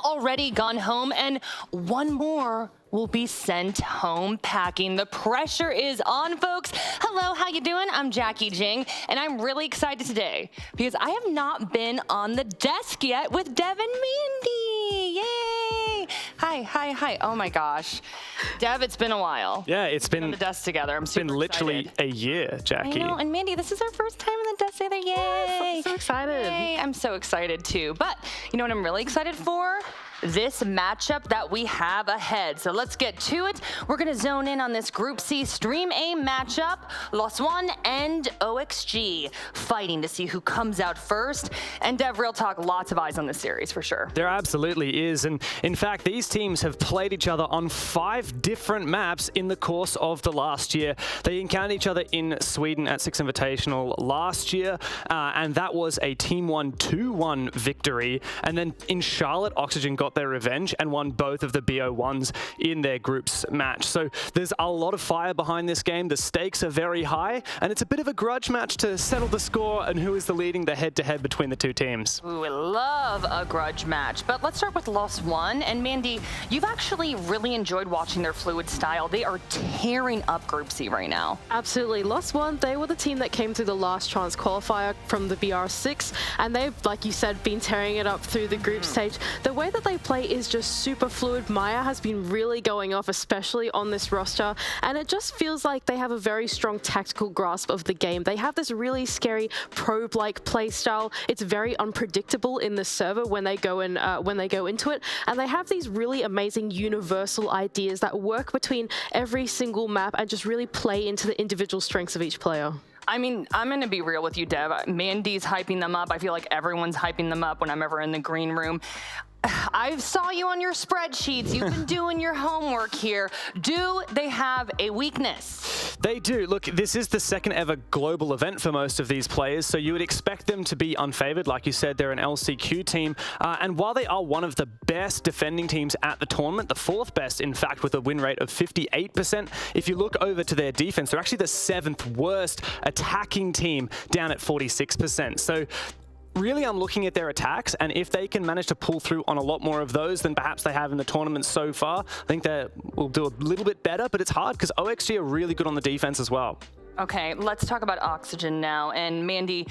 already gone home, and one more will be sent home packing. The pressure is on, folks. Hello, how you doing? I'm Jackie Jing, and I'm really excited today because I have not been on the desk yet with Dev and Mandy. Yay! Hi. Oh my gosh. Dev, it's been a while. Yeah, it's been on the desk together. I'm super literally excited. a year, Jackie. I know, and Mandy, this is our first time on the desk together. Yay! Yes, I'm so excited. Yay, I'm so excited too. But you know what I'm really excited for? This matchup that we have ahead. So let's get to it. We're gonna zone in on this Group C Stream A matchup. oNe and OXG fighting to see who comes out first. And Dev, real talk, lots of eyes on this series for sure. There absolutely is. And in fact, these teams have played each other on 5 different maps in the course of the last year. They encountered each other in Sweden at Six Invitational last year. And that was a Team 1 2-1 victory. And then in Charlotte, Oxygen got their revenge and won both of the BO1s in their groups match. So there's a lot of fire behind this game. The stakes are very high, and it's a bit of a grudge match to settle the score and who is the leading the head-to-head between the two teams. Ooh, I love a grudge match. But let's start with oNe. And Mandy, you've actually really enjoyed watching their fluid style. They are tearing up Group C right now. Absolutely. oNe, they were the team that came through the last chance qualifier from the BR6, and they've, like you said, been tearing it up through the group stage. The way that they play is just super fluid. Maya has been really going off, especially on this roster, and it just feels like they have a very strong tactical grasp of the game. They have this really scary probe-like play style. It's very unpredictable in the server when they go into it, and they have these really amazing universal ideas that work between every single map and just really play into the individual strengths of each player. I mean, I'm going to be real with you, Dev. Mandy's hyping them up. I feel like everyone's hyping them up when I'm ever in the green room. I saw you on your spreadsheets. You've been doing your homework here. Do they have a weakness? They do. Look, this is the second ever global event for most of these players, so you would expect them to be unfavored. Like you said, they're an LCQ team. And while they are one of the best defending teams at the tournament, the 4th best, in fact, with a win rate of 58%, if you look over to their defense, they're actually the 7th worst attacking team, down at 46%. So really, I'm looking at their attacks, and if they can manage to pull through on a lot more of those than perhaps they have in the tournament so far, I think they will do a little bit better, but it's hard because OXG are really good on the defense as well. Okay, let's talk about Oxygen now. And Mandy,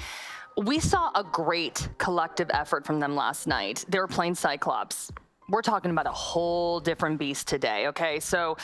we saw a great collective effort from them last night. They were playing Cyclops. We're talking about a whole different beast today, okay? So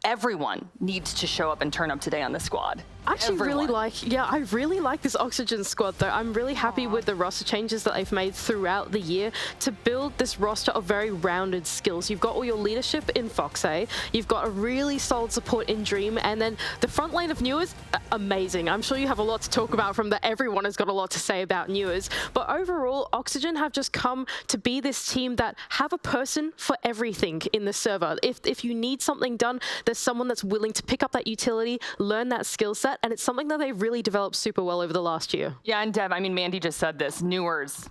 everyone needs to show up and turn up today on the squad. I actually really like this Oxygen squad though. I'm really happy with the roster changes that they've made throughout the year to build this roster of very rounded skills. You've got all your leadership in Foxay, you've got a really solid support in Dream, and then the front lane of Newers, amazing. I'm sure you have a lot to talk about from that. Everyone has got a lot to say about Newers, but overall, Oxygen have just come to be this team that have a person for everything in the server. If you need something done, there's someone that's willing to pick up that utility, learn that skill set, and it's something that they've really developed super well over the last year. Yeah, and Dev, I mean, Mandy just said this, Newers.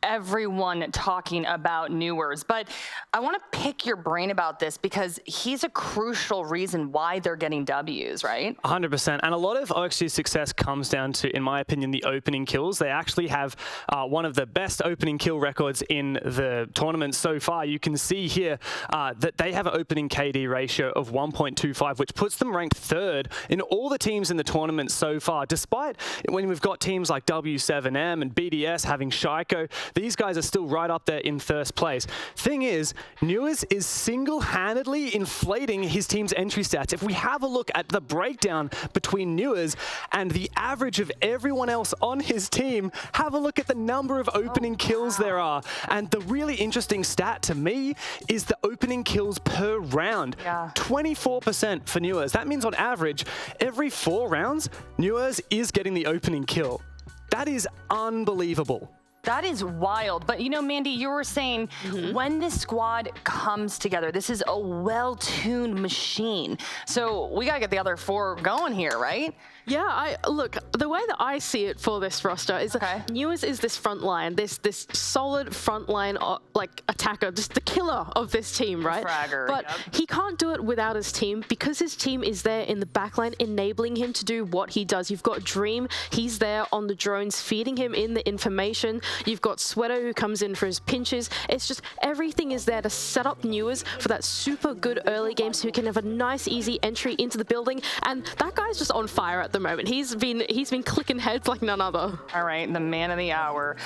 Everyone talking about Newers, but I want to pick your brain about this because he's a crucial reason why they're getting W's, right? 100%. And a lot of OXG's success comes down to, in my opinion, the opening kills. They actually have one of the best opening kill records in the tournament so far. You can see here that they have an opening KD ratio of 1.25, which puts them ranked 3rd in all the teams in the tournament so far, despite when we've got teams like W7M and BDS having Shaiko. These guys are still right up there in 1st place. Thing is, Newers is single-handedly inflating his team's entry stats. If we have a look at the breakdown between Newers and the average of everyone else on his team, have a look at the number of opening kills there are. And the really interesting stat to me is the opening kills per round. 24% for Newers. That means on average, every 4 rounds, Newers is getting the opening kill. That is unbelievable. That is wild. But you know, Mandy, you were saying when this squad comes together, this is a well-tuned machine. So we got to get the other 4 going here, right? Yeah, look, the way that I see it for this roster is that Newers is this front line, this solid front line like attacker, just the killer of this team, right? Fragger, but he can't do it without his team because his team is there in the backline enabling him to do what he does. You've got Dream, he's there on the drones feeding him in the information. You've got Sweato who comes in for his pinches. It's just everything is there to set up Newers for that super good early game so he can have a nice, easy entry into the building. And that guy's just on fire at the moment. He's been clicking heads like none other. All right, the man of the hour.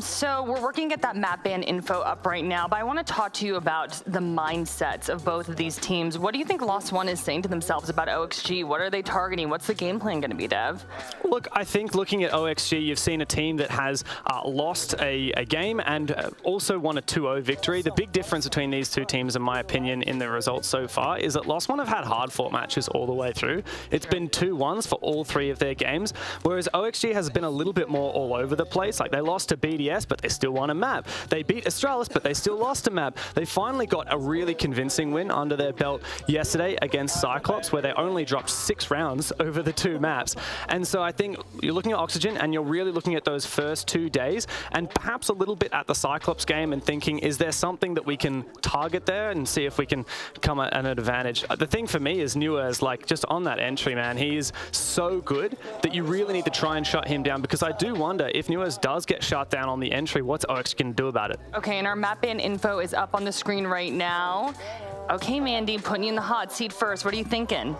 So we're working to get that map ban info up right now, but I want to talk to you about the mindsets of both of these teams. What do you think Lost One is saying to themselves about OXG? What are they targeting? What's the game plan going to be, Dev? Look, I think looking at OXG, you've seen a team that has lost a game and also won a 2-0 victory. The big difference between these two teams, in my opinion, in the results so far is that Lost One have had hard-fought matches all the way through. It's been 2-1s for all 3 of their games, whereas OXG has been a little bit more all over the place. Like, they lost to BDS, but they still won a map. They beat Astralis, but they still lost a map. They finally got a really convincing win under their belt yesterday against Cyclops, where they only dropped 6 rounds over the 2 maps. And so I think you're looking at Oxygen and you're really looking at those first 2 days and perhaps a little bit at the Cyclops game and thinking, is there something that we can target there and see if we can come at an advantage? The thing for me is Newers, like, just on that entry, man, he is so good that you really need to try and shut him down, because I do wonder if Newers does get shut down on the entry, what's OX going to do about it? Okay, and our map ban info is up on the screen right now. Okay, Mandy, putting you in the hot seat first. What are you thinking?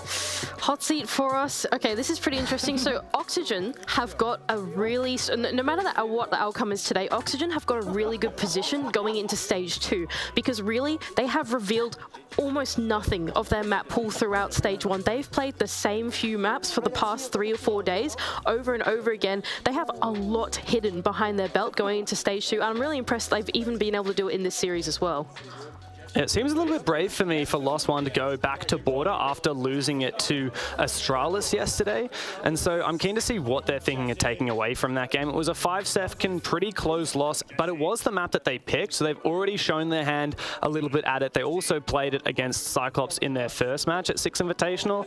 Hot seat for us. Okay, this is pretty interesting. So Oxygen have got a really, no matter what the outcome is today, Oxygen have got a really good position going into stage 2, because really they have revealed almost nothing of their map pool throughout stage 1. They've played the same few maps for the past 3 or 4 days over and over again. They have a lot hidden behind their belt going into stage 2. And I'm really impressed they've even been able to do it in this series as well. It seems a little bit brave for me for Lost One to go back to Border after losing it to Astralis yesterday. And so I'm keen to see what they're thinking of taking away from that game. It was a 5-second, pretty close loss, but it was the map that they picked, so they've already shown their hand a little bit at it. They also played it against Cyclops in their first match at Six Invitational.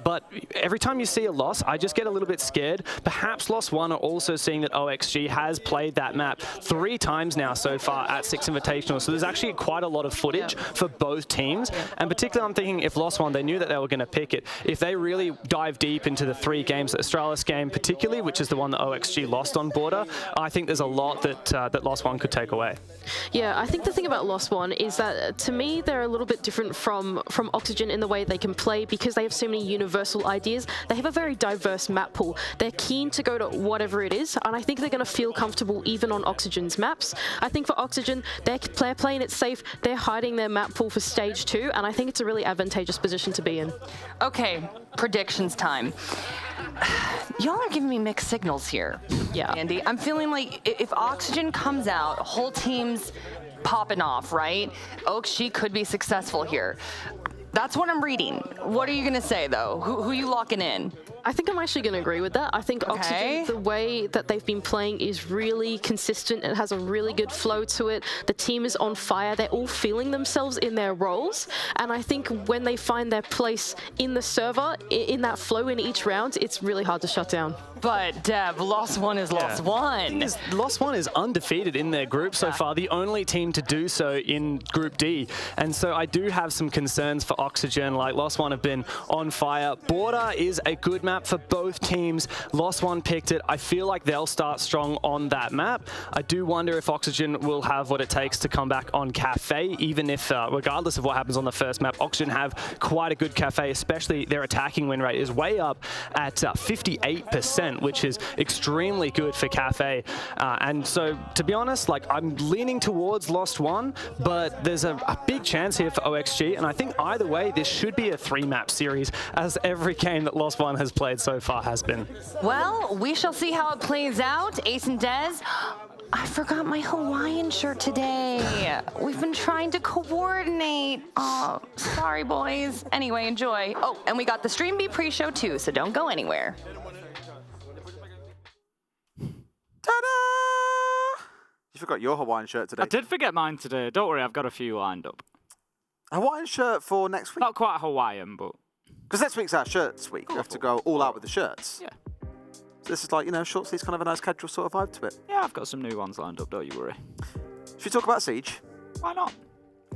But every time you see a loss, I just get a little bit scared. Perhaps Lost One are also seeing that OXG has played that map 3 times now so far at Six Invitational, so there's actually quite a lot of footage for both teams. And particularly I'm thinking if Lost One, they knew that they were going to pick it. If they really dive deep into the 3 games, the Astralis game particularly, which is the one that OXG lost on Border, I think there's a lot that that Lost One could take away. Yeah, I think the thing about Lost One is that, to me, they're a little bit different from Oxygen in the way they can play, because they have so many universal ideas. They have a very diverse map pool. They're keen to go to whatever it is, and I think they're going to feel comfortable even on Oxygen's maps. I think for Oxygen, they're playing it safe. They're hiding their map pool for stage 2, and I think it's a really advantageous position to be in. Okay, predictions time. Y'all are giving me mixed signals here. Yeah. Andy, I'm feeling like if Oxygen comes out, whole team's popping off, right? OXG could be successful here. That's what I'm reading. What are you going to say, though? Who are you locking in? I think I'm actually going to agree with that. I think Oxygen, the way that they've been playing is really consistent. It has a really good flow to it. The team is on fire. They're all feeling themselves in their roles. And I think when they find their place in the server, in that flow in each round, it's really hard to shut down. But, Dev, Lost One is Lost One. Lost One is undefeated in their group so far, the only team to do so in Group D. And so I do have some concerns for Oxygen. Like, Lost One have been on fire. Border is a good map for both teams. Lost One picked it. I feel like they'll start strong on that map. I do wonder if Oxygen will have what it takes to come back on Kafe, even if, regardless of what happens on the first map, Oxygen have quite a good Kafe, especially their attacking win rate is way up at 58%, which is extremely good for Kafe. And so, to be honest, like, I'm leaning towards Lost One, but there's a big chance here for OXG, and I think either way, this should be a 3-map series, as every game that Lost One has played so far has been. Well, we shall see how it plays out. Ace and Dez, I forgot my Hawaiian shirt today. We've been trying to coordinate. Oh, sorry, boys. Anyway, enjoy. Oh, and we got the Stream B pre-show too, so don't go anywhere. Ta-da! You forgot your Hawaiian shirt today. I did forget mine today. Don't worry, I've got a few lined up. A Hawaiian shirt for next week? Not quite Hawaiian, but... Because next week's our shirts week. We have to go all out with the shirts. Yeah. So this is like, you know, short sleeves, kind of a nice casual sort of vibe to it. Yeah, I've got some new ones lined up, don't you worry. Should we talk about Siege? Why not?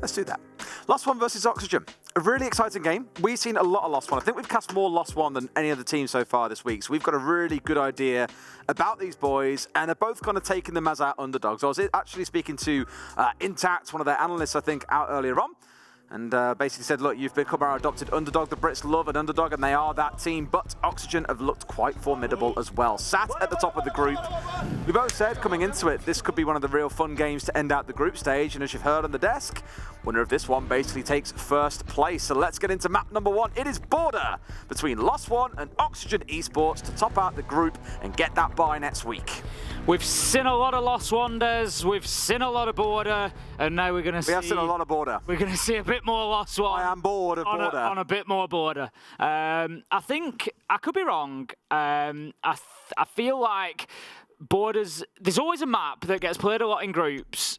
Let's do that. Last one versus Oxygen. A really exciting game. We've seen a lot of Lost One. I think we've cast more Lost One than any other team so far this week. So we've got a really good idea about these boys, and they're both kind of taking them as our underdogs. I was actually speaking to Intact, one of their analysts, I think, out earlier on. And basically said, look, you've become our adopted underdog. The Brits love an underdog, and they are that team. But Oxygen have looked quite formidable as well. Sat at the top of the group. We both said, coming into it, this could be one of the real fun games to end out the group stage. And as you've heard on the desk, winner of this one basically takes first place. So let's get into map number 1. It is border between Lost One and Oxygen Esports to top out the group and get that bye next week. We've seen a lot of Lost Wonders, we've seen a lot of border, and now we're going to see... We have seen a lot of border. We're going to see a bit more Lost One. I am bored of border. On a bit more border. I think, I could be wrong, I feel like borders... There's always a map that gets played a lot in groups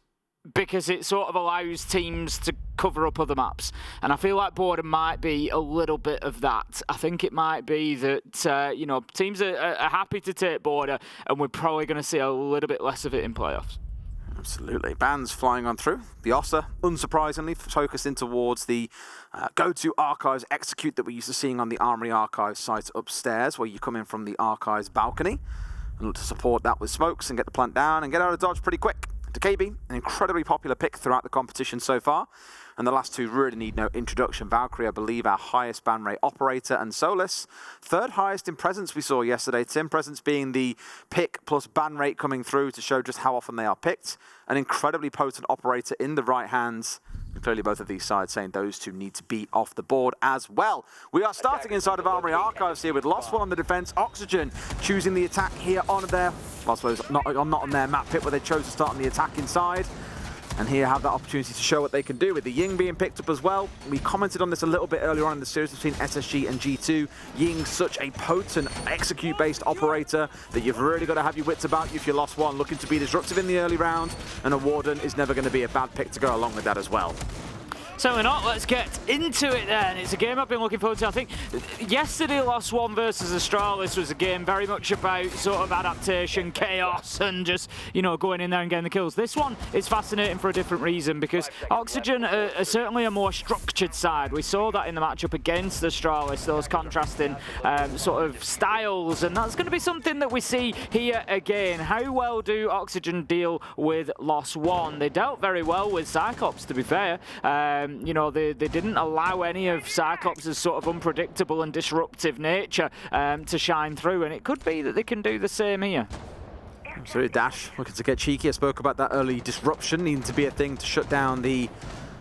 because it sort of allows teams to cover up other maps. And I feel like border might be a little bit of that. I think it might be that, you know, teams are happy to take border, and we're probably going to see a little bit less of it in playoffs. Absolutely. Bans flying on through. The Ossa, unsurprisingly, focused in towards the go-to archives execute that we're used to seeing on the Armory Archives site upstairs, where you come in from the archives balcony and look to support that with smokes and get the plant down and get out of dodge pretty quick. To KB, an incredibly popular pick throughout the competition so far. And the last two really need no introduction. Valkyrie, I believe, our highest ban rate operator, and Solus, third highest in presence we saw yesterday. Tim, presence being the pick plus ban rate coming through to show just how often they are picked. An incredibly potent operator in the right hands. And clearly both of these sides saying those two need to be off the board as well. We are starting inside of Armory Archives here with Lost One on the defense. Oxygen choosing the attack here on their, well, I suppose not on their map pit, where they chose to start on the attack inside. And here have that opportunity to show what they can do with the Ying being picked up as well. We commented on this a little bit earlier on in the series between SSG and G2. Ying, such a potent execute-based operator that you've really got to have your wits about you if you're Lost One, looking to be disruptive in the early round. And a Warden is never going to be a bad pick to go along with that as well. Certainly not. Let's get into it then. It's a game I've been looking forward to. I think yesterday Lost One versus Astralis was a game very much about sort of adaptation, chaos, and just, you know, going in there and getting the kills. This one is fascinating for a different reason, because Oxygen are certainly a more structured side. We saw that in the matchup against Astralis, those contrasting sort of styles, and that's going to be something that we see here again. How well do Oxygen deal with Lost One? They dealt very well with Cyclops, to be fair. You know, they didn't allow any of Cyclops' sort of unpredictable and disruptive nature to shine through, and it could be that they can do the same here. So Dash looking to get cheeky. I spoke about that early disruption needing to be a thing to shut down the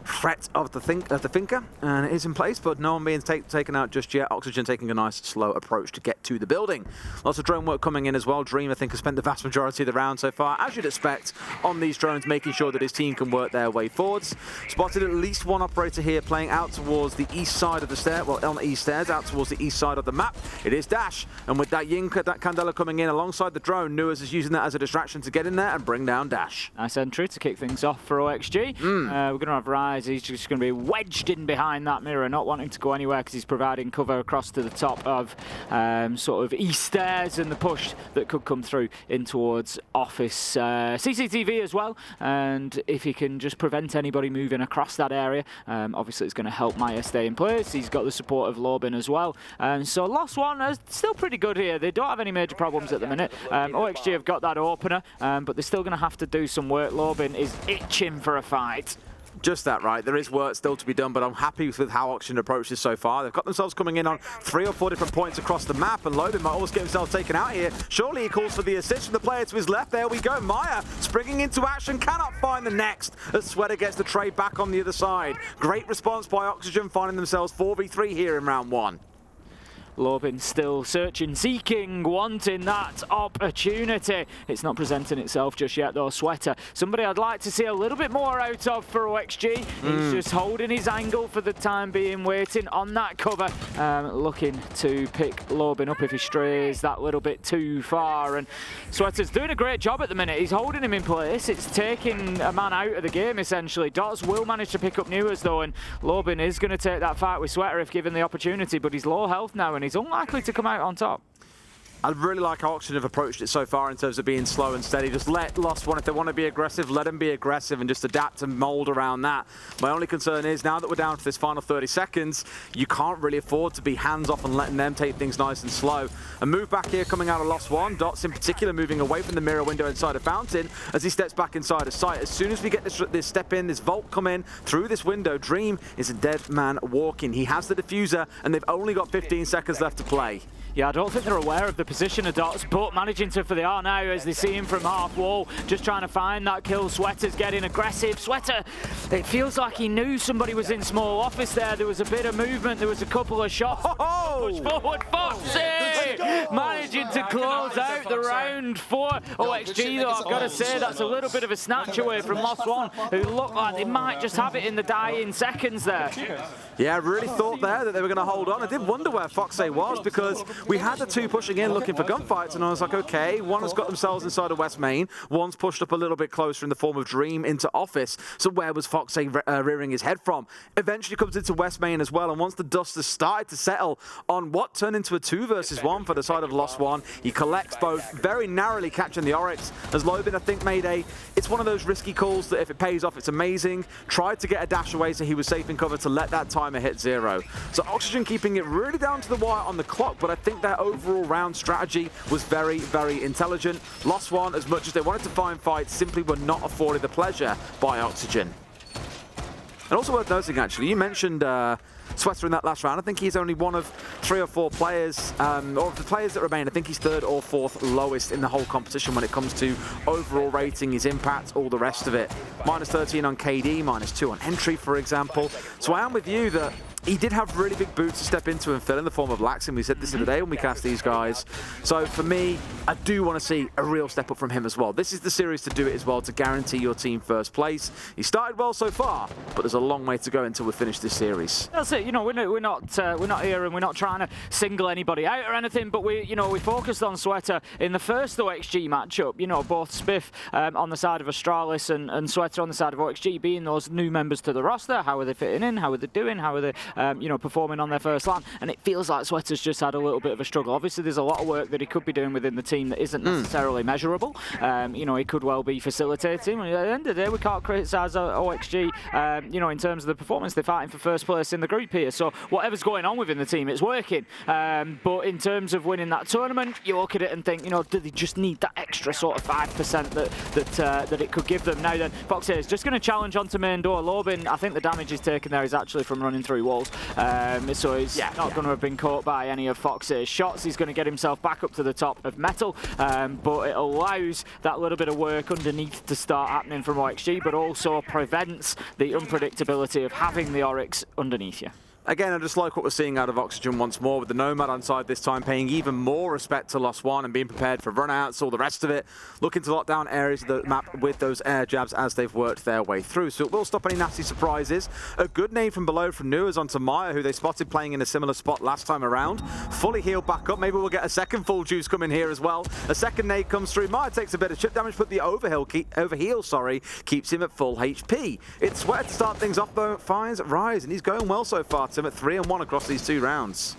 threat of the Thinker, and it is in place, but no one being taken out just yet. Oxygen taking a nice slow approach to get to the building. Lots of drone work coming in as well. Dream, I think, has spent the vast majority of the round so far, as you'd expect, on these drones, making sure that his team can work their way forwards. Spotted at least one operator here playing out towards the east side of the stair, well, on the east stairs, out towards the east side of the map. It is Dash, and with that Ying, that Candela coming in alongside the drone, Nuas is using that as a distraction to get in there and bring down Dash. Nice entry to kick things off for OXG. We're going to have Rise. He's just going to be wedged in behind that mirror, not wanting to go anywhere because he's providing cover across to the top of sort of east stairs and the push that could come through in towards office CCTV as well. And if he can just prevent anybody moving across that area, obviously it's going to help Maya stay in place. He's got the support of Lobin as well. So Lost One is still pretty good here. They don't have any major problems at the minute. OXG have got that opener, but they're still going to have to do some work. Lobin is itching for a fight. Just that, right. There is work still to be done, but I'm happy with how Oxygen approaches so far. They've got themselves coming in on 3 or 4 different points across the map, and Lobin might almost get himself taken out here. Surely he calls for the assist from the player to his left. There we go. Maya springing into action, cannot find the next, as Sweater gets the trade back on the other side. Great response by Oxygen, finding themselves 4v3 here in round 1. Lobin still searching, seeking, wanting that opportunity. It's not presenting itself just yet though. Sweater, somebody I'd like to see a little bit more out of for OXG. He's just holding his angle for the time being, waiting on that cover, looking to pick Lobin up if he strays that little bit too far. And Sweater's doing a great job at the minute. He's holding him in place. It's taking a man out of the game essentially. Dots will manage to pick up Nuas though, and Lobin is going to take that fight with Sweater if given the opportunity, but he's low health now and he's unlikely to come out on top. I really like how Oxygen have approached it so far in terms of being slow and steady. Just let Lost One, if they want to be aggressive, let them be aggressive and just adapt and mold around that. My only concern is now that we're down to this final 30 seconds, you can't really afford to be hands-off and letting them take things nice and slow. A move back here coming out of Lost One. Dots in particular moving away from the mirror window inside a fountain as he steps back inside a site. As soon as we get this step in, this vault come in through this window, Dream is a dead man walking. He has the diffuser and they've only got 15 seconds left to play. Yeah, I don't think they're aware of the position of Dots, but managing to, for they are now, as they see him from half wall, just trying to find that kill. Sweater's getting aggressive. Sweater, it feels like he knew somebody was in small office there. There was a bit of movement, there was a couple of shots. Push forward, Foxy! Managing to close out the round for OXG, though, I've got to say, that's a little bit of a snatch away from Lost One, who look like they might just have it in the dying seconds there. Yeah, I really thought there that they were going to hold on. I did wonder where Foxy was because we had the two pushing in looking for gunfights, and I was like, okay, one has got themselves inside of West Main, one's pushed up a little bit closer in the form of Dream into office, so where was Foxy rearing his head from? Eventually comes into West Main as well, and once the dust has started to settle on what turned into a 2 versus 1 for the side of Lost One, he collects both, very narrowly catching the Oryx, as Lobin, I think, made it's one of those risky calls that if it pays off, it's amazing. Tried to get a dash away so he was safe in cover to let that timer hit 0. So Oxygen keeping it really down to the wire on the clock, but I think their overall round strategy was very, very intelligent. Lost One, as much as they wanted to find fights, simply were not afforded the pleasure by Oxygen. And also worth noting, actually, you mentioned Sweater in that last round. I think he's only one of 3 or 4 players, or of the players that remain, I think he's 3rd or 4th lowest in the whole competition when it comes to overall rating, his impact, all the rest of it. -13 on KD, -2 on entry, for example. So I am with you that he did have really big boots to step into and fill in the form of Laxin. We said this the other day when we cast these guys. So for me, I do want to see a real step up from him as well. This is the series to do it as well, to guarantee your team first place. He started well so far, but there's a long way to go until we finish this series. That's it. You know, we're not here and we're not trying to single anybody out or anything, but we focused on Sweater in the first OXG matchup. You know, both Spiff on the side of Astralis and Sweater on the side of OXG being those new members to the roster. How are they fitting in? How are they doing? How are they performing on their first LAN? And it feels like Sweater's just had a little bit of a struggle. Obviously, there's a lot of work that he could be doing within the team that isn't necessarily measurable. He could well be facilitating. At the end of the day, we can't criticise OXG, in terms of the performance. They're fighting for first place in the group here. So whatever's going on within the team, it's working. But in terms of winning that tournament, you look at it and think, do they just need that extra sort of 5% that it could give them? Now then, Foxy is just going to challenge onto main door. Lobin, I think the damage he's taken there is actually from running through walls. So he's not going to have been caught by any of Fox's shots. He's going to get himself back up to the top of metal, but it allows that little bit of work underneath to start happening from OXG, but also prevents the unpredictability of having the Oryx underneath you. Again, I just like what we're seeing out of Oxygen once more, with the Nomad on side this time, paying even more respect to Lost One and being prepared for runouts, all the rest of it. Looking to lock down areas of the map with those air jabs as they've worked their way through. So it will stop any nasty surprises. A good nade from below from Nuas onto Maya, who they spotted playing in a similar spot last time around. Fully healed back up. Maybe we'll get a second full juice coming here as well. A second nade comes through. Maya takes a bit of chip damage, but the overheal keeps him at full HP. It's Sweater to start things off, though. Finds Rise, and he's going well so far. Tim at 3-1 across these 2 rounds.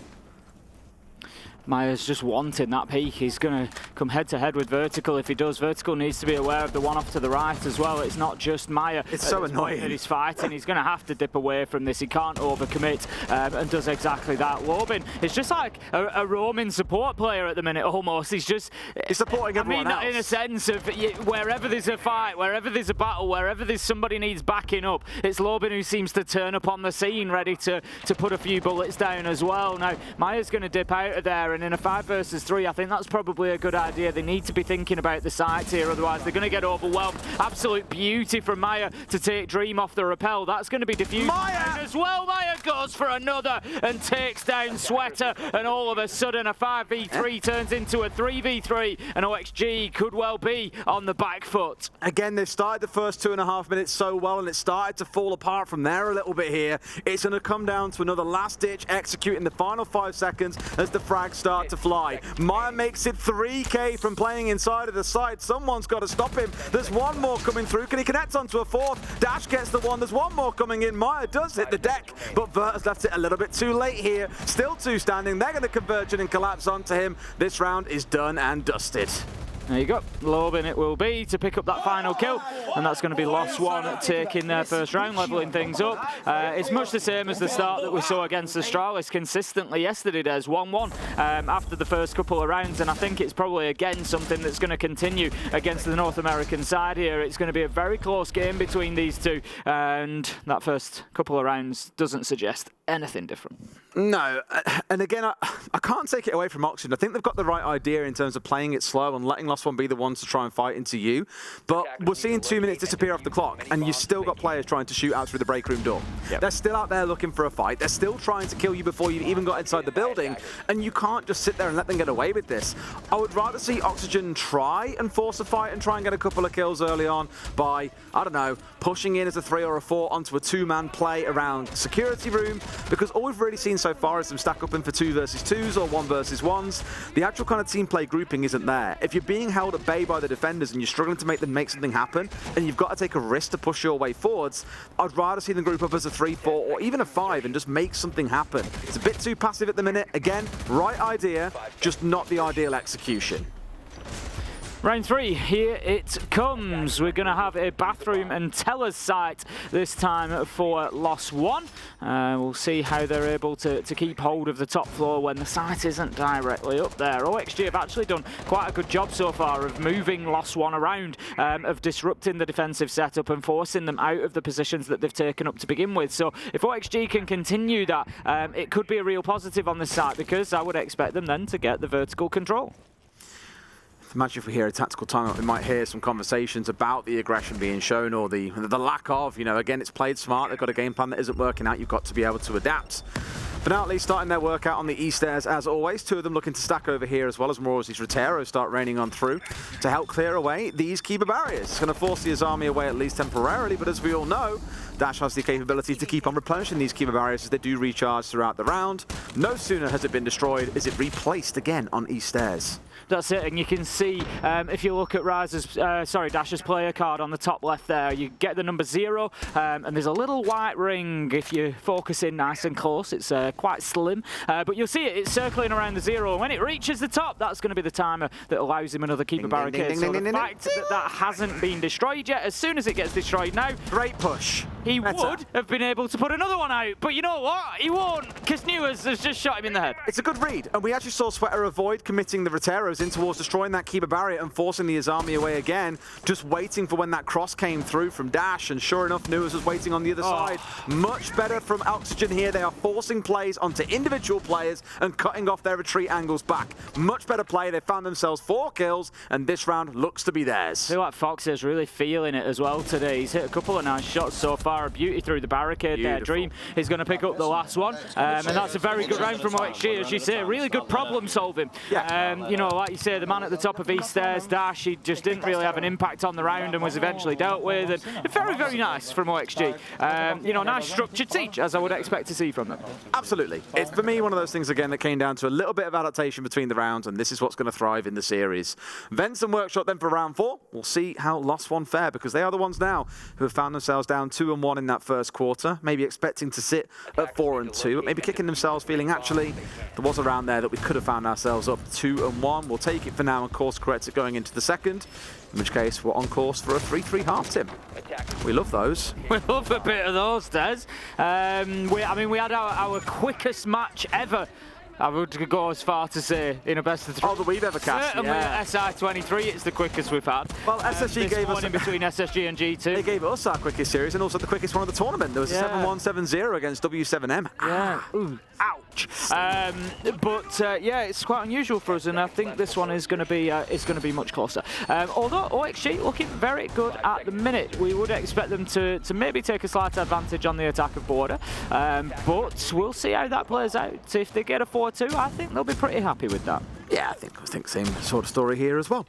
Maya's just wanting that peak. He's going to come head-to-head with Vertical. If he does, Vertical needs to be aware of the one off to the right as well. It's not just Maya. It's so annoying. That he's fighting. He's going to have to dip away from this. He can't overcommit and does exactly that. Lobin is just like a roaming support player at the minute, almost. He's supporting everyone else. In a sense of wherever there's a fight, wherever there's a battle, wherever there's somebody needs backing up, it's Lobin who seems to turn up on the scene, ready to put a few bullets down as well. Now, Maya's going to dip out of there, and in a 5 versus 3, I think that's probably a good idea. They need to be thinking about the sides here, otherwise they're going to get overwhelmed. Absolute beauty from Maya to take Dream off the rappel. That's going to be diffused as well. Maya goes for another and takes down Sweater, and all of a sudden a 5v3 turns into a 3v3, and OXG could well be on the back foot. Again, they've started the first 2.5 minutes so well, and it started to fall apart from there a little bit here. It's going to come down to another last-ditch execute in the final 5 seconds as the frags start to fly. Maya makes it 3K from playing inside of the side. Someone's got to stop him. There's one more coming through. Can he connect onto a fourth? Dash gets the one. There's one more coming in. Maya does hit the deck, but Vert has left it a little bit too late here. Still two standing. They're going to converge and collapse onto him. This round is done and dusted. There you go. Lobin it will be to pick up that final kill, and that's going to be Lost One taking their first round, leveling things up. It's much the same as the start that we saw against Astralis consistently yesterday. There's 1-1 after the first couple of rounds, and I think it's probably again something that's going to continue against the North American side here. It's going to be a very close game between these two, and that first couple of rounds doesn't suggest anything different. No, and again, I can't take it away from Oxygen. I think they've got the right idea in terms of playing it slow and letting Lost One be the ones to try and fight into you. But we're seeing 2 minutes disappear off the clock, and you've still got players trying to shoot out through the break room door. Yep. They're still out there looking for a fight. They're still trying to kill you before you've even got inside the building, and you can't just sit there and let them get away with this. I would rather see Oxygen try and force a fight and try and get a couple of kills early on by, I don't know, pushing in as a 3 or a 4 onto a 2-man play around security room, because all we've really seen so far is them stack up in for 2 versus 2s or 1 versus 1s. The actual kind of team play grouping isn't there. If you're being held at bay by the defenders and you're struggling to make them make something happen, and you've got to take a risk to push your way forwards, I'd rather see them group up as a 3, 4 or even a 5 and just make something happen. It's a bit too passive at the minute. Again, right idea, just not the ideal execution. Round 3, here it comes. We're going to have a bathroom and teller's site this time for Lost One. We'll see how they're able to keep hold of the top floor when the site isn't directly up there. OXG have actually done quite a good job so far of moving Lost One around, of disrupting the defensive setup and forcing them out of the positions that they've taken up to begin with. So if OXG can continue that, it could be a real positive on this site, because I would expect them then to get the vertical control. Imagine if we hear a tactical timeout, we might hear some conversations about the aggression being shown or the lack of. You know, again, it's played smart. They've got a game plan that isn't working out. You've got to be able to adapt. For now, at least, starting their workout on the east stairs as always. 2 of them looking to stack over here as well as more as these Roteros start raining on through to help clear away these keeper barriers. It's going to force the Azami away at least temporarily, but as we all know, Dash has the capability to keep on replenishing these keeper barriers as they do recharge throughout the round. No sooner has it been destroyed, is it replaced again on east stairs. That's it, and you can see if you look at Dash's player card on the top left there, you get the number 0, and there's a little white ring if you focus in nice and close. It's quite slim, but you'll see it's circling around the 0, and when it reaches the top, that's going to be the timer that allows him another keeper barricade. So the fact that hasn't been destroyed yet, as soon as it gets destroyed now, great push. He would have been able to put another one out, but you know what? He won't, because Newers has just shot him in the head. It's a good read, and we actually saw Sweater avoid committing the Roteros in towards destroying that keeper barrier and forcing the Azami away again, just waiting for when that cross came through from Dash, and sure enough, Newers was waiting on the other side. Much better from Oxygen here. They are forcing plays onto individual players and cutting off their retreat angles back. Much better play. They found themselves 4 kills, and this round looks to be theirs. I feel like Fox is really feeling it as well today. He's hit a couple of nice shots so far. A beauty through the barricade there. Dream is going to pick up the last one, and that's a very good round from OXG, as you say. Really good problem solving. Yeah. You know, like you say, the man at the top of East Stairs, Dash, he just didn't really have an impact on the round and was eventually dealt with. And very, very nice from OXG. You know, nice structured siege, as I would expect to see from them. Absolutely. It's, for me, one of those things, again, that came down to a little bit of adaptation between the rounds, and this is what's going to thrive in the series. Vents and Workshop then for round 4. We'll see how Lost One fare, because they are the ones now who have found themselves down 2-1 in that first quarter, maybe expecting to sit at 4-2, but maybe kicking themselves feeling, actually, there was a round there that we could have found ourselves up 2-1. We'll take it for now and course correct it going into the second, in which case we're on course for a 3-3 half, Tim. We love those. We love a bit of those, Des. I mean, we had our quickest match ever. I would go as far to say in a best of 3. Oh, that we've ever cast. Certainly at SI23, it's the quickest we've had. Well, SSG gave us in between SSG and G2. They gave us our quickest series and also the quickest one of the tournament. There was a 7-1-7-0 against W7M. Yeah. Ooh. Ouch. Yeah, it's quite unusual for us, and I think this one is going to be much closer. Although OXG looking very good at the minute, we would expect them to maybe take a slight advantage on the attack of border, but we'll see how that plays out. If they get a 4-2, I think they'll be pretty happy with that. Yeah, I think same sort of story here as well.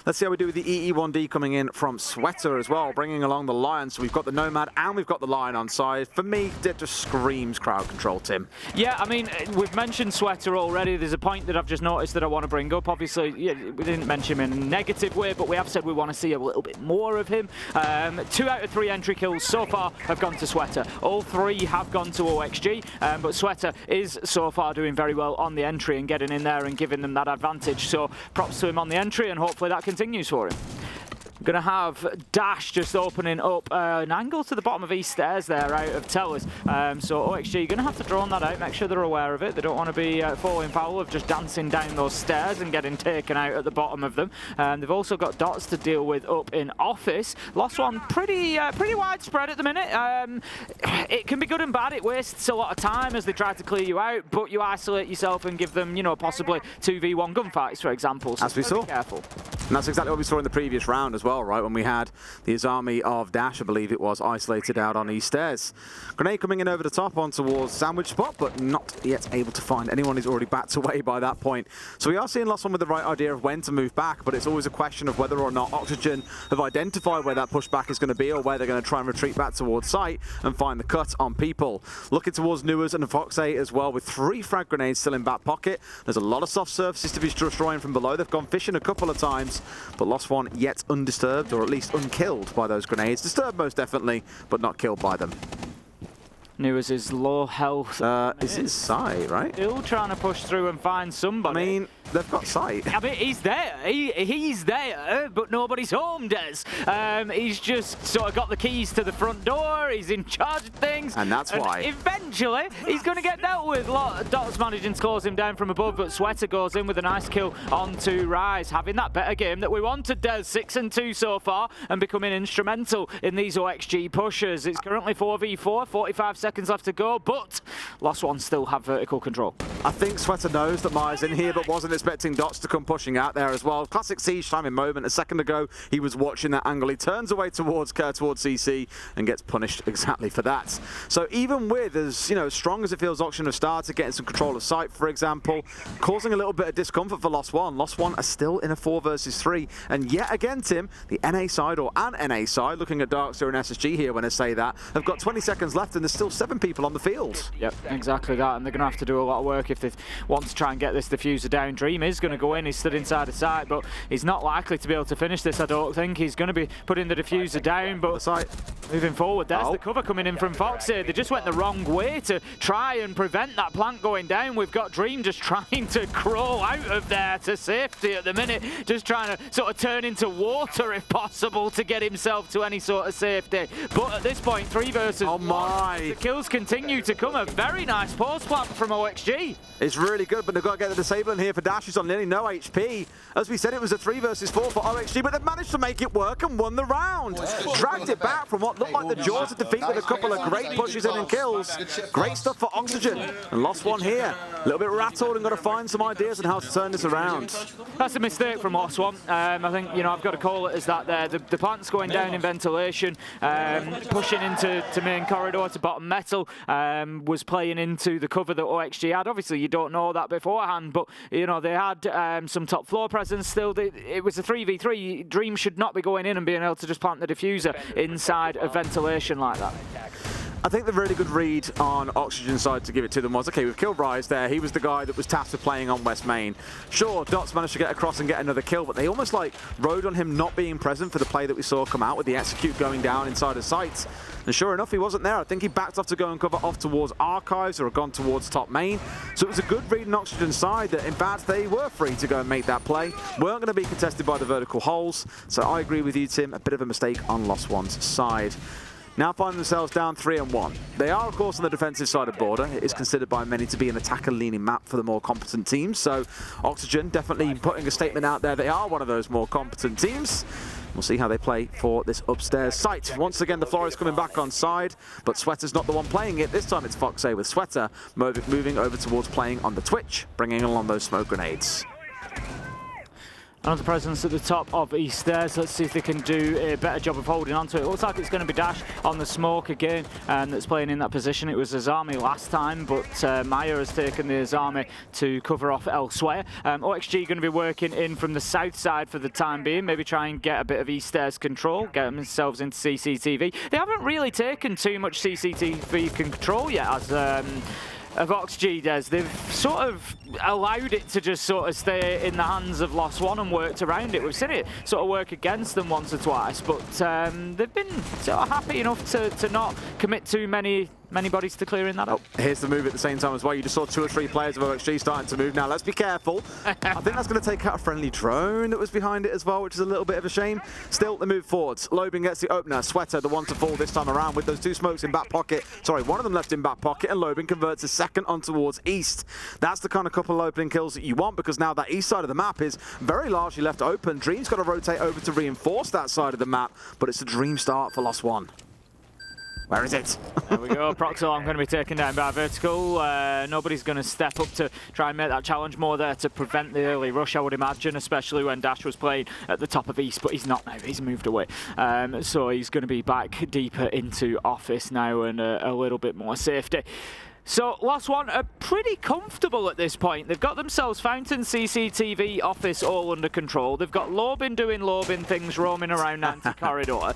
Let's see how we do with the EE1D coming in from Sweater as well, bringing along the Lion. So we've got the Nomad and we've got the Lion on side. For me, that just screams crowd control, Tim. Yeah, I mean, we've mentioned Sweater already. There's a point that I've just noticed that I want to bring up. Obviously, yeah, we didn't mention him in a negative way, but we have said we want to see a little bit more of him. 2 out of 3 entry kills so far have gone to Sweater. All 3 have gone to OXG, but Sweater is so far doing very well on the entry and getting in there and giving them that advantage. So props to him on the entry, and hopefully that continues for him. Going to have Dash just opening up an angle to the bottom of East Stairs there out of Tellers. So OXG going to have to drone that out, make sure they're aware of it. They don't want to be falling foul of just dancing down those stairs and getting taken out at the bottom of them. They've also got Dots to deal with up in Office. Lost one pretty widespread at the minute. It can be good and bad. It wastes a lot of time as they try to clear you out, but you isolate yourself and give them, you know, possibly 2v1 gunfights, for example. So as we saw. Be careful. And that's exactly what we saw in the previous round as well, right? When we had the army of Dash, I believe it was, isolated out on East Stairs. Grenade coming in over the top on towards Sandwich Spot, but not yet able to find anyone who's already backed away by that point. So we are seeing Lost One with the right idea of when to move back, but it's always a question of whether or not Oxygen have identified where that pushback is going to be, or where they're going to try and retreat back towards site and find the cut on people. Looking towards Newers and Fox 8 as well, with 3 frag grenades still in back pocket. There's a lot of soft surfaces to be destroying from below. They've gone fishing a couple of times, but Lost One yet undisturbed, or at least unkilled by those grenades. Disturbed most definitely, but not killed by them. Newers is low health. Is it sight, right? Still trying to push through and find somebody. I mean, they've got sight. I mean, he's there. He's there, but nobody's home, Des. He's just sort of got the keys to the front door. He's in charge of things. And that's why. Eventually, he's going to get dealt with. Dots managing to close him down from above, but Sweater goes in with a nice kill onto Rise, having that better game that we wanted, Des. 6-2 so far, and becoming instrumental in these OXG pushes. It's currently 4v4, 45 seconds left to go, but Lost One still have vertical control. I think Sweater knows that Maya's in here, but wasn't expecting Dots to come pushing out there as well. Classic Siege timing moment. A second ago, he was watching that angle. He turns away towards CC and gets punished exactly for that. So even with, as strong as it feels, Oxygen have started getting some control of site, for example, causing a little bit of discomfort for Lost One. Lost One are still in a 4 versus 3. And yet again, Tim, the NA side, or an NA side, looking at Darkster and SSG here when I say that, have got 20 seconds left and there's still 7 people on the field. Yep, exactly that. And they're going to have to do a lot of work if they want to try and get this diffuser down. Dream is going to go in. He's stood inside the site, but he's not likely to be able to finish this, I don't think. He's going to be putting the diffuser down, but moving forward, there's the cover coming in from Fox here. They just went the wrong way to try and prevent that plant going down. We've got Dream just trying to crawl out of there to safety at the minute, just trying to sort of turn into water if possible to get himself to any sort of safety. But at this point, 3 versus 1. The kills continue to come. A very nice post plant from OXG. It's really good, but they've got to get the disabling here for Dash, who's on nearly no HP. As we said, it was a 3 versus 4 for OXG, but they've managed to make it work and won the round. Dragged it back from what looked like the jaws of defeat with a couple of great pushes in and kills. Great stuff for Oxygen. And Lost One here. A little bit rattled and got to find some ideas on how to turn this around. That's a mistake from Lost One. I think, I've got to call it as that there. The plant's going down in ventilation, pushing into main corridor to bottom metal, was playing into the cover that OXG had. Obviously, you don't know that beforehand, but, they had some top floor presence still. It was a 3v3. Dream should not be going in and being able to just plant the diffuser inside of ventilation like that. I think the really good read on Oxygen's side to give it to them was, okay, we've killed Rise there. He was the guy that was tasked with playing on West Main. Sure, Dots managed to get across and get another kill, but they almost rode on him not being present for the play that we saw come out with the execute going down inside of sites. And sure enough, he wasn't there. I think he backed off to go and cover off towards Archives or had gone towards top main. So it was a good read on Oxygen's side that, in fact, they were free to go and make that play. Weren't going to be contested by the vertical holes. So I agree with you, Tim. A bit of a mistake on Lost One's side. Now find themselves down 3-1. They are, of course, on the defensive side of border. It is considered by many to be an attacker-leaning map for the more competent teams. So Oxygen definitely putting a statement out there. They are one of those more competent teams. We'll see how they play for this upstairs site. Once again, the floor is coming back on side, but Sweater's not the one playing it. This time it's Fox A with Sweater moving over towards playing on the Twitch, bringing along those smoke grenades. another presence at the top of East Stairs. Let's see if they can do a better job of holding on to it. It looks like it's going to be Dash on the smoke again, and that's playing in that position. It was Azami last time, but Maya has taken the Azami to cover off elsewhere. OXG going to be working in from the south side for the time being, maybe try and get a bit of East Stairs control, get themselves into CCTV. They haven't really taken too much CCTV control yet as of Oxygen does. They've sort of allowed it to just sort of stay in the hands of Lost One and worked around it. We've seen it sort of work against them once or twice, but they've been sort of happy enough to not commit too many bodies to clearing that up. Here's the move at the same time as well. You just saw 2 or 3 players of OXG starting to move. Now, let's be careful. I think that's going to take out a friendly drone that was behind it as well, which is a little bit of a shame. Still, they move forwards. Lobin gets the opener. Sweater, the one to fall this time around with those 2 smokes in back pocket. Sorry, one of them left in back pocket, and Lobin converts a second on towards east. That's the kind of couple of opening kills that you want, because now that east side of the map is very largely left open. Dream's got to rotate over to reinforce that side of the map, but it's a Dream start for Lost One. Where is it? There we go. Proxil, I'm going to be taken down by Vertical. Nobody's going to step up to try and make that challenge more there to prevent the early rush, I would imagine, especially when Dash was playing at the top of East, but he's not now. He's moved away. So he's going to be back deeper into office now and a little bit more safety. So Lost One are pretty comfortable at this point. They've got themselves Fountain, CCTV, Office all under control. They've got Lobin doing Lobin things, roaming around anti-corridor,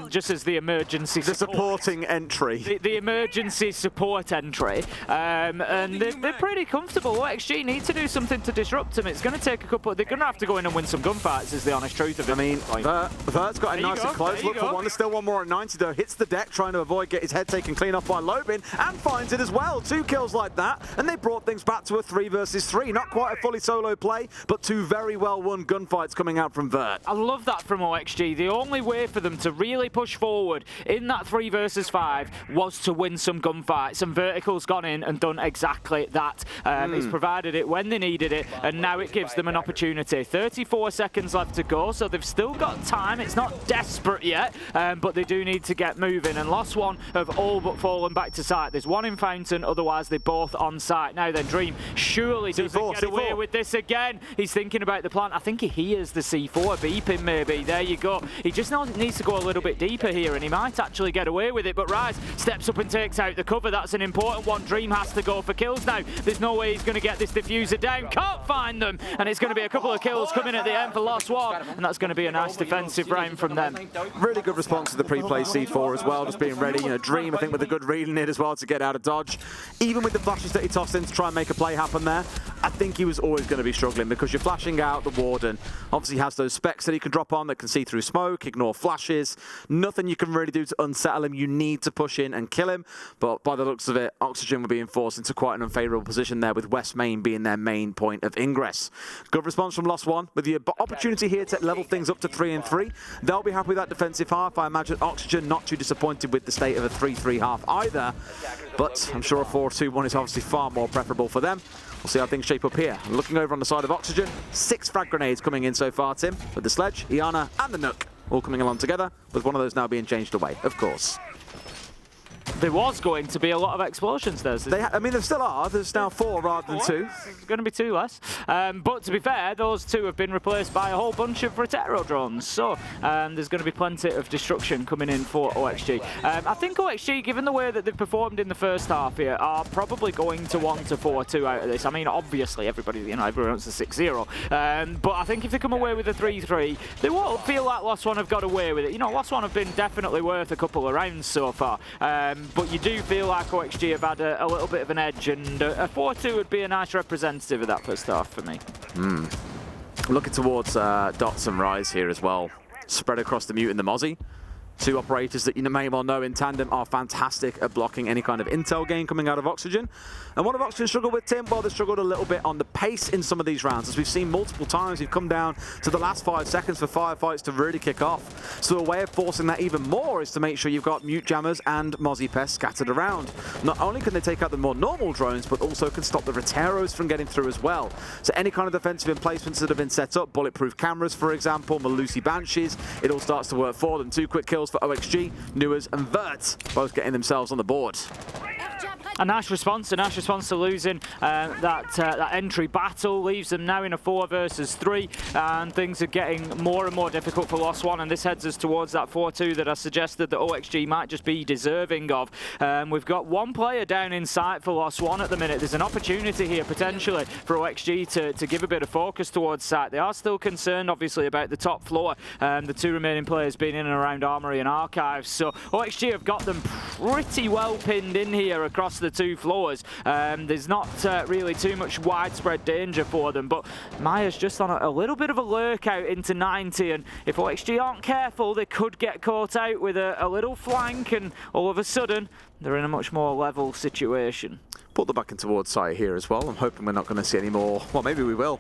just as the emergency supporting entry. The emergency support entry. And they're pretty comfortable. OXG need to do something to disrupt them. It's going to take a couple. They're going to have to go in and win some gunfights, is the honest truth of it. I mean, Vert's got a nice and close look for one. There's still one more at 90 though. Hits the deck, trying to avoid get his head taken clean off by Lobin, and finds it as well. 2 kills like that, and they brought things back to a 3 versus 3. Not quite a fully solo play, but 2 very well won gunfights coming out from Vert. I love that from OXG. The only way for them to really push forward in that 3 versus 5 was to win some gunfights, and Vertical's gone in and done exactly that. He's provided it when they needed it, and now it gives them an opportunity. 34 seconds left to go, so they've still got time. It's not desperate yet, but they do need to get moving, and Lost One have all but fallen back to sight. There's one in Fountain, otherwise they're both on site. Now then, Dream surely doesn't get away with this again. He's thinking about the plant. I think he hears the C4 beeping maybe. There you go. He just needs to go a little bit deeper here, and he might actually get away with it, but Rise steps up and takes out the cover. That's an important one. Dream has to go for kills now. There's no way he's going to get this diffuser down. Can't find them, and it's going to be a couple of kills coming at the end for Lost One, and that's going to be a nice defensive round from them. Really good response to the pre-play C4 as well, just being ready. You know, Dream, I think, with a good read in it as well to get out of dodge. Even with the flashes that he tossed in to try and make a play happen there, I think he was always going to be struggling, because you're flashing out the Warden. Obviously has those specs that he can drop on that can see through smoke, ignore flashes. Nothing you can really do to unsettle him. You need to push in and kill him, but by the looks of it, Oxygen were being forced into quite an unfavourable position there, with West Main being their main point of ingress. Good response from Lost One, with the opportunity here to level things up to 3 and 3. They'll be happy with that defensive half. I imagine Oxygen not too disappointed with the state of a 3-3 half either, but I'm sure a 4-2-1 is obviously far more preferable for them. We'll see how things shape up here. Looking over on the side of Oxygen, 6 frag grenades coming in so far, Tim, with the Sledge, Iana and the Nook all coming along together, with one of those now being changed away, of course. There was going to be a lot of explosions there. I mean, there still are. There's now 4 rather than 2. There's going to be 2 less. But to be fair, those 2 have been replaced by a whole bunch of Rotero drones. So there's going to be plenty of destruction coming in for OXG. I think OXG, given the way that they've performed in the first half here, are probably going to want a 4-2 out of this. I mean, obviously, everyone wants a 6-0. But I think if they come away with a 3-3, they won't feel like Lost One have got away with it. You know, Lost One have been definitely worth a couple of rounds so far. But you do feel like OXG have had a little bit of an edge, and a 4-2 would be a nice representative of that first half for me. Looking towards Dots and Rise here as well. Spread across the Mute and the Mozzie. 2 operators that you may well know in tandem are fantastic at blocking any kind of intel gain coming out of Oxygen. And what have Oxygen struggled with, Tim? Well, they struggled a little bit on the pace in some of these rounds. As we've seen multiple times, we've come down to the last 5 seconds for firefights to really kick off. So a way of forcing that even more is to make sure you've got Mute Jammers and Mozzie Pests scattered around. Not only can they take out the more normal drones, but also can stop the Roteros from getting through as well. So any kind of defensive emplacements that have been set up, bulletproof cameras, for example, Malusi Banshees, it all starts to work for them. 2 quick kills for OXG, Nuers and Vert, both getting themselves on the board. A nice response to losing that entry battle. Leaves them now in a 4 versus 3, and things are getting more and more difficult for Lost One, and this heads us towards that 4-2 that I suggested that OXG might just be deserving of. We've got one player down in sight for Lost One at the minute. There's an opportunity here potentially for OXG to give a bit of focus towards sight. They are still concerned obviously about the top floor, the 2 remaining players being in and around Armory and Archives, so OXG have got them pretty well pinned in here across the 2 floors. There's not really too much widespread danger for them, but Maya's just on a little bit of a lurk out into 90, and if OXG aren't careful, they could get caught out with a little flank, and all of a sudden, they're in a much more level situation. Put the back in towards site here as well. I'm hoping we're not going to see any more, well, maybe we will,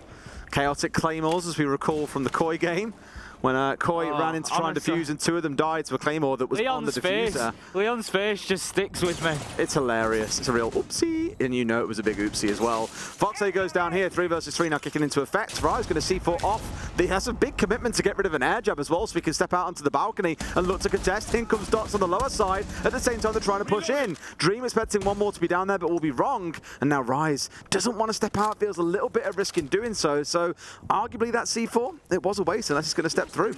chaotic claymores, as we recall from the Koi game. When Koi ran in to try and defuse, and 2 of them died to a claymore that was on the diffuser. Leon's face just sticks with me. It's hilarious. It's a real oopsie, and you know it was a big oopsie as well. Foxay goes down here, 3 versus 3 now kicking into effect. Rye's going to C4 off. He has a big commitment to get rid of an air jab as well, so he can step out onto the balcony and look to contest. In comes Dots on the lower side. At the same time, they're trying to push in. Dream expecting one more to be down there, but will be wrong. And now Rise doesn't want to step out, feels a little bit of risk in doing so. So arguably that C4, it was a waste unless he's going to step through.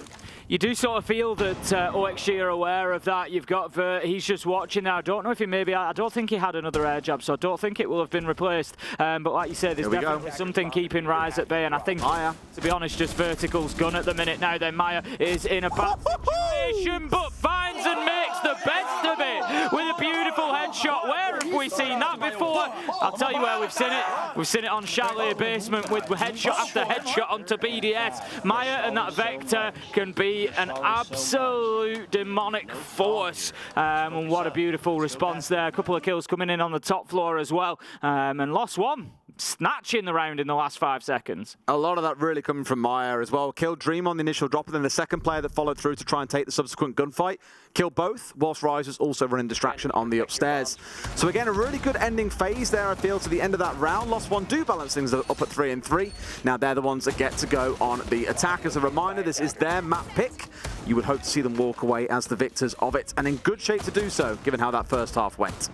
You do sort of feel that OXG are aware of that. You've got Vert, he's just watching now. I don't know if he maybe, I don't think he had another air jab, so I don't think it will have been replaced. But like you said, there's definitely something keeping Rise at bay, and I think, Maya, to be honest, just Vertical's gun at the minute now. Then Maya is in a bad situation, but finds and makes the best of it with a beautiful headshot. Where have we seen that before? I'll tell you where we've seen it. We've seen it on Chalet basement with headshot after headshot onto BDS. Maya and that Vector can be an absolute demonic force, and what a beautiful response there. A couple of kills coming in on the top floor as well, and Lost One snatching the round in the last 5 seconds. A lot of that really coming from Maya as well. Killed Dream on the initial drop, and then the second player that followed through to try and take the subsequent gunfight. Killed both, whilst Rise was also running distraction on the upstairs. So again, a really good ending phase there, I feel, to the end of that round. Lost One do balance things up at 3 and 3. Now they're the ones that get to go on the attack. As a reminder, this is their map pick. You would hope to see them walk away as the victors of it, and in good shape to do so, given how that first half went.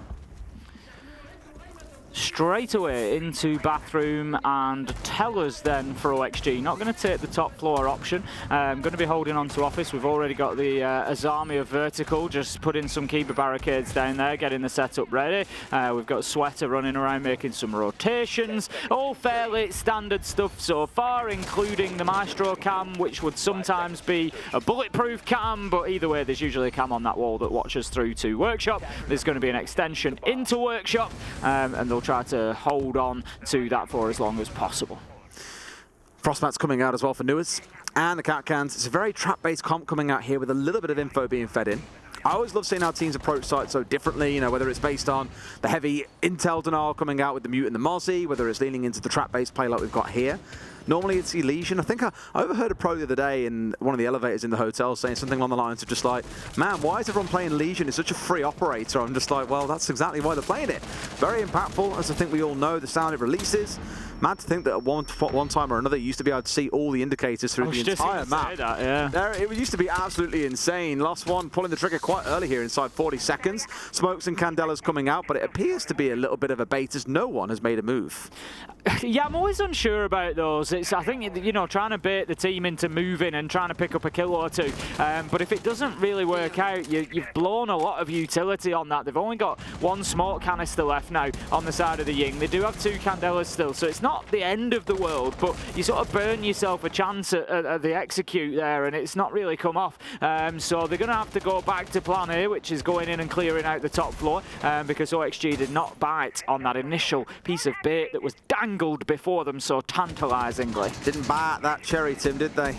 Straight away into bathroom and tellers then for OXG. Not going to take the top floor option. Going to be holding on to office. We've already got the Azami of Vertical, just putting some keeper barricades down there, getting the setup ready. We've got Sweater running around making some rotations. All fairly standard stuff so far, including the Maestro cam, which would sometimes be a bulletproof cam, but either way there's usually a cam on that wall that watches through to Workshop. There's going to be an extension into Workshop, and they'll try to hold on to that for as long as possible. Frostmat's coming out as well for Newers, and the Cat Cans. It's a very trap-based comp coming out here with a little bit of info being fed in. I always love seeing how teams approach sites so differently, you know, whether it's based on the heavy intel denial coming out with the Mute and the Mozzie, whether it's leaning into the trap-based play like we've got here. Normally it's Elysian. I think I overheard a pro the other day in one of the elevators in the hotel saying something along the lines of just like, man, why is everyone playing Legion? It's such a free operator. I'm just like, well, that's exactly why they're playing it. Very impactful, as I think we all know, the sound it releases. Mad to think that at one time or another, you used to be able to see all the indicators through the entire map. That, yeah. It used to be absolutely insane. Lost One pulling the trigger quite early here inside 40 seconds. Smokes and Candelas coming out, but it appears to be a little bit of a bait as no one has made a move. Yeah, I'm always unsure about those. I think, you know, trying to bait the team into moving and trying to pick up a kill or two. But if it doesn't really work out, you've blown a lot of utility on that. They've only got one smoke canister left now on the side of the Ying. They do have 2 Candelas still, so it's not the end of the world, but you sort of burn yourself a chance at the execute there, and it's not really come off. So they're going to have to go back to plan A, which is going in and clearing out the top floor, because OXG did not bite on that initial piece of bait that was dangled before them so tantalisingly. Didn't bite that cherry, Tim, did they?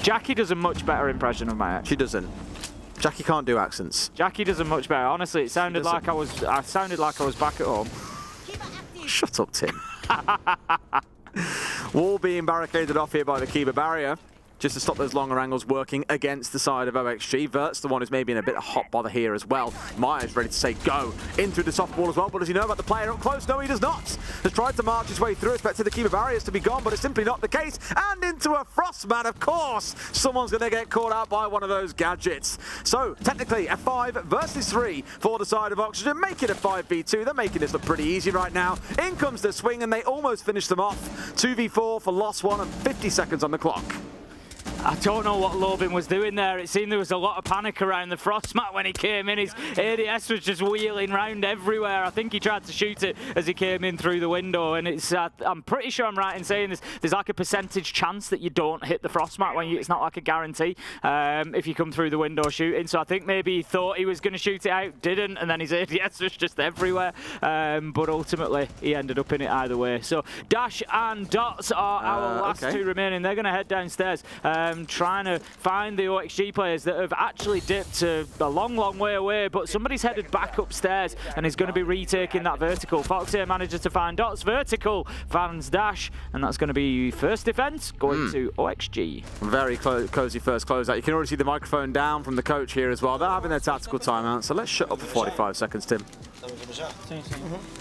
Jackie does a much better impression of my accent. She doesn't. Jackie can't do accents. Jackie does a much better. Honestly, it sounded like I was back at home. Shut up, Tim. Wall being barricaded off here by the Kiba barrier. just to stop those longer angles working against the side of OXG. Vert's the one who's maybe in a bit of hot bother here as well. Myers ready to say go in through the softball as well, but does he know about the player up close? No, he does not. Has tried to march his way through, expected the keeper barriers to be gone, but it's simply not the case. And into a Frostman, of course. Someone's going to get caught out by one of those gadgets. So, technically, a 5 versus 3 for the side of Oxygen. Make it a 5v2. They're making this look pretty easy right now. In comes the swing, and they almost finish them off. 2v4 for loss 1 and 50 seconds on the clock. I don't know what Lobin was doing there. It seemed there was a lot of panic around the Frostmat when he came in. His ADS was just wheeling round everywhere. I think he tried to shoot it as he came in through the window, and it's I'm pretty sure I'm right in saying there's like a percentage chance that you don't hit the Frostmat when it's not like a guarantee if you come through the window shooting. So I think maybe he thought he was going to shoot it out, didn't, and then his ADS was just everywhere. But ultimately, he ended up in it either way. So Dash and Dots are our last two remaining. They're going to head downstairs. Trying to find the OXG players that have actually dipped a long, long way away, but somebody's headed back upstairs and is going to be retaking that vertical. Foxy manages to find Dots vertical, finds Dash, and that's going to be first defense going to OXG. Very cozy first closeout. You can already see the microphone down from the coach here as well. They're having their tactical timeout, so let's shut up for 45 seconds, Tim. Sim.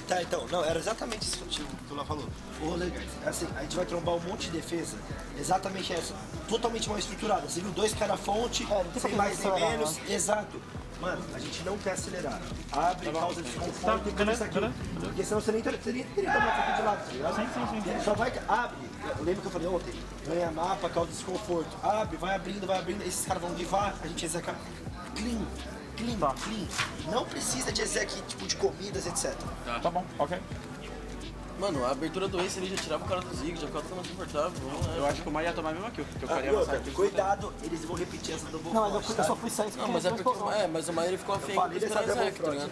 Tá, então, não, era exatamente isso que o Lá falou. Ô, legal, assim, a gente vai trombar monte de defesa, exatamente essa, totalmente mal estruturada. Você viu 2 caras fonte, sem mais nem menos, exato. Mano, a gente não quer acelerar. Abre, causa desconforto e começa aqui. Porque senão você nem teria tomado isso aqui de lado, tá ligado? Sim. Só vai, abre. Eu lembro que eu falei ontem, ganha mapa, causa desconforto. Abre, vai abrindo, esses caras vão divar, a gente execa clean. Não precisa de exec tipo de comidas, etc. Tá bom, ok. Mano, a abertura do Ace ali já tirava o cara do Zig, já ficava todo mais confortável. Eu acho que o Maia ia tomar a mesma kill, porque eu faria avançar. Cuidado, eles vão repetir essa double. Não, eu só fui 6. Não, mas é porque mas o Maia ele ficou afiando pra esperar Zek, tá ligado?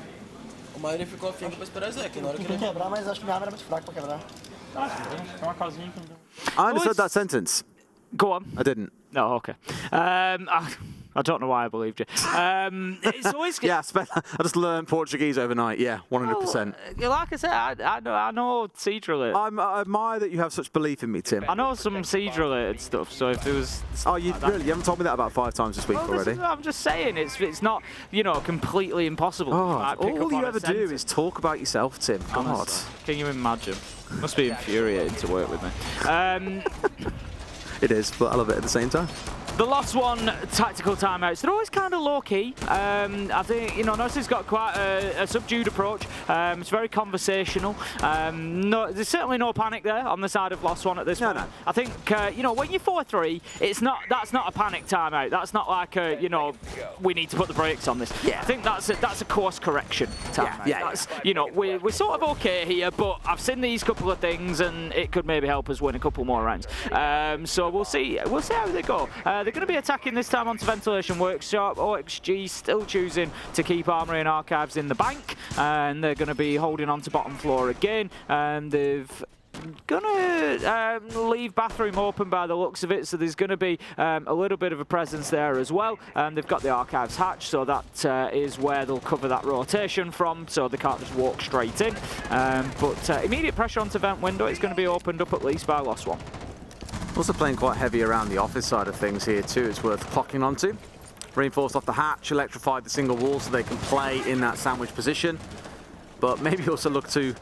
O Maia ele ficou afiando pra esperar Zek, na hora que ele quebrar, mas acho que minha arma era muito fraca pra quebrar. tem uma casinha que I understood that sentence. Go on. I didn't. No, okay. I don't know why I believed you. It's always yeah, I just learned Portuguese overnight. Yeah, 100%. Well, like I said, I know Siege-related. I admire that you have such belief in me, Tim. I know some Siege-related stuff, so if there was... Oh, you really? You haven't told me that about 5 times this week already? I'm just saying, it's not, completely impossible. Oh, all you ever do is talk about yourself, Tim. God. Honestly, can you imagine? Must be infuriating to work with me. It is, but I love it at the same time. The last one, tactical timeouts. They're always kind of low-key. I think, Notice's got quite a subdued approach. It's very conversational. There's certainly no panic there on the side of Lost One at this point. No. I think, when you're 4-3, that's not a panic timeout. That's not like, we need to put the brakes on this. Yeah. I think that's a course correction timeout. Yeah. We're sort of okay here, but I've seen these couple of things, and it could maybe help us win a couple more rounds. So we'll see how they go. They're going to be attacking this time onto Ventilation Workshop. OXG still choosing to keep Armory and Archives in the bank, and they're going to be holding on to bottom floor again, and they've gonna leave bathroom open by the looks of it, so there's going to be a little bit of a presence there as well. They've got the Archives hatch, so that is where they'll cover that rotation from, so they can't just walk straight in. But immediate pressure onto vent window. It's going to be opened up at least by Lost One. Also playing quite heavy around the office side of things here too. It's worth clocking onto. Reinforced off the hatch, electrified the single wall so they can play in that sandwich position. But maybe also look to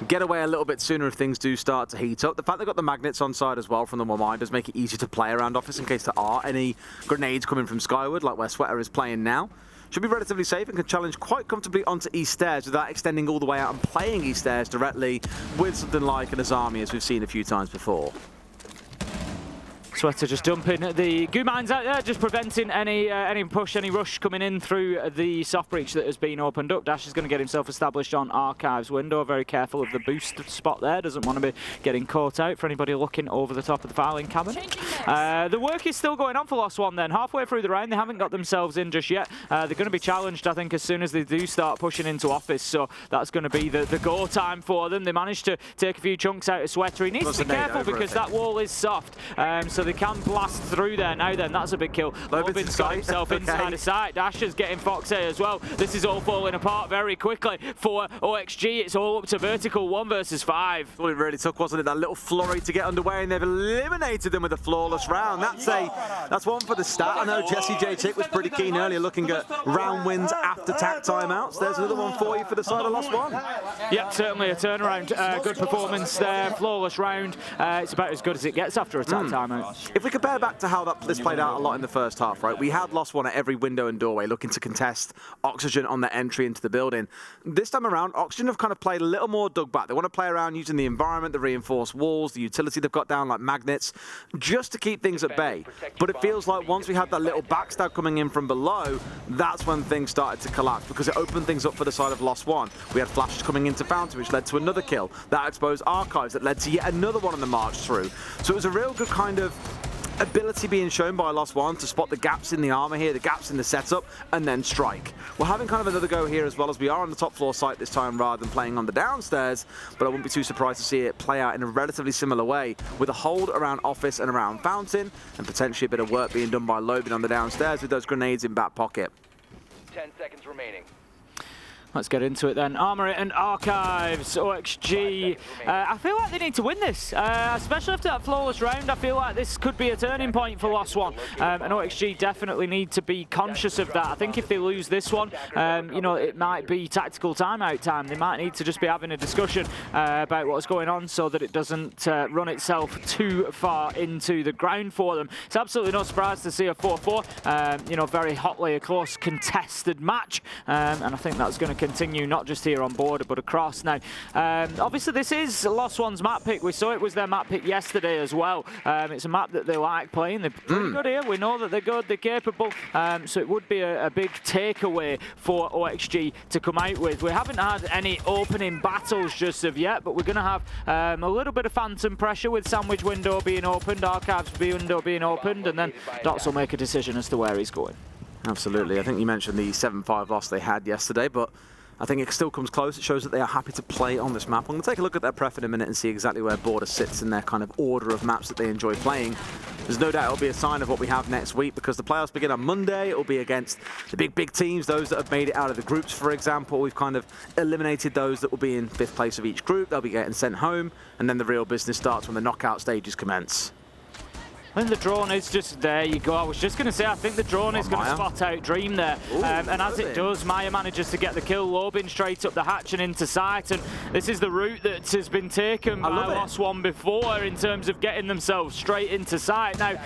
get away a little bit sooner if things do start to heat up. The fact they've got the magnets on side as well from the Wamai does make it easier to play around office in case there are any grenades coming from Skyward, like where Sweater is playing now. Should be relatively safe and can challenge quite comfortably onto East Stairs without extending all the way out and playing East Stairs directly with something like an Azami, as we've seen a few times before. Sweater just dumping the goo mines out there, just preventing any push, any rush coming in through the soft breach that has been opened up. Dash is going to get himself established on Archives window. Very careful of the boost spot there. Doesn't want to be getting caught out for anybody looking over the top of the filing cabin. The work is still going on for Lost One then. Halfway through the round, they haven't got themselves in just yet. They're going to be challenged, I think, as soon as they do start pushing into office. So that's going to be the go time for them. They managed to take a few chunks out of Sweater. He needs to be careful because that wall is soft. So they can blast through there now then. That's a big kill. Lobin's got himself inside of sight. Dasher's getting Fox A as well. This is all falling apart very quickly for OXG. It's all up to vertical, 1 versus 5. Well, it really took, wasn't it, that little flurry to get underway, and they've eliminated them with a flawless round. That's one for the stat. I know Jesse J. Chick was pretty keen earlier looking at round wins after tack timeouts. There's another one for you for the side of Lost One. Yep, certainly a turnaround. Good performance there, flawless round. It's about as good as it gets after a tack timeout. If we compare back to how this played out a lot in the first half, right? We had Lost One at every window and doorway looking to contest Oxygen on their entry into the building. This time around, Oxygen have kind of played a little more dug back. They want to play around using the environment, the reinforced walls, the utility they've got down like magnets, just to keep things at bay. But it feels like once we had that little backstab coming in from below, that's when things started to collapse, because it opened things up for the side of Lost One. We had flashes coming into Fountain, which led to another kill. That exposed Archives, that led to yet another one on the march through. So it was a real good kind of ability being shown by Lost One to spot the gaps in the armor here, the gaps in the setup, and then strike. We're having kind of another go here as well, as we are on the top floor site this time rather than playing on the downstairs, but I wouldn't be too surprised to see it play out in a relatively similar way, with a hold around Office and around Fountain, and potentially a bit of work being done by Lobin on the downstairs with those grenades in back pocket. 10 seconds remaining. Let's get into it then. Armory and Archives, OXG. I feel like they need to win this, especially after that flawless round. I feel like this could be a turning point for Lost One, and OXG definitely need to be conscious of that. I think if they lose this one, you know, it might be tactical timeout time. They might need to just be having a discussion about what's going on so that it doesn't run itself too far into the ground for them. It's absolutely no surprise to see a 4-4, you know, very hotly a close contested match, and I think that's going to continue not just here on board but across. Now obviously this is Lost One's map pick. We saw it was their map pick yesterday as well. It's a map that they like playing. They're pretty good here. We know that they're good, they're capable, so it would be a big takeaway for OXG to come out with. We haven't had any opening battles just of yet, but we're going to have a little bit of phantom pressure with sandwich window being opened, Archives window being opened, and then Dots will make a decision as to where he's going. Absolutely. I think you mentioned the 7-5 loss they had yesterday, but I think it still comes close. It shows that they are happy to play on this map. I'm going to take a look at their pref in a minute and see exactly where Border sits in their kind of order of maps that they enjoy playing. There's no doubt it'll be a sign of what we have next week, because the playoffs begin on Monday. It'll be against the big teams, those that have made it out of the groups, for example. We've kind of eliminated those that will be in 5th place of each group. They'll be getting sent home, and then the real business starts when the knockout stages commence. I think the drone is just, there you go. I was just going to say, I think the drone is going to spot out Dream there. Ooh, and as it does, Maya manages to get the kill. Lobin straight up the hatch and into sight. And this is the route that has been taken by Lost One before in terms of getting themselves straight into sight. Now,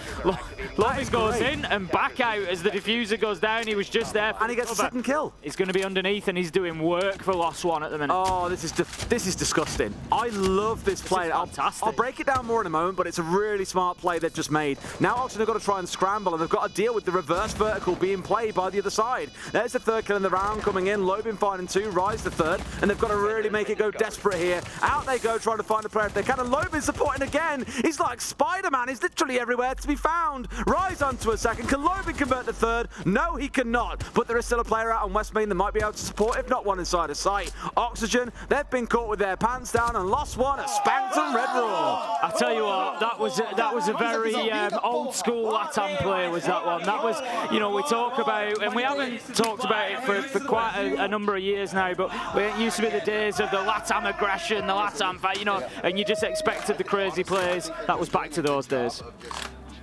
Lobin goes in and back out as the diffuser goes down. He was just there for and he gets a second kill. He's going to be underneath, and he's doing work for Lost One at the minute. Oh, this is disgusting. I love this play. I'll break it down more in a moment, but it's a really smart play they've just made. Now Oxygen have got to try and scramble, and they've got to deal with the reverse vertical being played by the other side. There's the 3rd kill in the round coming in. Lobin finding 2, Rise the 3rd, and they've got to really make it go desperate here. Out they go, trying to find a player if they can, and Lobin supporting again. He's like Spider-Man. He's literally everywhere to be found. Rise onto a 2nd. Can Lobin convert the 3rd? No, he cannot. But there is still a player out on West Main that might be able to support, if not one inside of sight. Oxygen, they've been caught with their pants down, and Lost One at spanked them Red Raw. I tell you what, that was a very old school Latam play, was that one. That was, you know, we talk about, and we haven't talked about it for quite a number of years now, but it used to be the days of the Latam aggression, the Latam fight, you know, and you just expected the crazy plays. That was back to those days.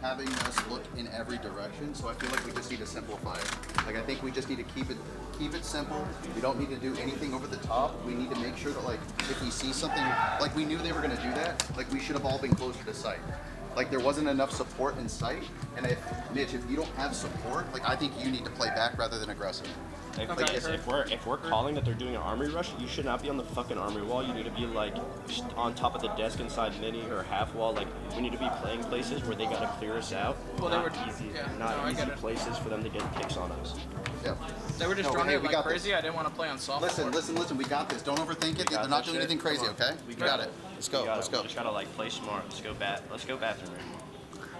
Having us look in every direction, so I feel like we just need to simplify it. Like, I think we just need to keep it simple. We don't need to do anything over the top. We need to make sure that, like, if we see something, like we knew they were going to do that, like we should have all been closer to site. Like, there wasn't enough support in sight, and Mitch, if you don't have support, like, I think you need to play back rather than aggressive. Like, if we're calling that they're doing an armory rush, you should not be on the fucking armory wall. You need to be like just on top of the desk inside mini or half wall. Like, we need to be playing places where they gotta clear us out. Well, not easy places for them to get picks on us. Yeah. They were just trying to like crazy. I didn't want to play on soft. Listen. We got this. Don't overthink it. They're not doing anything crazy, okay? We got it. Let's go. Let's go. We just gotta like play smart. Let's go bathroom.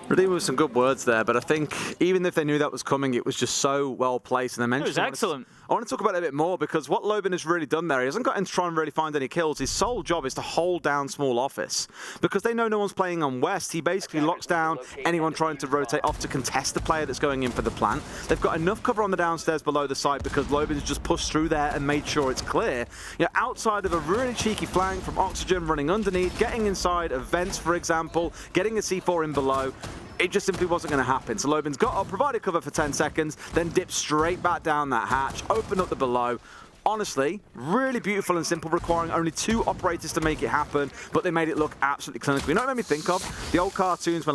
Redeemer with some good words there, but I think even if they knew that was coming, it was just so well placed. And I mentioned it was excellent. I want to talk about it a bit more because what Lobin has really done there, he hasn't got in to try and really find any kills. His sole job is to hold down small office. Because they know no one's playing on West, he basically locks down anyone trying to rotate off to contest the player that's going in for the plant. They've got enough cover on the downstairs below the site because Lobin's just pushed through there and made sure it's clear. You know, outside of a really cheeky flank from Oxygen running underneath, getting inside of vents, for example, getting a C4 in below, it just simply wasn't going to happen. So Lobin's got provided cover for 10 seconds, then dipped straight back down that hatch, opened up the below. Honestly, really beautiful and simple, requiring only 2 operators to make it happen, but they made it look absolutely clinical. You know what it made me think of? The old cartoons when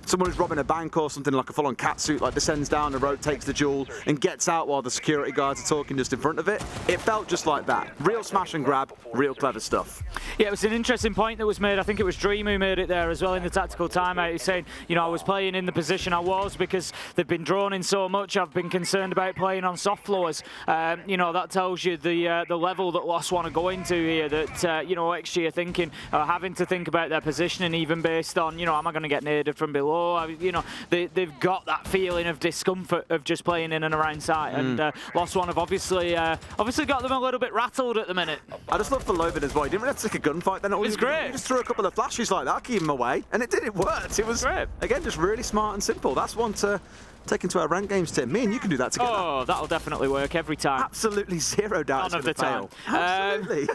someone who's robbing a bank or something, like a full-on catsuit, like descends down the road, takes the jewel, and gets out while the security guards are talking just in front of it. It felt just like that. Real smash and grab, real clever stuff. Yeah, it was an interesting point that was made. I think it was Dream who made it there as well in the tactical timeout. He's saying, you know, I was playing in the position I was because they've been drawn in so much. I've been concerned about playing on soft floors. You know, that tells you the level that Lost want to go into here, that, you know, XG are thinking, having to think about their positioning even based on, you know, am I going to get naded from below? You know, they've got that feeling of discomfort of just playing in and around site, and Lost One have obviously got them a little bit rattled at the minute. I just love the Lobin as well. He didn't really have to take a gunfight then. It was great. He just threw a couple of flashes like that, keep him away, and it did. It worked. It was great. Again, just really smart and simple. That's one to take into our ranked games, Tim. Me and you can do that together. Oh, that'll definitely work every time. Absolutely zero doubt. None of the time. Absolutely.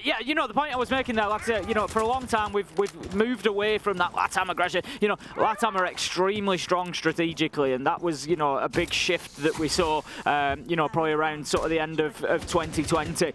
Yeah, you know, the point I was making there, like I said, you know, for a long time we've moved away from that LATAM aggression. You know, LATAM are extremely strong strategically, and that was, you know, a big shift that we saw, you know, probably around sort of the end of 2020,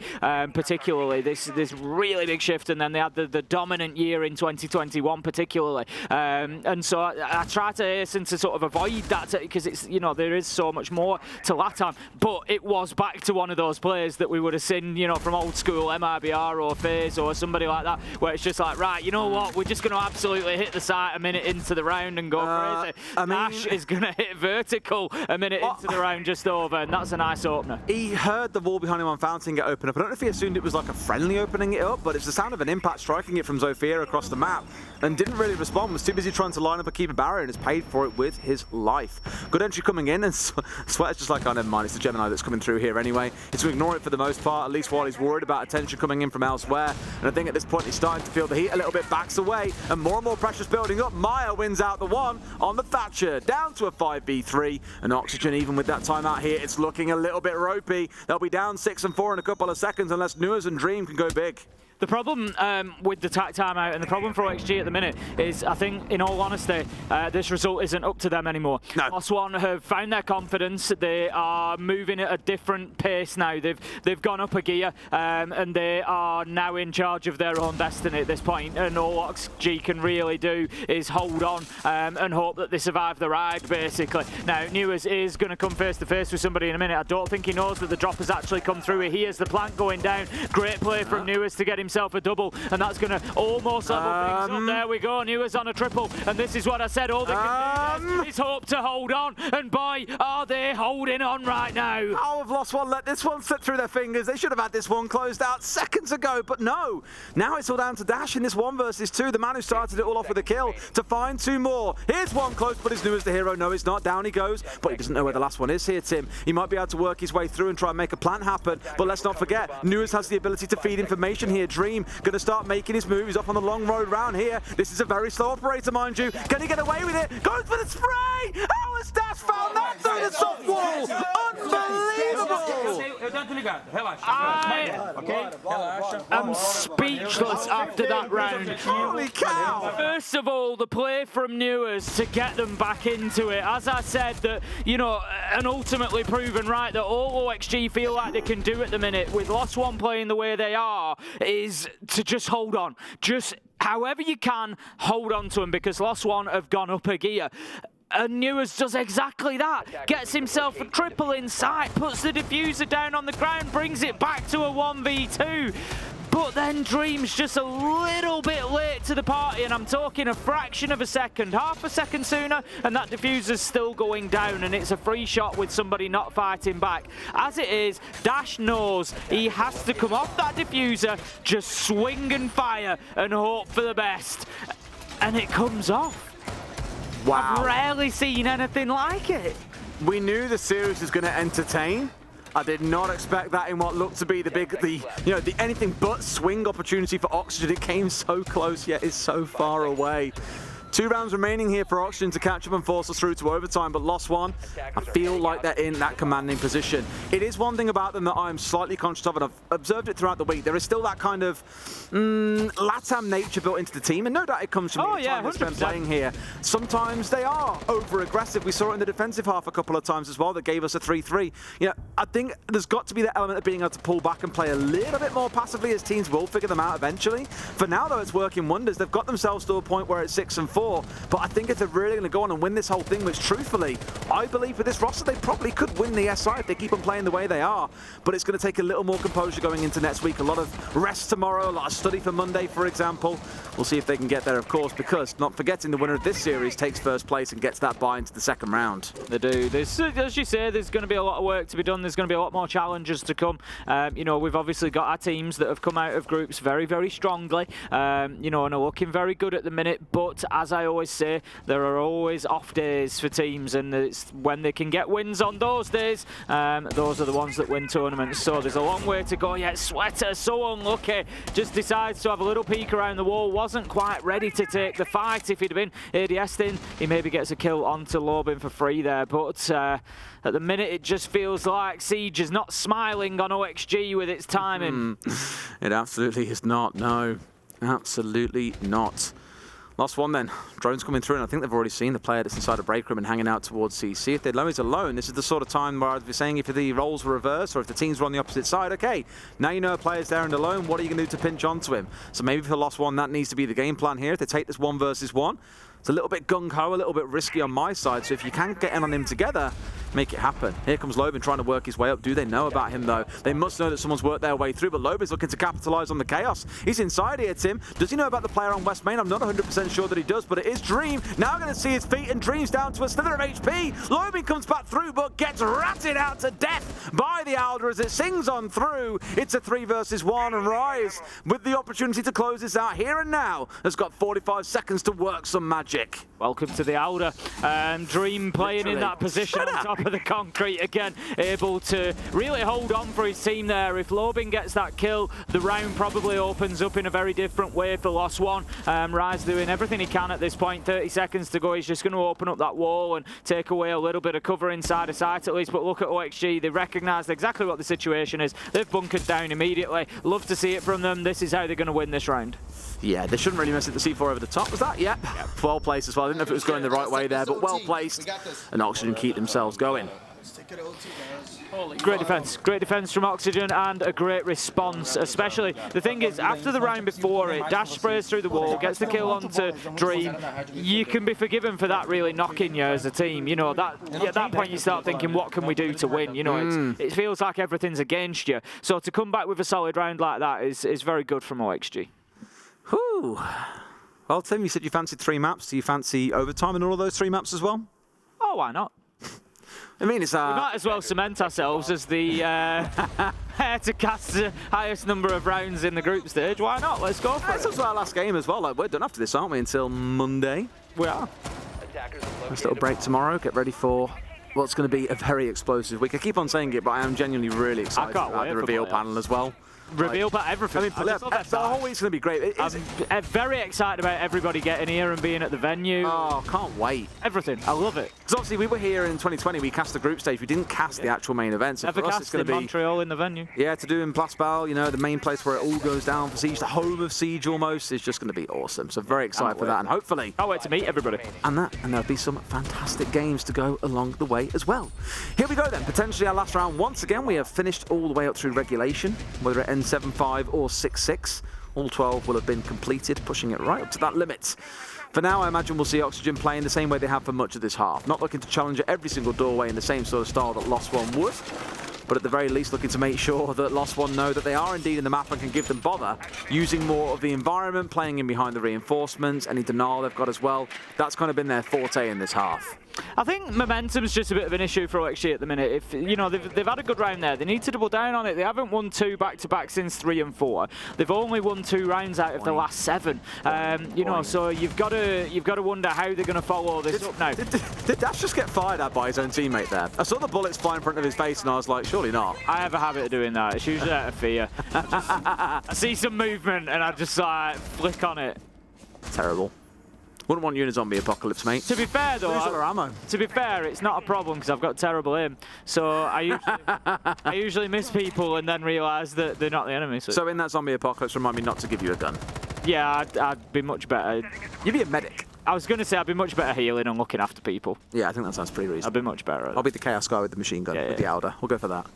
particularly. This really big shift, and then they had the dominant year in 2021 particularly. And so I try to hasten to sort of avoid that because it's, you know, there is so much more to LATAM, but it was back to one of those players that we would have seen, you know, from old school MRBR or FaZe or somebody like that, where it's just like, right, you know what, we're just going to absolutely hit the site a minute into the round and go crazy. Ash is going to hit vertical a minute into the round just over, and that's a nice opener. He heard the wall behind him on Fountain get open up. I don't know if he assumed it was like a friendly opening it up, but it's the sound of an impact striking it from Zofia across the map, and didn't really respond, was too busy trying to line up a keeper barrier, and has paid for it with his life. Good entry coming in, and Sweater's just like, oh, never mind, it's the Gemini that's coming through here anyway. He's to ignore it for the most part, at least while he's worried about attention coming in from elsewhere. And I think at this point he's starting to feel the heat a little bit, backs away, and more pressure's building up. Maya wins out the one on the Thatcher, down to a 5v3, and Oxygen, even with that timeout here, it's looking a little bit ropey. They'll be down 6 and 4 in a couple of seconds unless Nuas and Dream can go big. The problem with the timeout and the problem for OXG at the minute is, I think, in all honesty, this result isn't up to them anymore. No. Lost One have found their confidence. They are moving at a different pace now. They've gone up a gear, and they are now in charge of their own destiny at this point. And all OXG can really do is hold on and hope that they survive the ride, basically. Now, Nuas is going to come face to face with somebody in a minute. I don't think he knows that the drop has actually come through. He hears the plant going down. Great play from Nuas to get himself a double, and that's going to almost level things up. There we go, Nuas on a triple, and this is what I said, all they can do is hope to hold on, and boy, are they holding on right now. How have Lost One let this one slip through their fingers? They should have had this one closed out seconds ago, but no. Now it's all down to Dash in this 1 versus 2, the man who started it all off with a kill, to find 2 more. Here's one close, but is Nuas the hero? No, it's not. Down he goes, but he doesn't know where the last one is here, Tim. He might be able to work his way through and try and make a plant happen, but let's not forget, Nuas has the ability to feed information here. Dream going to start making his move. He's off on the long road round here. This is a very slow operator, mind you. Can he get away with it? Goes for the spray! How has Dash found that through the soft wall? Unbelievable! I'm speechless after that round. Holy cow! First of all, the play from Nuas to get them back into it. As I said, that, you know, and ultimately proven right that all OXG feel like they can do at the minute with Lost One playing the way they are is to just hold on. Just however you can, hold on to them, because Lost One have gone up a gear. And Nuas does exactly that. Gets himself a triple in sight, puts the diffuser down on the ground, brings it back to a 1v2. But then Dream's just a little bit late to the party, and I'm talking a fraction of a second, half a second sooner, and that diffuser's still going down, and it's a free shot with somebody not fighting back. As it is, Dash knows he has to come off that diffuser, just swing and fire and hope for the best. And it comes off. Wow. I've rarely seen anything like it. We knew the series was going to entertain. I did not expect that in what looked to be the anything but swing opportunity for Oxygen. It came so close, yet is so far away. 2 rounds remaining here for Oxygen to catch up and force us through to overtime, but lost one. I feel like they're in that commanding position. It is one thing about them that I'm slightly conscious of, and I've observed it throughout the week. There is still that kind of LATAM nature built into the team, and no doubt it comes from the time they spent playing here. Sometimes they are over-aggressive. We saw it in the defensive half a couple of times as well that gave us a 3-3. You know, I think there's got to be the element of being able to pull back and play a little bit more passively, as teams will figure them out eventually. For now, though, it's working wonders. They've got themselves to a point where it's 6-4. But I think if they're really going to go on and win this whole thing, which truthfully, I believe with this roster, they probably could win the SI if they keep on playing the way they are. But it's going to take a little more composure going into next week. A lot of rest tomorrow, a lot of study for Monday, for example. We'll see if they can get there, of course, because not forgetting the winner of this series takes first place and gets that bye into the second round. They do. As you say, there's going to be a lot of work to be done. There's going to be a lot more challenges to come. You know, we've obviously got our teams that have come out of groups very, very strongly, you know, and are looking very good at the minute. But as I always say, there are always off days for teams, and it's when they can get wins on those days, those are the ones that win tournaments. So there's a long way to go yet. Sweater, so unlucky, just decides to have a little peek around the wall, wasn't quite ready to take the fight. If he'd have been ADS'd in, he maybe gets a kill onto Lobin for free there, but at the minute it just feels like Siege is not smiling on OXG with its timing. It absolutely is not, no. Absolutely not. Last one then. Drones coming through, and I think they've already seen the player that's inside a break room and hanging out towards CC. If they'd know he's alone, this is the sort of time where I'd be saying if the roles were reversed or if the teams were on the opposite side, okay, now you know a player's there and alone, what are you going to do to pinch onto him? So maybe for Lost One, that needs to be the game plan here. If they take this 1 versus 1, it's a little bit gung-ho, a little bit risky on my side, so if you can get in on him together, make it happen. Here comes Lobin trying to work his way up. Do they know about him, though? They must know that someone's worked their way through, but Lobin's looking to capitalize on the chaos. He's inside here, Tim. Does he know about the player on West Main? I'm not 100% sure that he does, but it is Dream. Now going to see his feet, and Dream's down to a slither of HP. Lobin comes back through, but gets ratted out to death by the Alder as it sings on through. It's a 3 versus 1, and Rise, with the opportunity to close this out here and now, has got 45 seconds to work some magic. Welcome to the Alder. Dream playing in that position on top of the concrete again, able to really hold on for his team there. If Lobin gets that kill, the round probably opens up in a very different way for Lost One. Rise doing everything he can at this point. 30 seconds to go. He's just going to open up that wall and take away a little bit of cover inside a site at least. But look at OXG. They recognised exactly what the situation is. They've bunkered down immediately. Love to see it from them. This is how they're going to win this round. Yeah, they shouldn't really mess it. The C4 over the top. Was that? Yep. Well placed as well. I didn't know if it was going the right way there, but well placed. And Oxygen keep themselves going. Great defense from Oxygen, and a great response, especially. The thing is, after the round before it, Dash sprays through the wall, gets the kill onto Dream. You can be forgiven for that really knocking you as a team. You know, that at that point you start thinking, what can we do to win? You know, it feels like everything's against you. So to come back with a solid round like that is very good from OXG. Whew. Well, Tim, you said you fancied 3 maps. Do you fancy overtime in all of those 3 maps as well? Oh, why not? I mean, it's we might as well cement ourselves as the to cast the highest number of rounds in the group stage. Why not? Let's go for it. It's also our last game as well. Like, we're done after this, aren't we? Until Monday. We are. Nice little break tomorrow. Get ready for what's going to be a very explosive week. I keep on saying it, but I am genuinely really excited about the reveal panel as well. Reveal about everything. I mean, the whole week's going to be great. I'm very excited about everybody getting here and being at the venue. Oh, can't wait. Everything. I love it. Because obviously we were here in 2020. We cast the group stage. We didn't cast the actual main event. So Never for us, cast it's going to be Montreal in the venue. Yeah, to do in Place Belle, you know, the main place where it all goes down for Siege, the home of Siege almost, is just going to be awesome. So very excited for that, and hopefully can't wait to meet everybody. And there'll be some fantastic games to go along the way as well. Here we go then. Potentially our last round. Once again, we have finished all the way up through regulation, whether it ends 7-5 or 6-6. All 12 will have been completed, pushing it right up to that limit. For now, I imagine we'll see Oxygen playing the same way they have for much of this half. Not looking to challenge at every single doorway in the same sort of style that Lost One would, but at the very least looking to make sure that Lost One know that they are indeed in the map and can give them bother, using more of the environment, playing in behind the reinforcements, any denial they've got as well. That's kind of been their forte in this half. I think momentum's just a bit of an issue for OXG at the minute. If you know they've had a good round there, they need to double down on it. They haven't won 2 back-to-back since 3 and 4. They've only won 2 rounds out of the last 7. You know, so you've got to wonder how they're going to follow this up now. Did Dash just get fired at by his own teammate there? I saw the bullets fly in front of his face, and I was like, surely not. I have a habit of doing that. It's usually out of fear. I see some movement, and I just flick on it. Terrible. Wouldn't want you in a zombie apocalypse, mate. To be fair, though, to be fair, it's not a problem because I've got terrible aim. So I usually miss people and then realise that they're not the enemy. So in that zombie apocalypse, remind me not to give you a gun. Yeah, I'd be much better. You'd be a medic. I was going to say I'd be much better healing and looking after people. Yeah, I think that sounds pretty reasonable. I'd be much better. I'll be the Chaos guy with the machine gun, with the Elder. We'll go for that.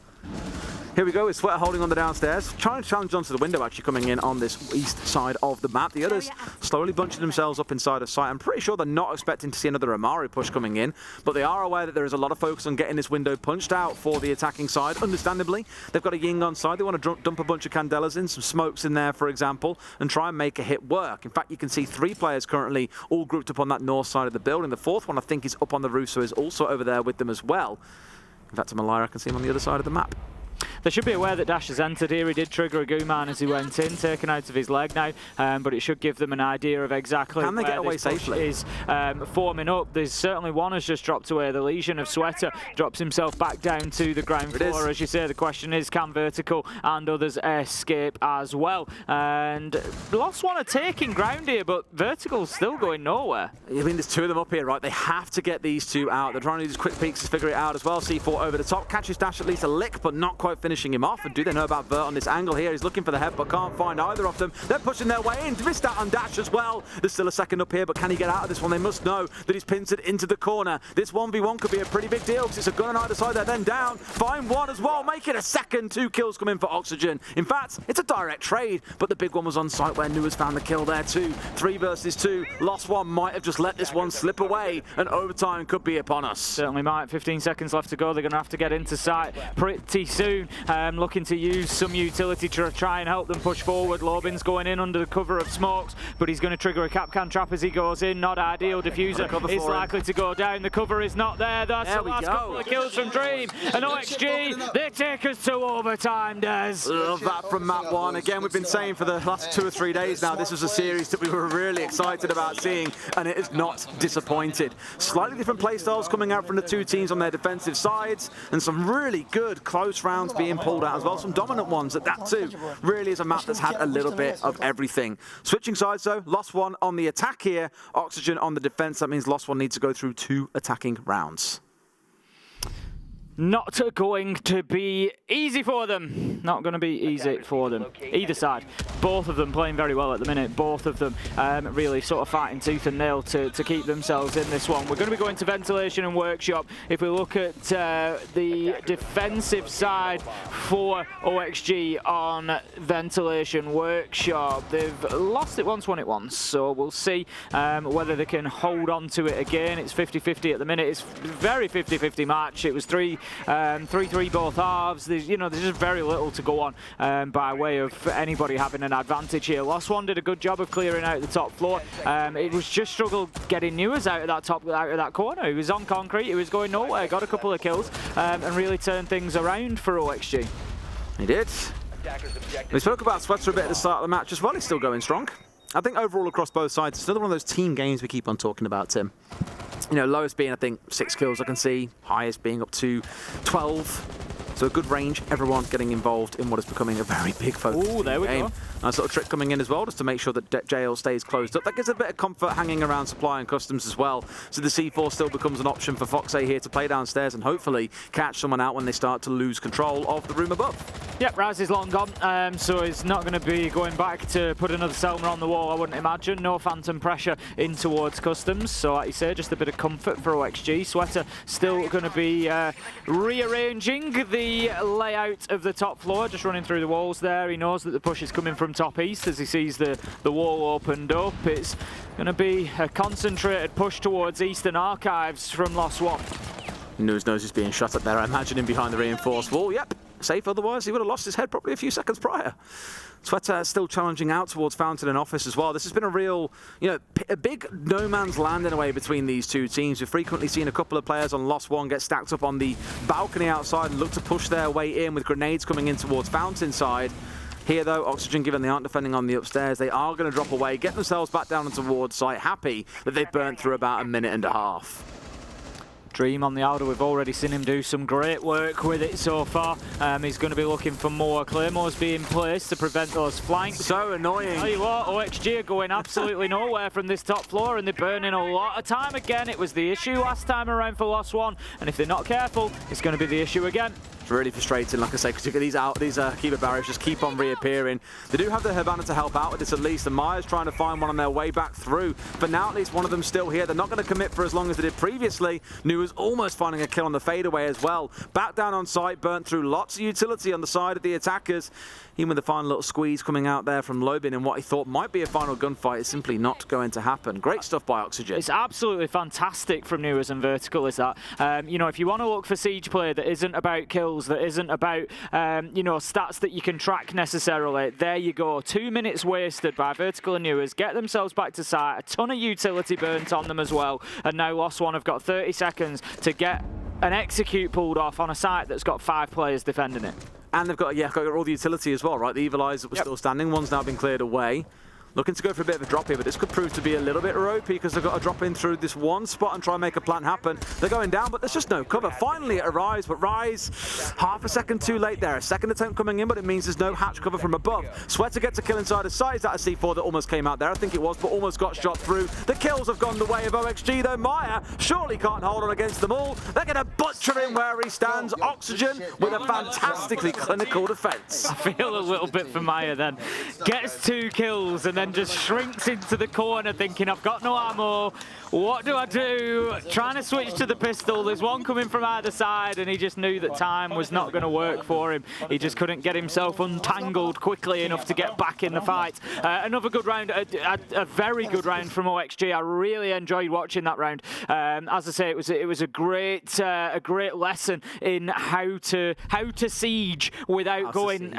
Here we go with Sweater holding on the downstairs, trying to challenge onto the window, actually coming in on this east side of the map. The others slowly bunching themselves up inside of sight. I'm pretty sure they're not expecting to see another Amari push coming in, but they are aware that there is a lot of focus on getting this window punched out for the attacking side. Understandably, they've got a Ying on side. They want to dump a bunch of Candelas in, some smokes in there, for example, and try and make a hit work. In fact, you can see 3 players currently all grouped up on that north side of the building. The 4th one, I think, is up on the roof, so is also over there with them as well. In fact, to Malaya, I can see him on the other side of the map. They should be aware that Dash has entered here. He did trigger a Gooman as he went in, taken out of his leg now, but it should give them an idea of exactly Can they get away this push safely? Is forming up. There's certainly one has just dropped away. The Legion of Sweater drops himself back down to the ground floor. As you say, the question is, can Vertical and others escape as well? And Lost One are taking ground here, but Vertical's still going nowhere. I mean, there's 2 of them up here, right? They have to get these 2 out. They're trying to do these quick peeks to figure it out as well. C4 over the top, catches Dash at least a lick, but not quite finishing him off. And do they know about Vert on this angle here? He's looking for the head, but can't find either of them. They're pushing their way in. Missed out on Dash as well. There's still a second up here, but can he get out of this one? They must know that he's pincered into the corner. This 1v1 could be a pretty big deal because it's a gun on either side. They're then down. Find one as well. Make it a second. 2 kills come in for Oxygen. In fact, it's a direct trade, but the big one was on site where Nu has found the kill there too. 3 versus 2. Lost One might have just let this one slip away, and overtime could be upon us. Certainly might. 15 seconds left to go. They're going to have to get into sight pretty soon. Looking to use some utility to try and help them push forward. Lobin's going in under the cover of smokes, but he's going to trigger a Capcan trap as he goes in. Not ideal. Diffuser is likely to go down. The cover is not there. That's the last couple of kills from Dream. And OXG, they take us to overtime, Des. Love that from Map 1. Again, we've been saying for the last 2 or 3 days now, this was a series that we were really excited about seeing, and it has not disappointed. Slightly different playstyles coming out from the 2 teams on their defensive sides, and some really good close rounds being pulled out as well. Some dominant ones at that too. Really is a map that's had a little bit of everything. Switching sides though, Lost One on the attack here, Oxygen on the defense. That means Lost One needs to go through 2 attacking rounds. Not going to be easy for them. Not going to be easy for them. Either side. Both of them playing very well at the minute. Both of them really sort of fighting tooth and nail to keep themselves in this one. We're going to be going to Ventilation and Workshop. If we look at the defensive side for OXG on Ventilation Workshop, they've lost it once, won it once. So we'll see whether they can hold on to it again. It's 50-50 at the minute. It's a very 50-50 match. It was 3-3 both halves. There's just very little to go on by way of anybody having an advantage here. Lost One did a good job of clearing out the top floor. It was just struggled getting Newers out of that corner. He was on concrete. He was going nowhere. Got a couple of kills and really turned things around for OXG. He did. We spoke about Sweater a bit at the start of the match as well. He's still going strong. I think overall across both sides, it's another one of those team games we keep on talking about, Tim. You know, lowest being, I think, 6 kills I can see. Highest being up to 12. So a good range, everyone getting involved in what is becoming a very big focus. Oh, there we go. Nice little trick coming in as well, just to make sure that jail stays closed up. That gives a bit of comfort hanging around supply and customs as well. So the C4 still becomes an option for Foxay here to play downstairs and hopefully catch someone out when they start to lose control of the room above. Yep, Raz is long gone, so he's not going to be going back to put another Selma on the wall, I wouldn't imagine. No phantom pressure in towards customs, so like you say, just a bit of comfort for OXG. Sweater still going to be rearranging the layout of the top floor, just running through the walls there. He knows that the push is coming from top east as he sees the wall opened up. It's going to be a concentrated push towards Eastern Archives from Lost One. News knows he's being shot at there. I imagine him behind the reinforced wall. Yep. safe otherwise. He would have lost his head probably a few seconds prior. Sweater still challenging out towards Fountain and Office as well. This has been a real, a big no man's land in a way between these two teams. We've frequently seen a couple of players on Lost One get stacked up on the balcony outside and look to push their way in with grenades coming in towards Fountain side. Here, though, Oxygen, given they aren't defending on the upstairs, they are going to drop away, get themselves back down and towards site, happy that they've burnt through about a minute and a half. Dream on the outer, we've already seen him do some great work with it so far. He's going to be looking for more claymores being placed to prevent those flanks. So annoying. Tell you what, OXG are going absolutely nowhere from this top floor, and they're burning a lot of time again. It was the issue last time around for Lost One, and if they're not careful, it's going to be the issue again. It's really frustrating, like I say, because you get these keeper barriers just keep on reappearing. They do have the Hibana to help out with this at least, and Maya's trying to find one on their way back through. But now at least one of them's still here. They're not going to commit for as long as they did previously. Nua's almost finding a kill on the fadeaway as well. Back down on site, burnt through lots of utility on the side of the attackers. Even with the final little squeeze coming out there from Lobin in what he thought might be a final gunfight, it's simply not going to happen. Great stuff by Oxygen. It's absolutely fantastic from Nuas and Vertical, is that. If you want to look for Siege play that isn't about kills, that isn't about, stats that you can track necessarily, there you go. 2 minutes wasted by Vertical and Nuas, get themselves back to site, a ton of utility burnt on them as well, and now Lost One have got 30 seconds to get an execute pulled off on a site that's got 5 players defending it. And they've got all the utility as well, right? The Evil Eyes that were still standing, one's now been cleared away. Looking to go for a bit of a drop here, but this could prove to be a little bit ropey because they've got to drop in through this one spot and try and make a plan happen. They're going down, but there's just no cover. Finally it arrives, but Rise, half a second too late there. A second attempt coming in, but it means there's no hatch cover from above. Sweater gets a kill inside his side. Is that a C4 that almost came out there? I think it was, but almost got shot through. The kills have gone the way of OXG, though. Maya surely can't hold on against them all. They're going to butcher him where he stands. Oxygen with a fantastically clinical defense. I feel a little bit for Maya then. Gets 2 kills and then just shrinks into the corner thinking, I've got no ammo, what do I do? Trying to switch to the pistol, there's one coming from either side, and he just knew that time was not going to work for him. He just couldn't get himself untangled quickly enough to get back in the fight. Another good round, a very good round from OXG. I really enjoyed watching that round. As I say, it was a great lesson in how to siege without going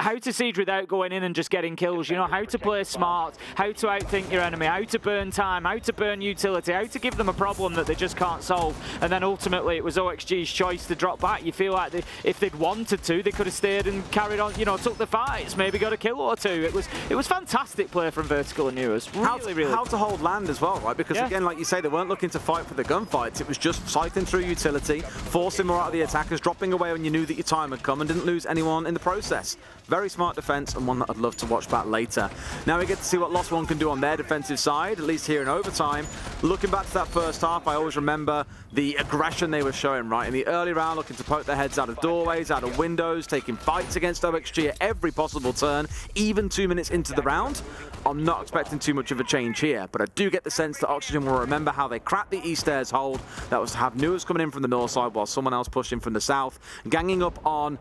in and just getting kills. You know, how to play smart, how to outthink your enemy, how to burn time, how to burn utility, how to give them a problem that they just can't solve. And then ultimately it was OXG's choice to drop back. You feel like if they'd wanted to, they could have stayed and carried on, took the fights, maybe got a kill or two. It was fantastic play from Vertical and Nuas. Really how to hold land as well, right? Because again, like you say, they weren't looking to fight for the gunfights. It was just cycling through utility, forcing more out of the attackers, dropping away when you knew that your time had come, and didn't lose anyone in the process. Very smart defense, and one that I'd love to watch back later. Now we get to see what Lost One can do on their defensive side, at least here in overtime. Looking back to that first half, I always remember the aggression they were showing, right? In the early round, looking to poke their heads out of doorways, out of windows, taking fights against OXG at every possible turn, even 2 minutes into the round. I'm not expecting too much of a change here, but I do get the sense that Oxygen will remember how they cracked the East Stairs hold. That was to have Nuas coming in from the north side while someone else pushed in from the south, ganging up on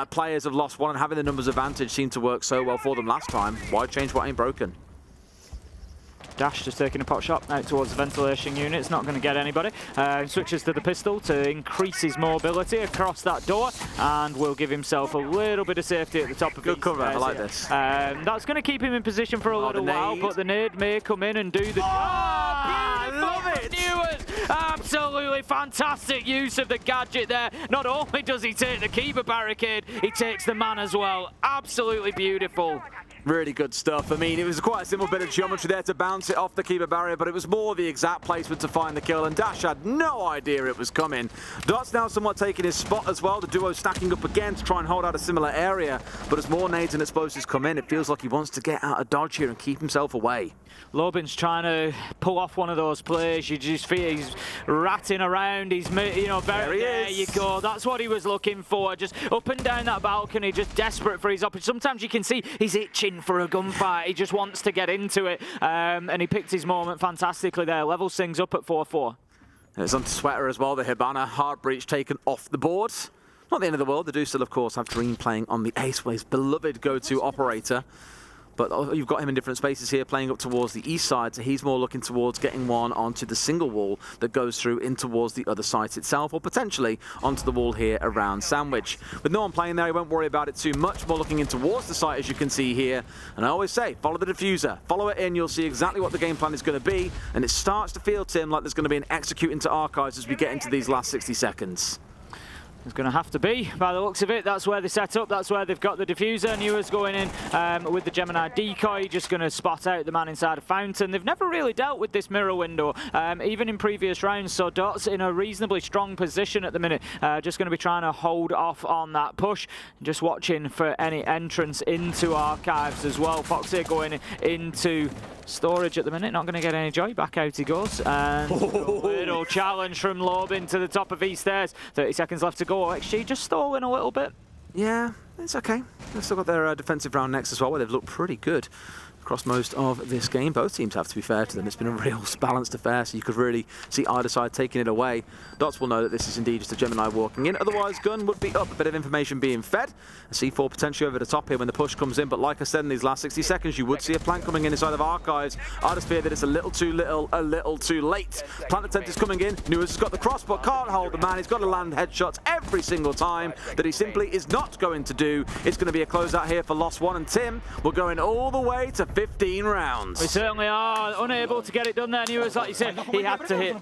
players of Lost One, and having the numbers advantage seemed to work so well for them last time. Why change what ain't broken? Dash just taking a pot shot out towards the ventilation unit. It's not going to get anybody. Switches to the pistol to increase his mobility across that door, and will give himself a little bit of safety at the top of good cover. I like this. That's going to keep him in position for a little while, but the nade may come in and do the job. I love it! Absolutely fantastic use of the gadget there. Not only does he take the keeper barricade, he takes the man as well. Absolutely beautiful. Really good stuff. I mean, it was quite a simple bit of geometry there to bounce it off the keeper barrier, but it was more the exact placement to find the kill, and Dash had no idea it was coming. Dot's now somewhat taking his spot as well. The duo stacking up again to try and hold out a similar area, but as more nades and explosives come in, it feels like he wants to get out of dodge here and keep himself away. Lobin's trying to pull off one of those plays. You just feel he's ratting around. He's, there you go. That's what he was looking for. Just up and down that balcony, just desperate for his opportunity. Sometimes you can see he's itching for a gunfight. He just wants to get into it. And he picked his moment fantastically there. Level Sing's up at 4-4. It's on to Sweater as well. The Hibana hard breach taken off the board. Not the end of the world. They do still, of course, have Dream playing on the Ace, his beloved go-to operator. But you've got him in different spaces here, playing up towards the east side, so he's more looking towards getting one onto the single wall that goes through in towards the other site itself, or potentially onto the wall here around Sandwich. With no one playing there, he won't worry about it too much, more looking in towards the site, as you can see here. And I always say, follow the diffuser, follow it in, you'll see exactly what the game plan is going to be, and it starts to feel, Tim, like there's going to be an execute into Archives as we get into these last 60 seconds. It's going to have to be, by the looks of it. That's where they set up. That's where they've got the diffuser. Newer's going in with the Gemini decoy, just going to spot out the man inside a fountain. They've never really dealt with this mirror window, even in previous rounds. So Dot's in a reasonably strong position at the minute. Just going to be trying to hold off on that push. Just watching for any entrance into Archives as well. Foxy going into storage at the minute, not going to get any joy. Back out he goes, and little challenge from Lobin to the top of East Stairs. 30 seconds left to go. XG just stalling a little bit. Yeah, it's okay. They've still got their defensive round next as well, where they've looked pretty good across most of this game. Both teams have to be fair to them. It's been a real balanced affair, so you could really see either side taking it away. Dots will know that this is indeed just a Gemini walking in. Otherwise, Gun would be up. A bit of information being fed. A C4 potentially over the top here when the push comes in. But like I said, in these last 60 seconds, you would see a plant coming in inside of Archives. I just fear that it's a little too late. Plant attempt is coming in. Newers has got the cross, but can't hold the man. He's got to land headshots every single time that he simply is not going to do. It's going to be a closeout here for Lost One, and Tim, we're going all the way to 15 rounds. We certainly are unable to get it done there. Newers, like you said, he had to hit,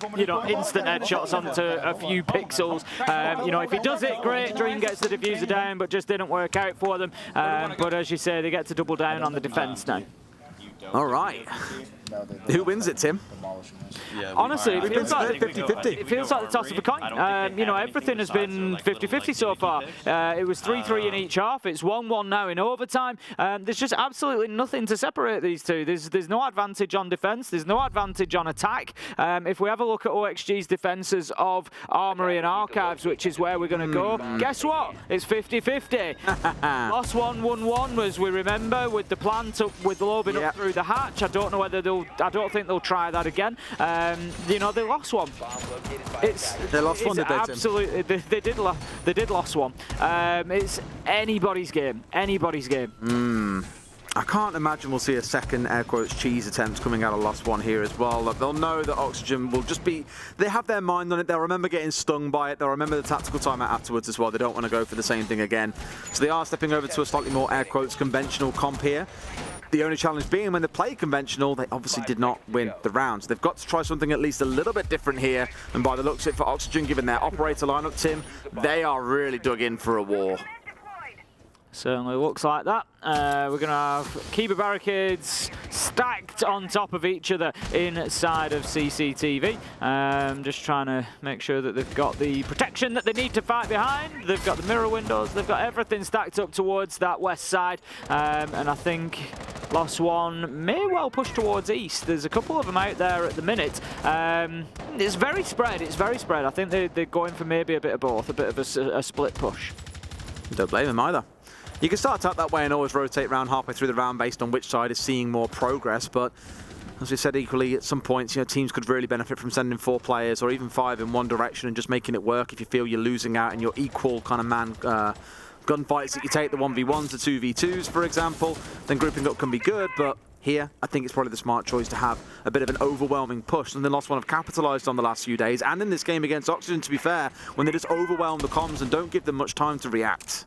instant headshots onto a few pixels. If he does it, great. Dream gets the diffuser down, but just didn't work out for them. But as you say, they get to double down on the defense now. All right. Who wins it, Tim? Honestly, it feels like 50-50. It feels like the toss of a coin. Everything has been 50-50 so far. It was 3-3 in each half. It's 1-1 now in overtime. There's just absolutely nothing to separate these two. There's no advantage on defense. There's no advantage on attack. If we have a look at OXG's defenses of Armory and Archives, which is where we're going to go, guess what? It's 50-50. Lost 1-1-1, as we remember, with the plant up with Lobin up through the hatch. I don't know whether I don't think they'll try that again. They lost one. They lost one, did they, Tim? Absolutely, they did lost one. It's anybody's game. Anybody's game. I can't imagine we'll see a second, air quotes, cheese attempt coming out of Lost One here as well. They'll know that Oxygen will just be... They have their mind on it. They'll remember getting stung by it. They'll remember the tactical timeout afterwards as well. They don't want to go for the same thing again. So they are stepping over to a slightly more, air quotes, conventional comp here. The only challenge being when they play conventional, they obviously did not win the rounds. They've got to try something at least a little bit different here. And by the looks of it for Oxygen, given their operator lineup, Tim, they are really dug in for a war. Certainly looks like that. We're going to have Kiba barricades stacked on top of each other inside of CCTV. Just trying to make sure that they've got the protection that they need to fight behind. They've got the mirror windows. They've got everything stacked up towards that west side. And I think Lost One may well push towards east. There's a couple of them out there at the minute. It's very spread. It's very spread. I think they're going for maybe a bit of both, a bit of a split push. Don't blame them either. You can start out that way and always rotate around halfway through the round based on which side is seeing more progress, but as we said equally, at some points, teams could really benefit from sending 4 players or even 5 in one direction and just making it work if you feel you're losing out in your equal kind of man gunfights that you take, the 1v1s, the 2v2s, for example. Then grouping up can be good, but here, I think it's probably the smart choice to have a bit of an overwhelming push. And the Lost One have capitalised on the last few days, and in this game against Oxygen, to be fair, when they just overwhelm the comms and don't give them much time to react.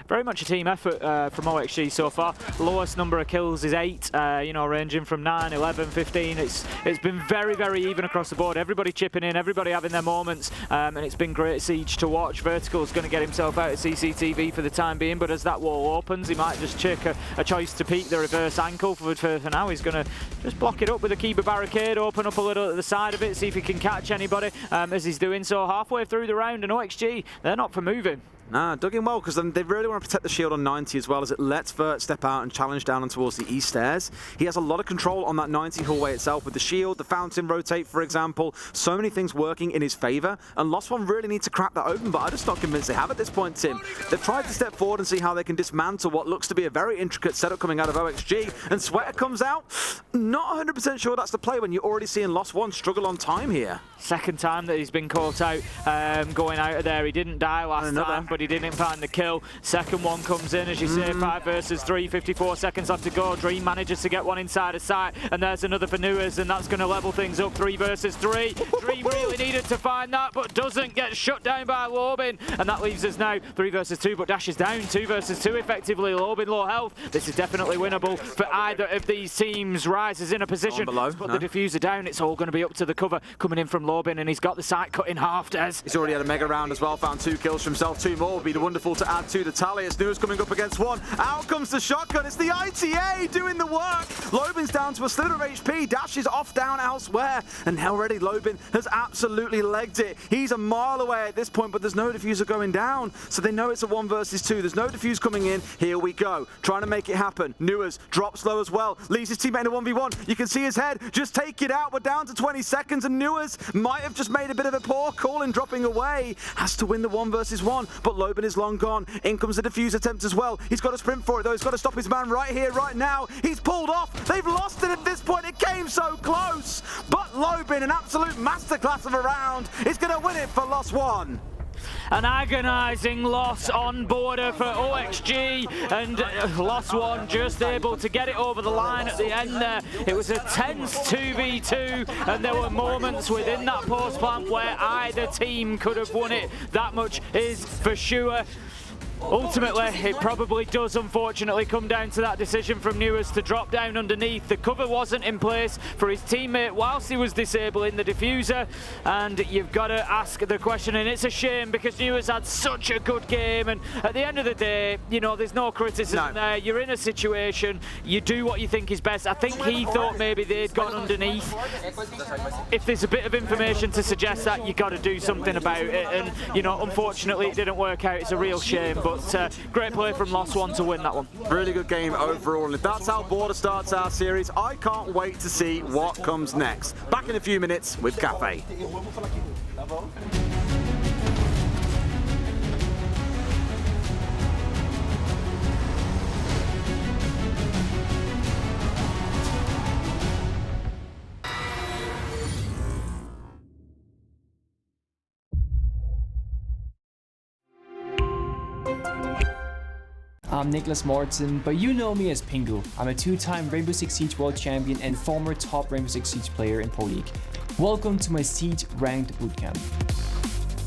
Very much a team effort from OXG so far. Lowest number of kills is 8, ranging from 9, 11, 15. It's been very, very even across the board. Everybody chipping in, everybody having their moments, and it's been great siege to watch. Vertical's going to get himself out of CCTV for the time being, but as that wall opens, he might just check a choice to peek the reverse ankle. For now, he's going to just block it up with a Kiba barricade, open up a little at the side of it, see if he can catch anybody as he's doing so halfway through the round. And OXG, they're not for moving. Nah, dug in well, because they really want to protect the shield on 90 as well, as it lets Vert step out and challenge down and towards the east stairs. He has a lot of control on that 90 hallway itself with the shield, the fountain rotate, for example. So many things working in his favour, and Lost One really need to crack that open, but I'm just not convinced they have at this point, Tim. They've tried to step forward and see how they can dismantle what looks to be a very intricate setup coming out of OXG, and Sweater comes out. Not 100% sure that's the play when you're already seeing Lost One struggle on time here. Second time that he's been caught out going out of there. He didn't die last time, but he didn't find the kill. Second one comes in, as you say, 5 versus 3, 54 seconds left to go. Dream manages to get one inside of sight, and there's another for Nuez, and that's going to level things up. 3 versus 3. Dream really needed to find that, but doesn't get shut down by Lobin, and that leaves us now 3 versus 2, but Dash is down. 2 versus 2 effectively. Lobin low health. This is definitely winnable for either of these teams. Rise is in a position to put the diffuser down. It's all going to be up to the cover coming in from Lobin, and he's got the site cut in half, Des. He's already had a mega round as well, found 2 kills for himself. 2 more would be wonderful to add to the tally. It's Nuez coming up against 1. Out comes the shotgun. It's the ITA doing the work. Lobin's down to a sliver of HP. Dash is off down elsewhere, and now already Lobin has absolutely legged it. He's a mile away at this point, but there's no diffuser going down, so they know it's a 1 versus 2. There's no diffuse coming in. Here we go, trying to make it happen. Nuez drops low as well, leaves his teammate in a 1v1. You can see his head just take it out. We're down to 20 seconds, and Nuez might have just made a bit of a poor call in dropping away. Has to win the 1 versus 1, but Lobin is long gone. In comes the defuse attempt as well. He's got to sprint for it though. He's got to stop his man right here, right now. He's pulled off. They've lost it at this point. It came so close, but Lobin, an absolute masterclass of a round, is going to win it for loss 1. An agonising loss on border for OXG, and loss 1 just able to get it over the line at the end there. It was a tense 2v2, and there were moments within that post plant where either team could have won it. That much is for sure. Ultimately, it probably does unfortunately come down to that decision from Nuez to drop down underneath. The cover wasn't in place for his teammate whilst he was disabling the diffuser, and you've got to ask the question, and it's a shame because Nuez had such a good game, and at the end of the day, you know, there's no criticism there. You're in a situation, you do what you think is best. I think he thought maybe they'd gone underneath. If there's a bit of information to suggest that, you got to do something about it, and you know, unfortunately it didn't work out. It's a real shame, but great play from loss 1 to win that one. Really good game overall, and if that's how Border starts our series, I can't wait to see what comes next. Back in a few minutes with Kafe. I'm Nicholas Morton, but you know me as Pingu. I'm a 2-time Rainbow Six Siege World Champion and former top Rainbow Six Siege player in Pro League. Welcome to my Siege Ranked Bootcamp.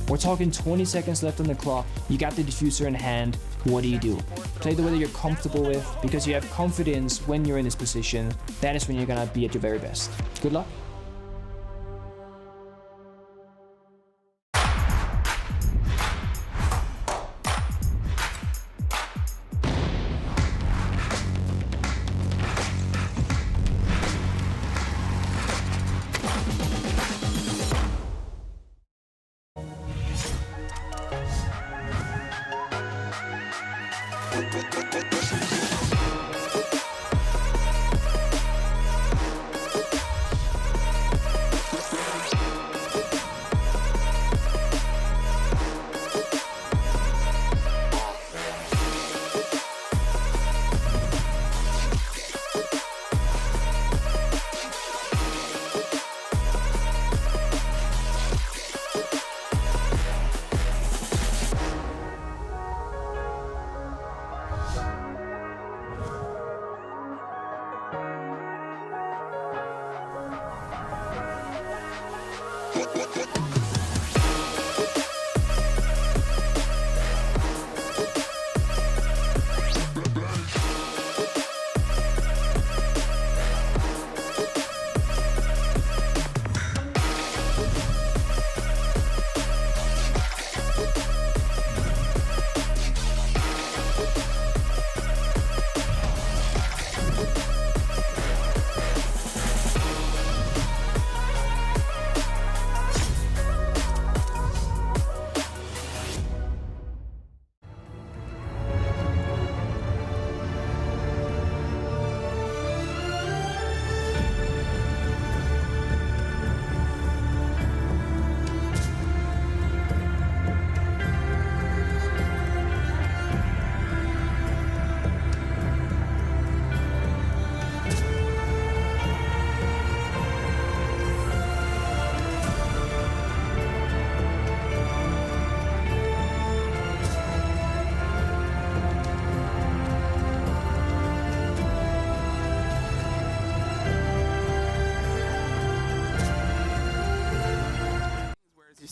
We're talking 20 seconds left on the clock, you got the diffuser in hand, what do you do? Play the way that you're comfortable with, because you have confidence when you're in this position, that is when you're gonna be at your very best. Good luck.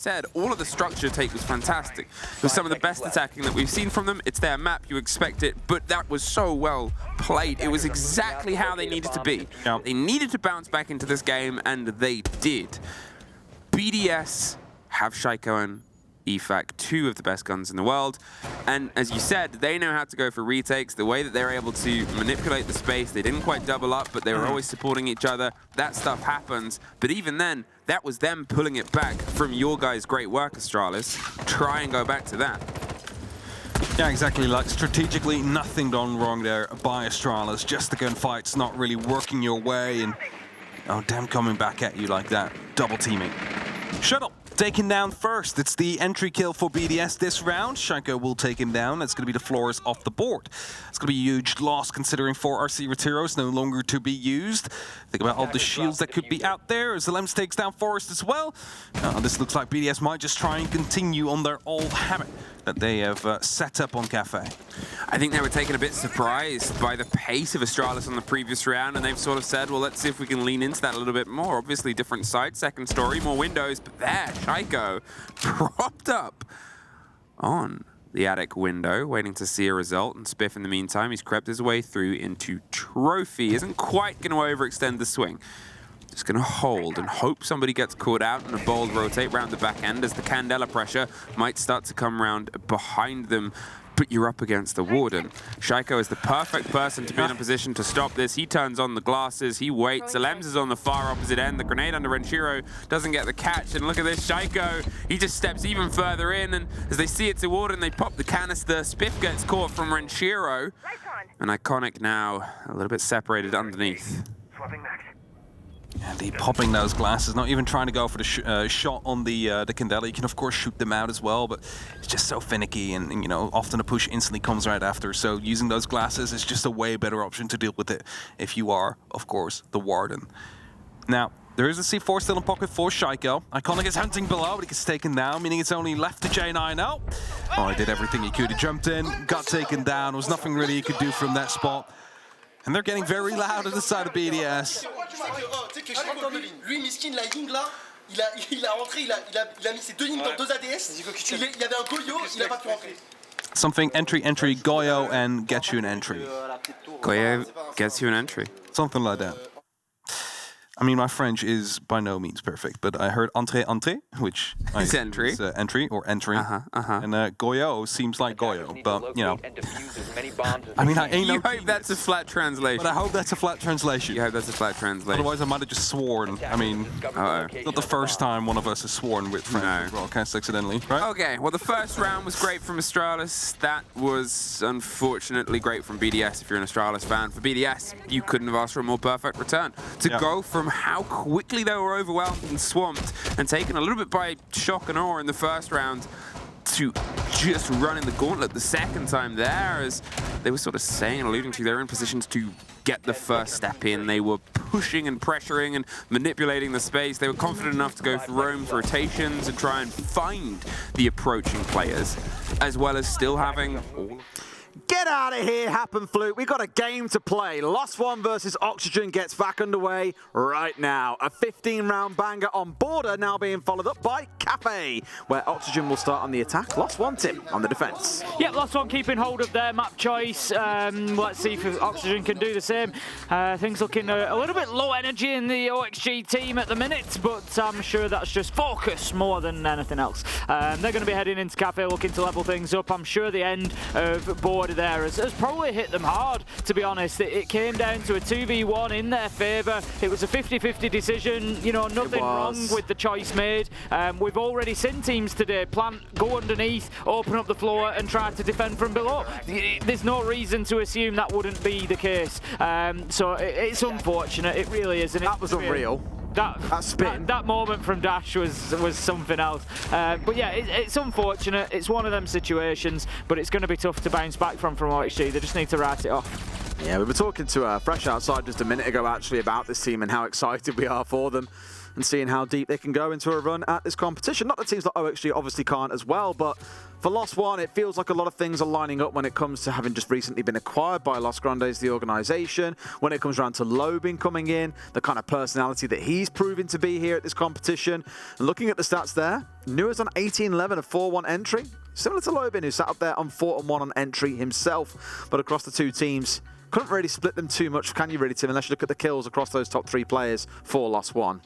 said, all of the structure take was fantastic. It was some of the best attacking that we've seen from them. It's their map, you expect it, but that was so well played. It was exactly how they needed to be. They needed to bounce back into this game, and they did. BDS have Shaiko and EFAC, two of the best guns in the world, and as you said, they know how to go for retakes. The way that they're able to manipulate the space, they didn't quite double up, but they were always supporting each other. That stuff happens, but even then, that was them pulling it back from your guys' great work, Astralis. Try and go back to that. Yeah, exactly. Like, strategically, nothing done wrong there by Astralis. Just the gunfight's not really working your way, and them coming back at you like that. Double teaming. Shuttle taken down first. It's the entry kill for BDS this round. Shaiko will take him down. That's going to be the floors off the board. It's going to be a huge loss considering 4 RC Retiros no longer to be used. Think about all the shields that could be out there as Lems takes down Forest as well. This looks like BDS might just try and continue on their old habit that they have set up on Kafe. I think they were taken a bit surprised by the pace of Astralis on the previous round, and they've sort of said, well, let's see if we can lean into that a little bit more. Obviously, different side, second story, more windows, but there, Shaiko propped up on the attic window, waiting to see a result, and Spiff, in the meantime, he's crept his way through into Trophy. Isn't quite going to overextend the swing. Just going to hold and hope somebody gets caught out and a bold rotate round the back end as the Candela pressure might start to come round behind them. But you're up against the Warden. Shaiko is the perfect person to be in a position to stop this. He turns on the glasses, he waits. Lems is on the far opposite end. The grenade under Renshiro doesn't get the catch. And look at this, Shaiko, he just steps even further in. And as they see it's a Warden, they pop the canister. Spiff gets caught from Renshiro. And Iconic now a little bit separated underneath. And he popping those glasses, not even trying to go for the shot on the Candela. You can of course shoot them out as well, but it's just so finicky, and you know, often a push instantly comes right after. So using those glasses is just a way better option to deal with it if you are, of course, the Warden. Now, there is a C4 still in pocket for Shaiko. Iconic is hunting below, but he gets taken down, meaning it's only left to J9 now. Oh, he did everything he could. He jumped in, got taken down. There was nothing really he could do from that spot. And they're getting very loud at the side of BDS. Lui, miskin, la ligne là, il a rentré, il a mis ses 2 lignes dans 2 ADS. Il y avait un Goyo, il a pas pu rentrer. Something entry, Goyo, and get you an entry. Goyo gets you an entry. Something like that. I mean, my French is by no means perfect, but I heard entrée, which is entry. Is entry or entry. And Goyo seems like Goyo, but you know. I mean, I ain't no. You hope that's a flat translation. But I hope that's a flat translation. You hope that's a flat translation. Otherwise, I might have just sworn. I mean, it's not the first time one of us has sworn with French broadcast accidentally, right? Okay, well, the first round was great from Astralis. That was unfortunately great from BDS if you're an Astralis fan. For BDS, you couldn't have asked for a more perfect return. To go from how quickly they were overwhelmed and swamped and taken a little bit by shock and awe in the first round to just running the gauntlet the second time there, as they were sort of saying, alluding to, they're in positions to get the first step in. They were pushing and pressuring and manipulating the space. They were confident enough to go for roam rotations and try and find the approaching players, as well as still having all. Get out of here, Happen Fluke. We've got a game to play. Lost One versus Oxygen gets back underway right now. A 15-round banger on Border now being followed up by Kafe, where Oxygen will start on the attack. Lost One, Tim, on the defense. Yeah, Lost One keeping hold of their map choice. Let's see if Oxygen can do the same. Things looking a little bit low energy in the OXG team at the minute, but I'm sure that's just focus more than anything else. They're going to be heading into Kafe looking to level things up. I'm sure the end of Border there has probably hit them hard, to be honest. It came down to a 2v1 in their favour. It was a 50-50 decision, you know, nothing wrong with the choice made. We've already seen teams today plant, go underneath, open up the floor and try to defend from below. There's no reason to assume that wouldn't be the case. So it's unfortunate, it really is. And that was unreal. That moment from Dash was something else. But yeah, it's unfortunate. It's one of them situations, but it's going to be tough to bounce back from OXG. They just need to write it off. Yeah, we were talking to Fresh Outside just a minute ago, actually, about this team and how excited we are for them. and seeing how deep they can go into a run at this competition. Not that teams like OXG obviously can't as well, but for Lost One, it feels like a lot of things are lining up when it comes to having just recently been acquired by Los Grandes, the organization. When it comes around to Lobin coming in, the kind of personality that he's proving to be here at this competition. And looking at the stats there, Nua's on 18-11, a 4-1 entry. Similar to Lobin, who sat up there on 4-1 on entry himself. But across the two teams, couldn't really split them too much, can you really, Tim, unless you look at the kills across those top 3 players for Lost One.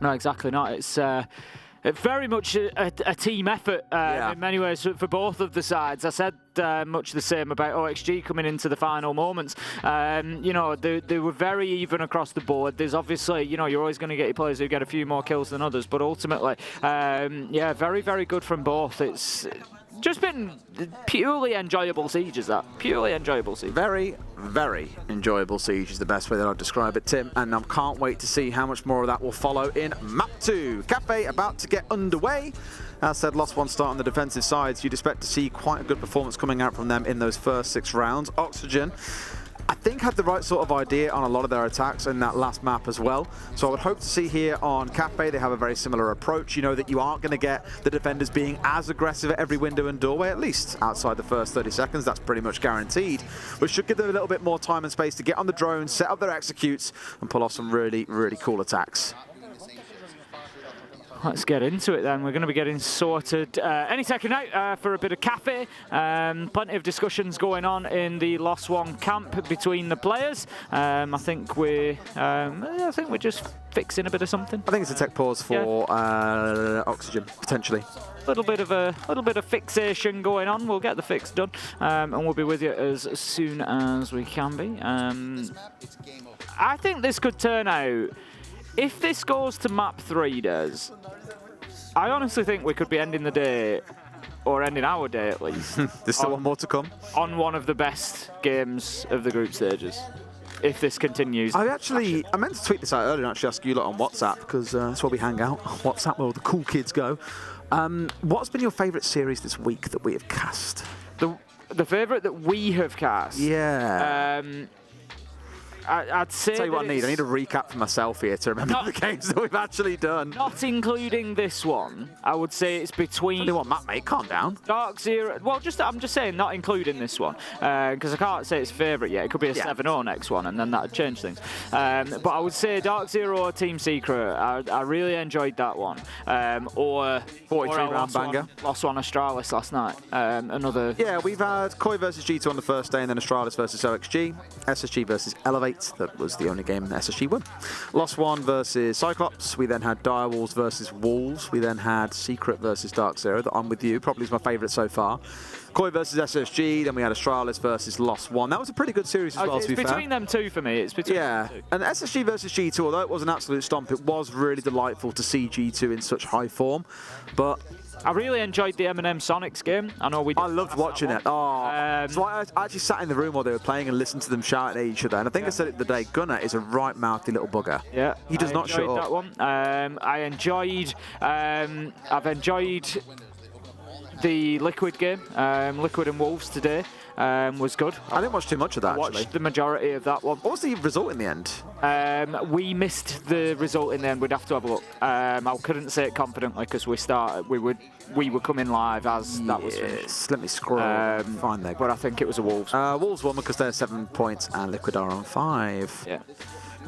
No, exactly not. It's very much a team effort in many ways for both of the sides. I said much the same about OXG coming into the final moments. You know, they were very even across the board. There's obviously, you know, you're always going to get your players who get a few more kills than others, but ultimately, yeah, very, very good from both. It's just been purely enjoyable sieges, that. Purely enjoyable siege. Very, very enjoyable siege is the best way that I'd describe it, Tim. And I can't wait to see how much more of that will follow in Map 2. Kafe about to get underway. As said, Lost One start on the defensive sides. You'd expect to see quite a good performance coming out from them in those first 6 rounds. Oxygen, I think, had the right sort of idea on a lot of their attacks in that last map as well. So I would hope to see here on Kafe, they have a very similar approach. You know that you aren't going to get the defenders being as aggressive at every window and doorway, at least outside the first 30 seconds. That's pretty much guaranteed. Which should give them a little bit more time and space to get on the drone, set up their executes, and pull off some really, really cool attacks. Let's get into it then. We're going to be getting sorted any second now for a bit of Kafe. Plenty of discussions going on in the Lost One camp between the players. I think we're just fixing a bit of something. I think it's a tech pause for Oxygen potentially. A little bit of fixation going on. We'll get the fix done, and we'll be with you as soon as we can be. I think this could turn out. If this goes to map 3, Des, I honestly think we could be ending the day, or ending our day at least. There's still one more to come. On one of the best games of the group stages, if this continues. I meant to tweet this out earlier and actually ask you lot on WhatsApp, because that's where we hang out, on WhatsApp, where all the cool kids go. What's been your favourite series this week that we have cast? The favourite that we have cast? Yeah. I'd say Tell you what I need a recap for myself here to remember the games that we've actually done. Not including this one. I would say it's between... Tell you what, Matt, mate, calm down. Dark Zero... Well, I'm just saying not including this one, because I can't say it's favourite yet. It could be a 7-0 next one, and then that would change things. But I would say Dark Zero or Team Secret. I really enjoyed that one. Or 43-round banger. Lost One Astralis last night. Another... Yeah, we've had Koi versus G2 on the first day, and then Astralis versus OXG. SSG versus Elevate. That was the only game SSG won. Lost One versus Cyclops. We then had Direwolves versus Wolves. We then had Secret versus Dark Zero. That I'm with you. Probably is my favourite so far. Koi versus SSG. Then we had Astralis versus Lost One. That was a pretty good series as well, to be fair. It's between them two for me. It's between them two. And SSG versus G2, although it was an absolute stomp, it was really delightful to see G2 in such high form. But I really enjoyed the M&M Sonics game. I loved watching it. So I actually sat in the room while they were playing and listened to them shouting at each other. And I think I said it the day, Gunnar is a right-mouthy little bugger. Yeah, he does not shut up. That one. I've enjoyed the Liquid game, Liquid and Wolves today. Was good. I didn't watch too much of that, I watched the majority of that one. What was the result in the end? We missed the result in the end. We'd have to have a look. I couldn't say it confidently because we were coming live as that was finished. Let me scroll. Fine there. But I think it was a Wolves. Wolves won because they're 7 points and Liquid are on 5. Yeah.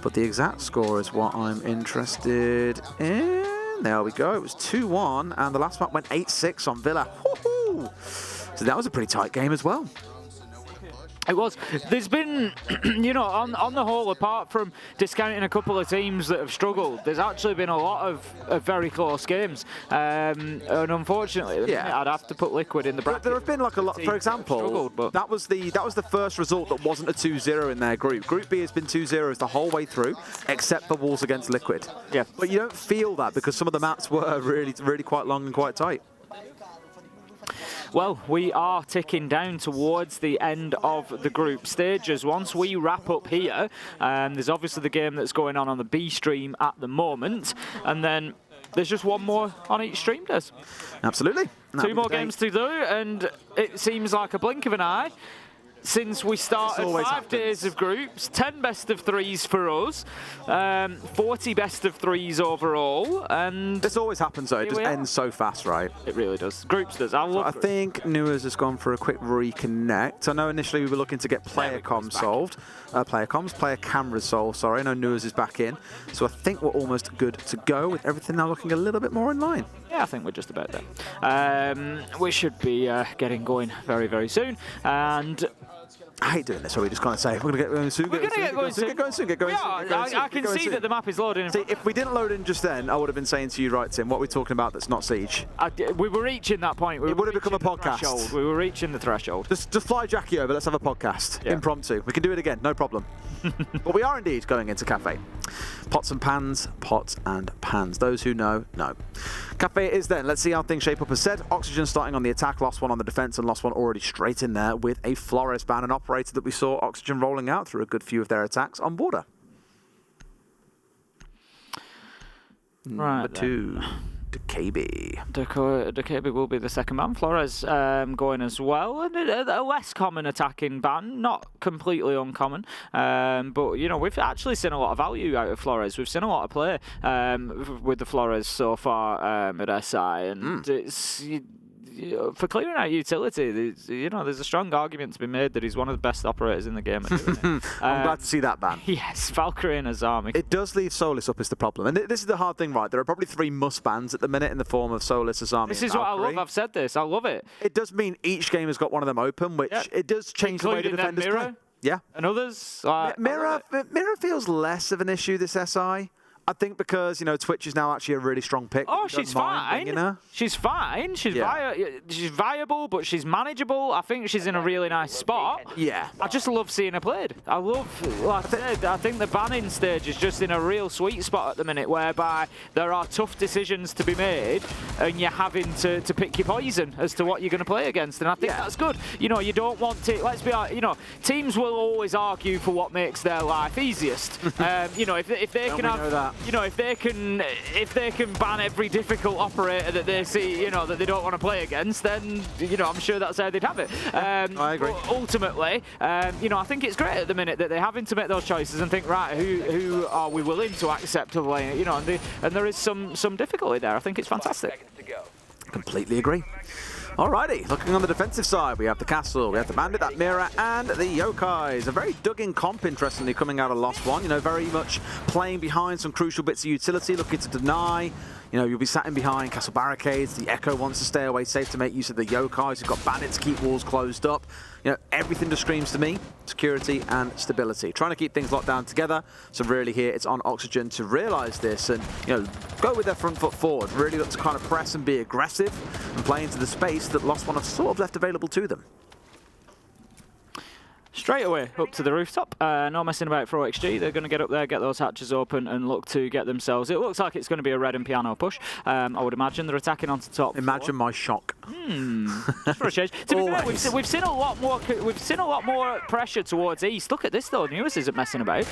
But the exact score is what I'm interested in. There we go. It was 2-1, and the last map went 8-6 on Villa. Woohoo! So that was a pretty tight game as well. It was. There's been, you know, on the whole, apart from discounting a couple of teams that have struggled, there's actually been a lot of very close games. And unfortunately, I'd have to put Liquid in the bracket. There have been like a lot. For example, that was the first result that wasn't a 2-0 in their group. Group B has been 2-0s the whole way through, except for Wolves against Liquid. Yeah. But you don't feel that because some of the maps were really, really quite long and quite tight. Well, we are ticking down towards the end of the group stages. Once we wrap up here, there's obviously the game that's going on the B stream at the moment, and then there's just one more on each stream, Des. Absolutely. Two more games to do, and it seems like a blink of an eye. since we started 5 days of groups, 10 best of 3s for us, 40 best of 3s overall, and this always happens though. It just ends so fast, right? It really does. Groups does. I think Nua's has gone for a quick reconnect. I know initially we were looking to get player cameras solved. Sorry, I know Nua's is back in, so I think we're almost good to go with everything now looking a little bit more in line. Yeah, I think we're just about there. We should be getting going very, very soon, and I hate doing this, so we just kind of say, we're going to get going soon. We're going to get going soon. Get going soon. I can see that the map is loading. See, if we didn't load in just then, I would have been saying to you, right, Tim, what are we talking about that's not Siege? We were reaching that point. It would have become a podcast. We were reaching the threshold. Just fly Jackie over. Let's have a podcast. Yeah. Impromptu. We can do it again. No problem. But we are indeed going into Kafe. Pots and pans. Those who know, know. Kafe is then. Let's see how things shape up as said. Oxygen starting on the attack. Lost one on the defense and Lost one already straight in there with a Flores ban, an operator that we saw Oxygen rolling out through a good few of their attacks on border. Right. Number 2. DeKB will be the second ban. Flores going as well. And a less common attacking ban, not completely uncommon. But, you know, we've actually seen a lot of value out of Flores. We've seen a lot of play with the Flores so far at SI. And it's... for clearing out utility, there's a strong argument to be made that he's one of the best operators in the game at doing it. I'm glad to see that ban. Yes, Valkyrie and his army. It does leave Solis up is the problem. And this is the hard thing, right? There are probably 3 must bans at the minute in the form of Solis, Azami, This is what I love. I've said this. I love it. It does mean each game has got one of them open, which it does change the way the defenders play. Yeah. And others. Mirror feels less of an issue this SI. I think because, Twitch is now actually a really strong pick. Oh, she's fine. She's fine. She's viable, but she's manageable. I think she's in a really nice spot. Yeah. I just love seeing her played. I think the banning stage is just in a real sweet spot at the minute, whereby there are tough decisions to be made, and you're having to pick your poison as to what you're going to play against. And I think that's good. You don't want to. Let's be honest. Teams will always argue for what makes their life easiest. If they can have that. If they can ban every difficult operator that they see, that they don't want to play against, then, I'm sure that's how they'd have it. I agree. But ultimately, I think it's great at the minute that they're having to make those choices and think, right, who are we willing to accept to play, and there is some difficulty there. I think it's fantastic. Completely agree. Alrighty, looking on the defensive side, we have the Castle, we have the Bandit, that Mirror, and the Yokais. A very dug-in comp, interestingly, coming out of Lost One. Very much playing behind some crucial bits of utility, looking to deny. You'll be sat in behind castle barricades. The Echo wants to stay away safe to make use of the Yokais. You've got Bandit to keep walls closed up. Everything just screams to me security and stability. Trying to keep things locked down together. So really here, it's on Oxygen to realise this and, go with their front foot forward. Really look to kind of press and be aggressive and play into the space that Lost One have sort of left available to them. Straight away up to the rooftop. No messing about for OXG. They're going to get up there, get those hatches open, and look to get themselves. It looks like it's going to be a red and piano push. I would imagine they're attacking onto top. Imagine my shock. Just for a change. To be fair, we've seen a lot more. We've seen a lot more pressure towards east. Look at this though. News isn't messing about.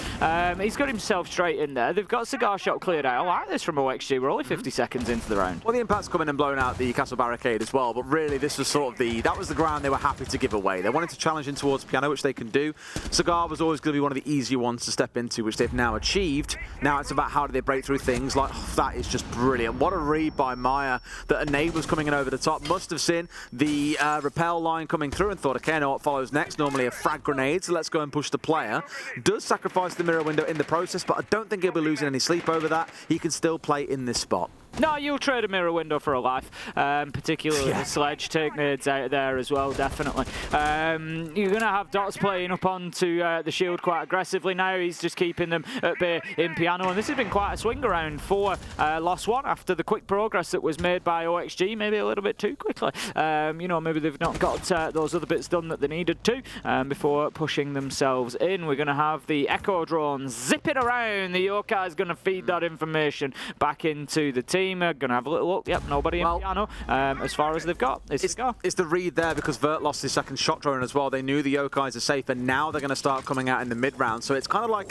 He's got himself straight in there. They've got Cigar Shot cleared out. I like this from OXG. We're only 50 seconds into the round. Well, the Impact's come in and blown out the castle barricade as well. But really, this was sort of that was the ground they were happy to give away. They wanted to challenge in towards piano, which they can do. Cigar was always going to be one of the easier ones to step into, which they've now achieved. Now it's about how do they break through things like, that is just brilliant. What a read by Maya that enables coming in over the top. Must have seen the rappel line coming through and thought, okay, I know what follows next. Normally a frag grenade, so let's go and push the player. Does sacrifice the mirror window in the process, but I don't think he'll be losing any sleep over that. He can still play in this spot. No, you'll trade a mirror window for a life, particularly the Sledge. Take nades out there as well, definitely. You're going to have Dots playing up onto the shield quite aggressively now. He's just keeping them at bay in piano, and this has been quite a swing around for Lost One after the quick progress that was made by OXG, maybe a little bit too quickly. Maybe they've not got those other bits done that they needed to before pushing themselves in. We're going to have the Echo drone zipping around. The Yokai is going to feed that information back into the team. team are going to have a little look. Yep, nobody in piano. As far as they've got, it's the read there because Vert lost his second shot drone as well. They knew the Yokais are safe, and now they're going to start coming out in the mid-round. So it's kind of like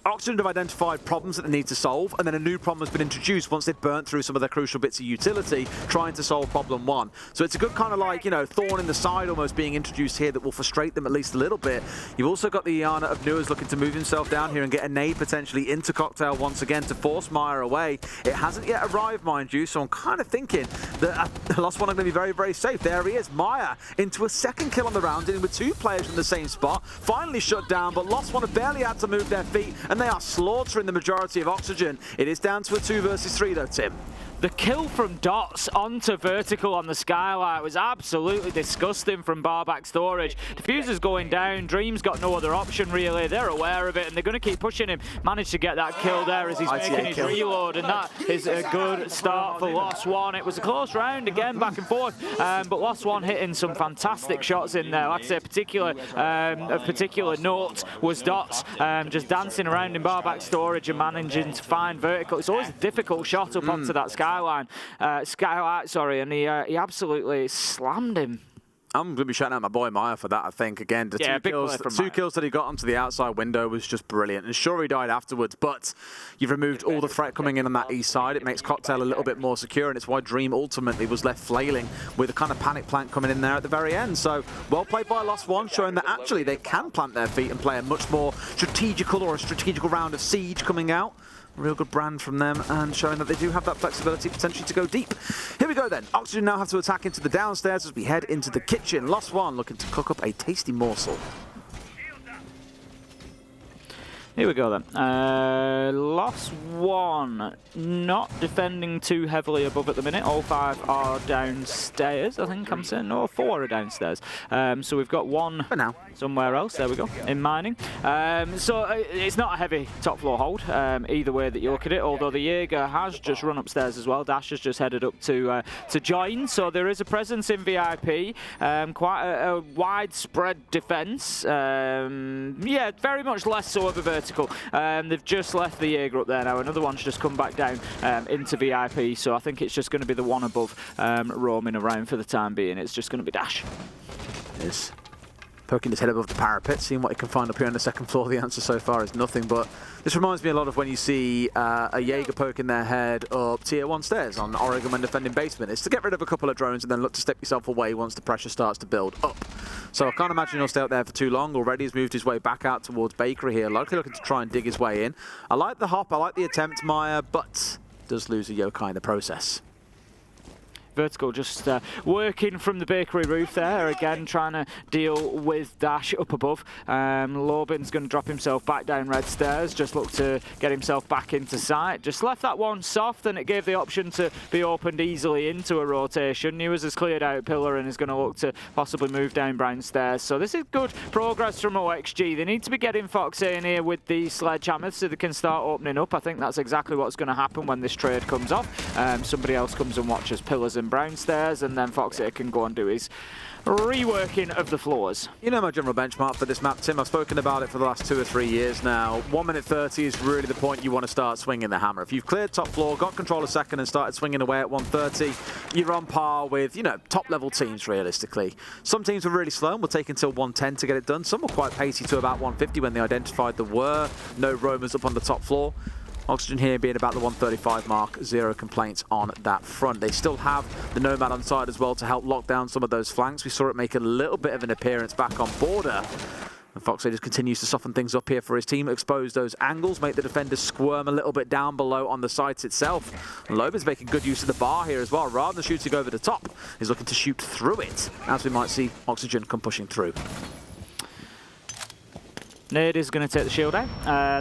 Oxygen have identified problems that they need to solve, and then a new problem has been introduced once they've burnt through some of their crucial bits of utility, trying to solve problem one. So it's a good kind of like, thorn in the side almost being introduced here that will frustrate them at least a little bit. You've also got the Iana of Nuas looking to move himself down here and get a nade potentially into Cocktail once again to force Maya away. It hasn't yet arrived, mind you, so I'm kind of thinking that Lost One are going to be very, very safe. There he is, Maya into a second kill on the round, dealing with two players in the same spot. Finally shut down, but Lost One have barely had to move their feet, and they are slaughtering the majority of Oxygen. It is down to a 2 versus 3 though, Tim. The kill from Dots onto Vertical on the skylight was absolutely disgusting from Barback Storage. Diffuser's going down, Dream's got no other option really, they're aware of it and they're going to keep pushing him. Managed to get that kill there as he's making his reload, and that is a good start for Lost One. It was a close round again, back and forth, but Lost One hitting some fantastic shots in there. Like I say, of particular note was Dots just dancing around in Barback Storage and managing to find Vertical. It's always a difficult shot up onto that skylight, and he absolutely slammed him. I'm going to be shouting out my boy Maya for that, I think. Again, the two kills that he got onto the outside window was just brilliant. And sure, he died afterwards, but you've removed all the threat coming in on that east side. It makes Cocktail a little bit more secure, and it's why Dream ultimately was left flailing with a kind of panic plant coming in there at the very end. So, well played by Lost One, showing that actually they can plant their feet and play a much more strategical round of Siege coming out. Real good brand from them, and showing that they do have that flexibility potentially to go deep. Here we go then. Oxygen now have to attack into the downstairs as we head into the kitchen. Lost One looking to cook up a tasty morsel. Here we go then. Lost One not defending too heavily above at the minute. All 5 are downstairs, I think I'm saying. No, 4 are downstairs. So we've got one for now somewhere else. There we go, in mining. So it's not a heavy top floor hold, either way that you look at it, although the Jaeger has just run upstairs as well. Dash has just headed up to join. So there is a presence in VIP. Quite a widespread defense. Yeah, very much less so of a vertical. They've just left the Jaeger up there now. Another one's just come back down into VIP, so I think it's just going to be the one above roaming around for the time being. It's just going to be Dash. Is poking his head above the parapet, seeing what he can find up here on the second floor. The answer so far is nothing, but this reminds me a lot of when you see a Jaeger poking their head up tier 1 stairs on Oregon when defending basement. It's to get rid of a couple of drones and then look to step yourself away once the pressure starts to build up. So I can't imagine he'll stay out there for too long. Already he's moved his way back out towards Bakery here, likely looking to try and dig his way in. I like the hop, I like the attempt, Maya, but does lose a Yokai in the process. Vertical just working from the bakery roof there, again trying to deal with Dash up above. Lobin's going to drop himself back down red stairs, just look to get himself back into sight. Just left that one soft, and it gave the option to be opened easily into a rotation. Nuas has cleared out Pillar and is going to look to possibly move down brown stairs. So this is good progress from OXG. They need to be getting Foxy in here with the sledgehammers so they can start opening up. I think that's exactly what's going to happen when this trade comes off. Somebody else comes and watches Pillars and brown stairs, and then Foxy can go and do his reworking of the floors. You know my general benchmark for this map, Tim. I've spoken about it for the last 2 or 3 years now. 1 minute 30 is really the point you want to start swinging the hammer. If you've cleared top floor, got control of second and started swinging away at 130, you're on par with, top level teams realistically. Some teams were really slow and will take until 110 to get it done. Some were quite pacey to about 150 when they identified there were no roamers up on the top floor. Oxygen here being about the 135 mark, 0 complaints on that front. They still have the Nomad on side as well to help lock down some of those flanks. We saw it make a little bit of an appearance back on border. And Foxy just continues to soften things up here for his team, expose those angles, make the defenders squirm a little bit down below on the sites itself. Lobin's making good use of the bar here as well. Rather than shooting over the top, he's looking to shoot through it, as we might see Oxygen come pushing through. Nade is going to take the shield out.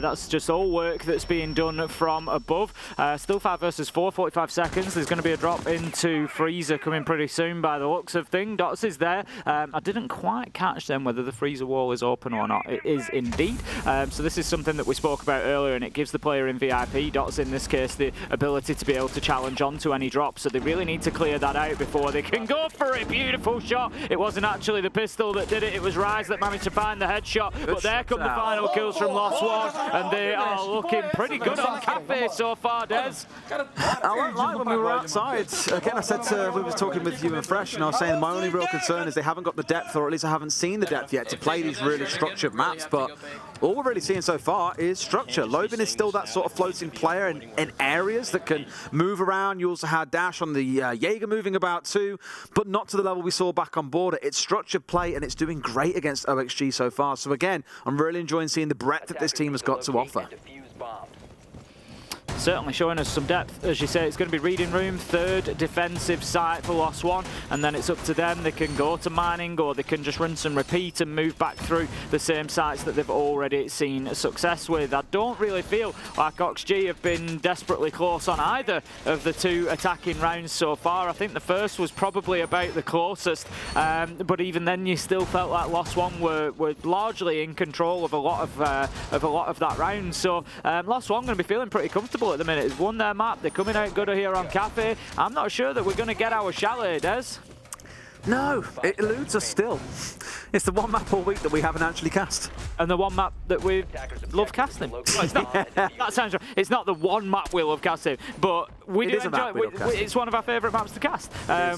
That's just all work that's being done from above. Still 5 versus 4, 45 seconds. There's going to be a drop into Freezer coming pretty soon by the looks of things. Dots is there. I didn't quite catch then whether the freezer wall is open or not. It is indeed. So this is something that we spoke about earlier, and it gives the player in VIP, Dots in this case, the ability to be able to challenge onto any drop. So they really need to clear that out before they can go for it. Beautiful shot. It wasn't actually the pistol that did it. It was Rise that managed to find the headshot. But there comes the final kills from Lost One, and they are looking pretty good on Kafe so far, Des. I won't lie, when we were outside, again, I said we were talking with you and Fresh, and I was saying my only real concern is they haven't got the depth, or at least I haven't seen the depth yet to play these really structured maps, but all we're really seeing so far is structure. Lobin is still that sort of floating player in areas that can move around. You also had Dash on the Jaeger moving about too, but not to the level we saw back on Border. It's structured play, and it's doing great against OXG so far. So again, I'm really enjoying seeing the breadth that this team has got to offer. Certainly showing us some depth. As you say, it's going to be Reading Room, third defensive site for Lost One, and then it's up to them. They can go to mining, or they can just rinse and repeat and move back through the same sites that they've already seen success with. I don't really feel like OXG have been desperately close on either of the two attacking rounds so far. I think the first was probably about the closest, but even then you still felt like Lost One were largely in control of a lot of that round. So Lost One going to be feeling pretty comfortable at the minute. It's won their map. They're coming out good here on Kafe. I'm not sure that we're going to get our Chalet, Des. No, it eludes us still. It's the one map all week that we haven't actually cast. And the one map that we love casting. Well, it's not, that sounds right. It's not the one map we love casting, but we do enjoy it. It's one of our favourite maps to cast.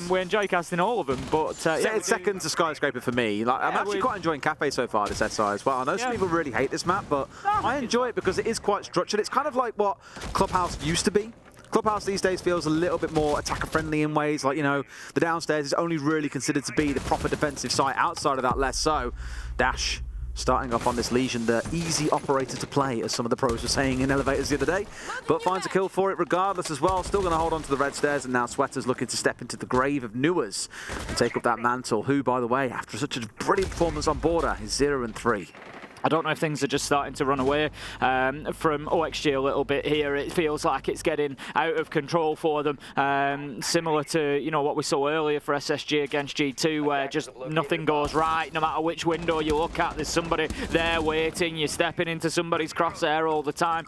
We enjoy casting all of them, but yeah, it's second to Skyscraper for me. Like, I'm actually quite enjoying Kafe so far this SI as well. I know some people really hate this map, but I enjoy it because it is quite structured. It's kind of like what Clubhouse used to be. Clubhouse these days feels a little bit more attacker-friendly in ways, like, you know, the downstairs is only really considered to be the proper defensive site. Outside of that, less so. Dash starting off on this Legion, the easy operator to play, as some of the pros were saying in elevators the other day, but finds a kill for it regardless as well. Still going to hold on to the red stairs, and now Sweater's looking to step into the grave of Newers and take up that mantle, who, by the way, after such a brilliant performance on Border, is 0-3. I don't know if things are just starting to run away from OXG a little bit here. It feels like it's getting out of control for them, similar to, you know, what we saw earlier for SSG against G2, where just nothing goes right. No matter which window you look at, there's somebody there waiting. You're stepping into somebody's crosshair all the time.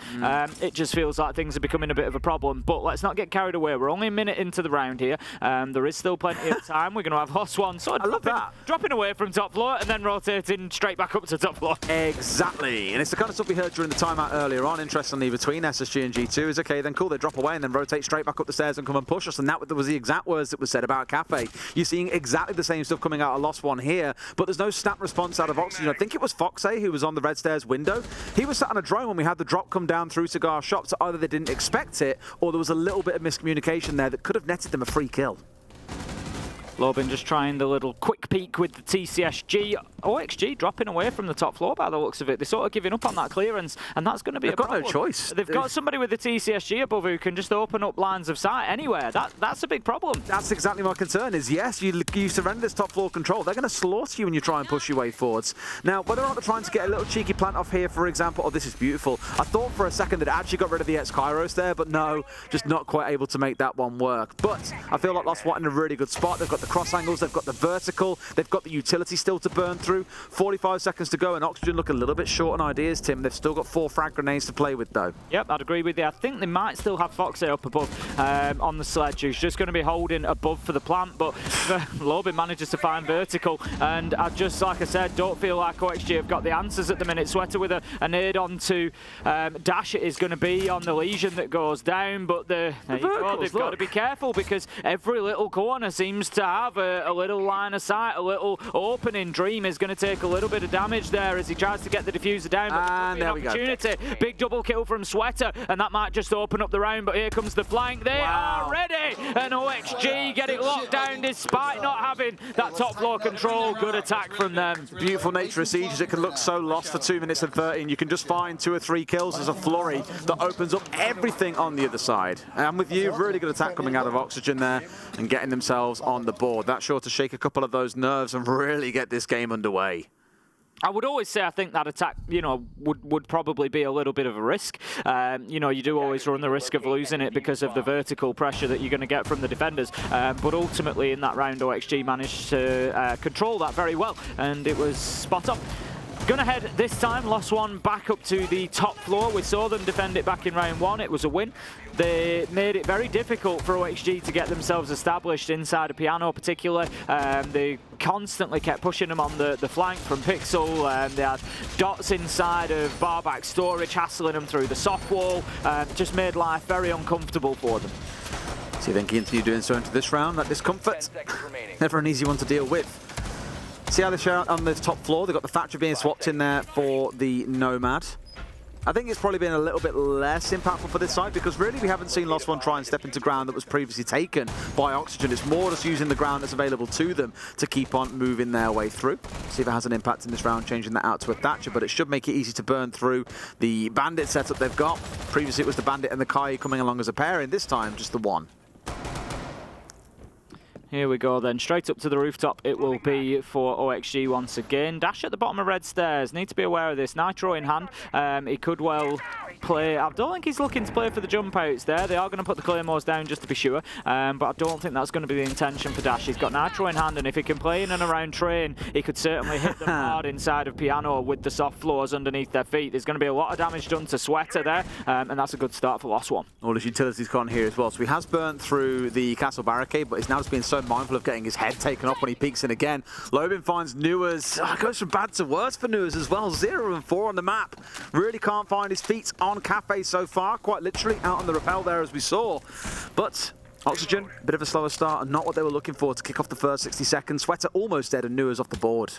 It just feels like things are becoming a bit of a problem. But let's not get carried away. We're only a minute into the round here. There is still plenty of time. We're going to have Lost One sort of dropping away from top floor and then rotating straight back up to top floor. Exactly, and it's the kind of stuff we heard during the timeout earlier on. Interestingly, between SSG and G2 is okay, then cool, they drop away and then rotate straight back up the stairs and come and push us, and that was the exact words that was said about Kafe. You're seeing exactly the same stuff coming out of Lost One here, but there's no snap response out of Oxygen. I think it was Foxay who was on the red stairs window. He was sat on a drone when we had the drop come down through Cigar Shop, so either they didn't expect it, or there was a little bit of miscommunication there that could have netted them a free kill. Lobin just trying the little quick peek with the TCSG. OXG dropping away from the top floor by the looks of it. They're sort of giving up on that clearance, and that's going to be a problem. They've got no choice. They've got somebody with the TCSG above who can just open up lines of sight anywhere. That's a big problem. That's exactly my concern is, yes, you surrender this top floor control. They're going to slaughter you when you try and push your way forwards. Now, whether or not they're trying to get a little cheeky plant off here, for example, oh, this is beautiful. I thought for a second that it actually got rid of the X-Kairos there, but no, just not quite able to make that one work. But I feel like Lost One in a really good spot. They've got the cross angles, they've got the vertical, they've got the utility still to burn through. 45 seconds to go, and Oxygen look a little bit short on ideas, Tim. They've still got 4 frag grenades to play with, though. Yep, I'd agree with you. I think they might still have Foxy up above on the sledge, who's just going to be holding above for the plant, but Lobin manages to find vertical, and I just, like I said, don't feel like OXG have got the answers at the minute. Sweater with a nade onto Dash is going to be on the Legion that goes down, but they've got to be careful, because every little corner seems to have a little line of sight, a little opening. Dream is going to take a little bit of damage there as he tries to get the diffuser down, but and there we go. Opportunity. Big double kill from Sweater, and that might just open up the round, but here comes the flank. They are ready, and OXG get it locked down despite not having that top floor control. Good attack from them. Beautiful nature of Sieges. It can look so lost for 2 minutes and 30, and you can just find 2 or 3 kills as a flurry that opens up everything on the other side. And with you, really good attack coming out of Oxygen there and getting themselves on the board. That's sure to shake a couple of those nerves and really get this game underway. I would always say I think that attack, you know, would probably be a little bit of a risk. You know, you do always run the risk of losing it because of the vertical pressure that you're going to get from the defenders. But ultimately in that round, OXG managed to control that very well, and it was spot on. Gonna head this time, lost one back up to the top floor. We saw them defend it back in round 1. It was a win. They made it very difficult for OXG to get themselves established inside of Piano particularly. They constantly kept pushing them on the flank from Pixel. They had dots inside of barback storage, hassling them through the soft wall. Just made life very uncomfortable for them. So you think he continue doing so into this round? That discomfort, never an easy one to deal with. See how they share out on this top floor? They've got the Thatcher being swapped in there for the Nomad. I think it's probably been a little bit less impactful for this side because really we haven't seen Lost One try and step into ground that was previously taken by Oxygen. It's more just using the ground that's available to them to keep on moving their way through. See if it has an impact in this round, changing that out to a Thatcher, but it should make it easy to burn through the Bandit setup they've got. Previously it was the Bandit and the Kai coming along as a pair, and this time just the one. Here we go then, straight up to the rooftop it will be for OXG once again. Dash at the bottom of red stairs, need to be aware of this. Nitro in hand, he could well play, I don't think he's looking to play for the jump outs there. They are going to put the Claymores down just to be sure, but I don't think that's going to be the intention for Dash. He's got Nitro in hand, and if he can play in and around Train, he could certainly hit them hard inside of Piano with the soft floors underneath their feet. There's going to be a lot of damage done to Sweater there, and that's a good start for Lost One. All his utilities gone here as well, so he has burnt through the castle barricade, but he's now just being so mindful of getting his head taken off when he peeks in again. Lobin finds Nuers. Goes from bad to worse for Nuers as well. 0 and 4 on the map. Really can't find his feet on Kafe so far. Quite literally out on the rappel there as we saw. But Oxygen, a bit of a slower start and not what they were looking for to kick off the first 60 seconds. Sweater almost dead and Nuers off the board.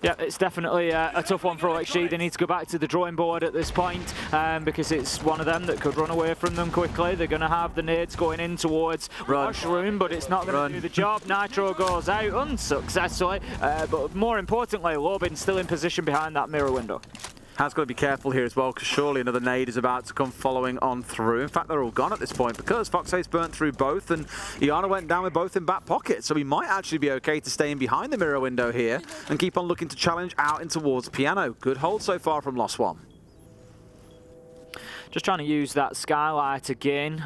Yeah, it's definitely a tough one for OXG. They need to go back to the drawing board at this point because it's one of them that could run away from them quickly. They're going to have the nades going in towards Rushroom, but it's not going to do the job. Nitro goes out unsuccessfully, but more importantly, Lobin's still in position behind that mirror window. Has got to be careful here as well, because surely another nade is about to come following on through. In fact, they're all gone at this point because Foxay's burnt through both, and Iana went down with both in back pocket. So he might actually be okay to stay in behind the mirror window here and keep on looking to challenge out in towards Piano. Good hold so far from Lost One. Just trying to use that skylight again.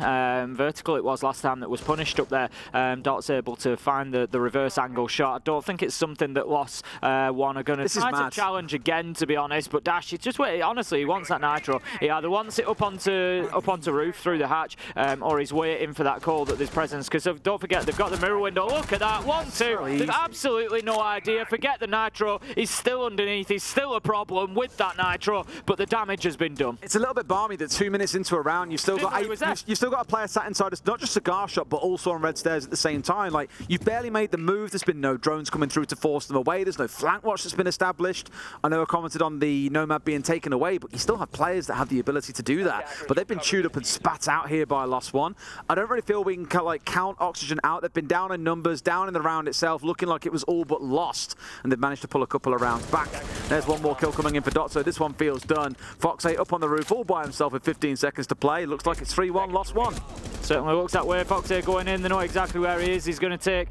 Vertical it was last time that was punished up there. Dot's able to find the reverse angle shot. I don't think it's something that Lost One are going to try to challenge again, to be honest. But Dash, it's just wait. Honestly, he wants that Nitro. He either wants it up onto roof through the hatch, or he's waiting for that call that there's presence. Because don't forget, they've got the mirror window. Look at that. 1-2. They've absolutely no idea. Forget the Nitro. He's still underneath. He's still a problem with that Nitro. But the damage has been done. It's a little bit balmy that 2 minutes into a round, you've still got a player sat inside us, not just cigar shop, but also on red stairs at the same time. Like, you've barely made the move. There's been no drones coming through to force them away. There's no flank watch that's been established. I know I commented on the Nomad being taken away, but you still have players that have the ability to do that. But they've been chewed up and spat out here by Lost One. I don't really feel we can count Oxygen out. They've been down in numbers, down in the round itself, looking like it was all but lost, and they've managed to pull a couple of rounds back. There's one more kill coming in for Dot, so this one feels done. Foxay up on the roof all by himself with 15 seconds to play. Looks like it's 3-1, Lost One. Certainly looks that way. Foxay going in. They know exactly where he is. He's going to take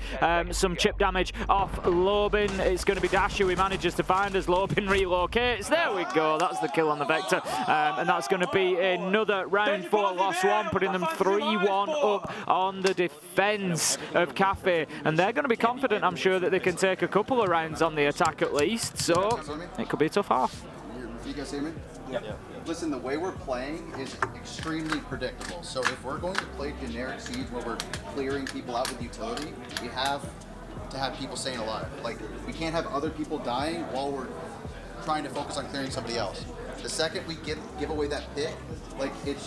some chip damage off Lobin. It's going to be Dash who he manages to find as Lobin relocates. There we go. That's the kill on the Vector. And that's going to be another round for Lost One, putting them 3-1 up on the defense of Kafe. And they're going to be confident, I'm sure, that they can take a couple of rounds on the attack at least. So it could be a tough half. You guys hear me? Yeah. Listen, the way we're playing is extremely predictable. So if we're going to play generic Siege where we're clearing people out with utility, we have to have people staying alive. Like, we can't have other people dying while we're trying to focus on clearing somebody else. The second we give away that pick, like, it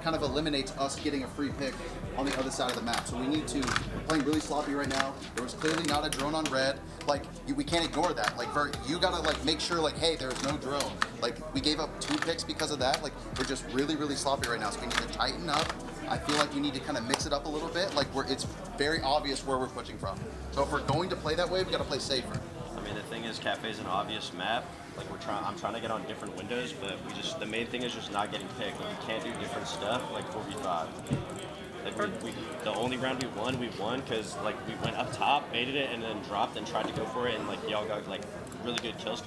kind of eliminates us getting a free pick on the other side of the map. So we need to, we're playing really sloppy right now. There was clearly not a drone on red. Like, we can't ignore that. Like, you gotta, like, make sure, like, hey, there's no drone. Like, we gave up 2 picks because of that. Like, we're just really, really sloppy right now. So we need to tighten up. I feel like you need to kind of mix it up a little bit. Like, it's very obvious where we're pushing from. So if we're going to play that way, we gotta play safer. I mean, the thing is, Cafe's an obvious map. Like, I'm trying to get on different windows, but the main thing is just not getting picked. Like, we can't do different stuff like 4v5. Like, the only round we won because, like, we went up top, baited it, and then dropped and tried to go for it, and, like, y'all got, like, really good kills.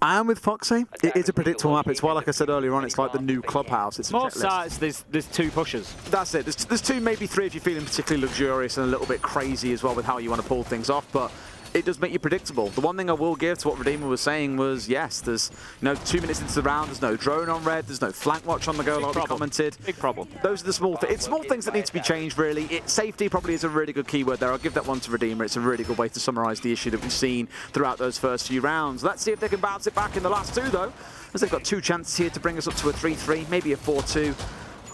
I am with Foxy. It is a predictable map. It's why, like I said earlier on, it's like the new clubhouse. It's most sites, there's 2 pushes. That's it. There's 2, maybe 3 if you're feeling particularly luxurious and a little bit crazy as well with how you want to pull things off. But it does make you predictable. The one thing I will give to what Redeemer was saying was, yes, there's 2 minutes into the round, there's no drone on red, there's no flank watch on the go, like we commented. Big problem. Those are the small things. It's small things that need to be changed, really. Safety probably is a really good keyword there. I'll give that one to Redeemer. It's a really good way to summarize the issue that we've seen throughout those first few rounds. Let's see if they can bounce it back in the last 2, though, as they've got 2 chances here to bring us up to a 3-3, maybe a 4-2.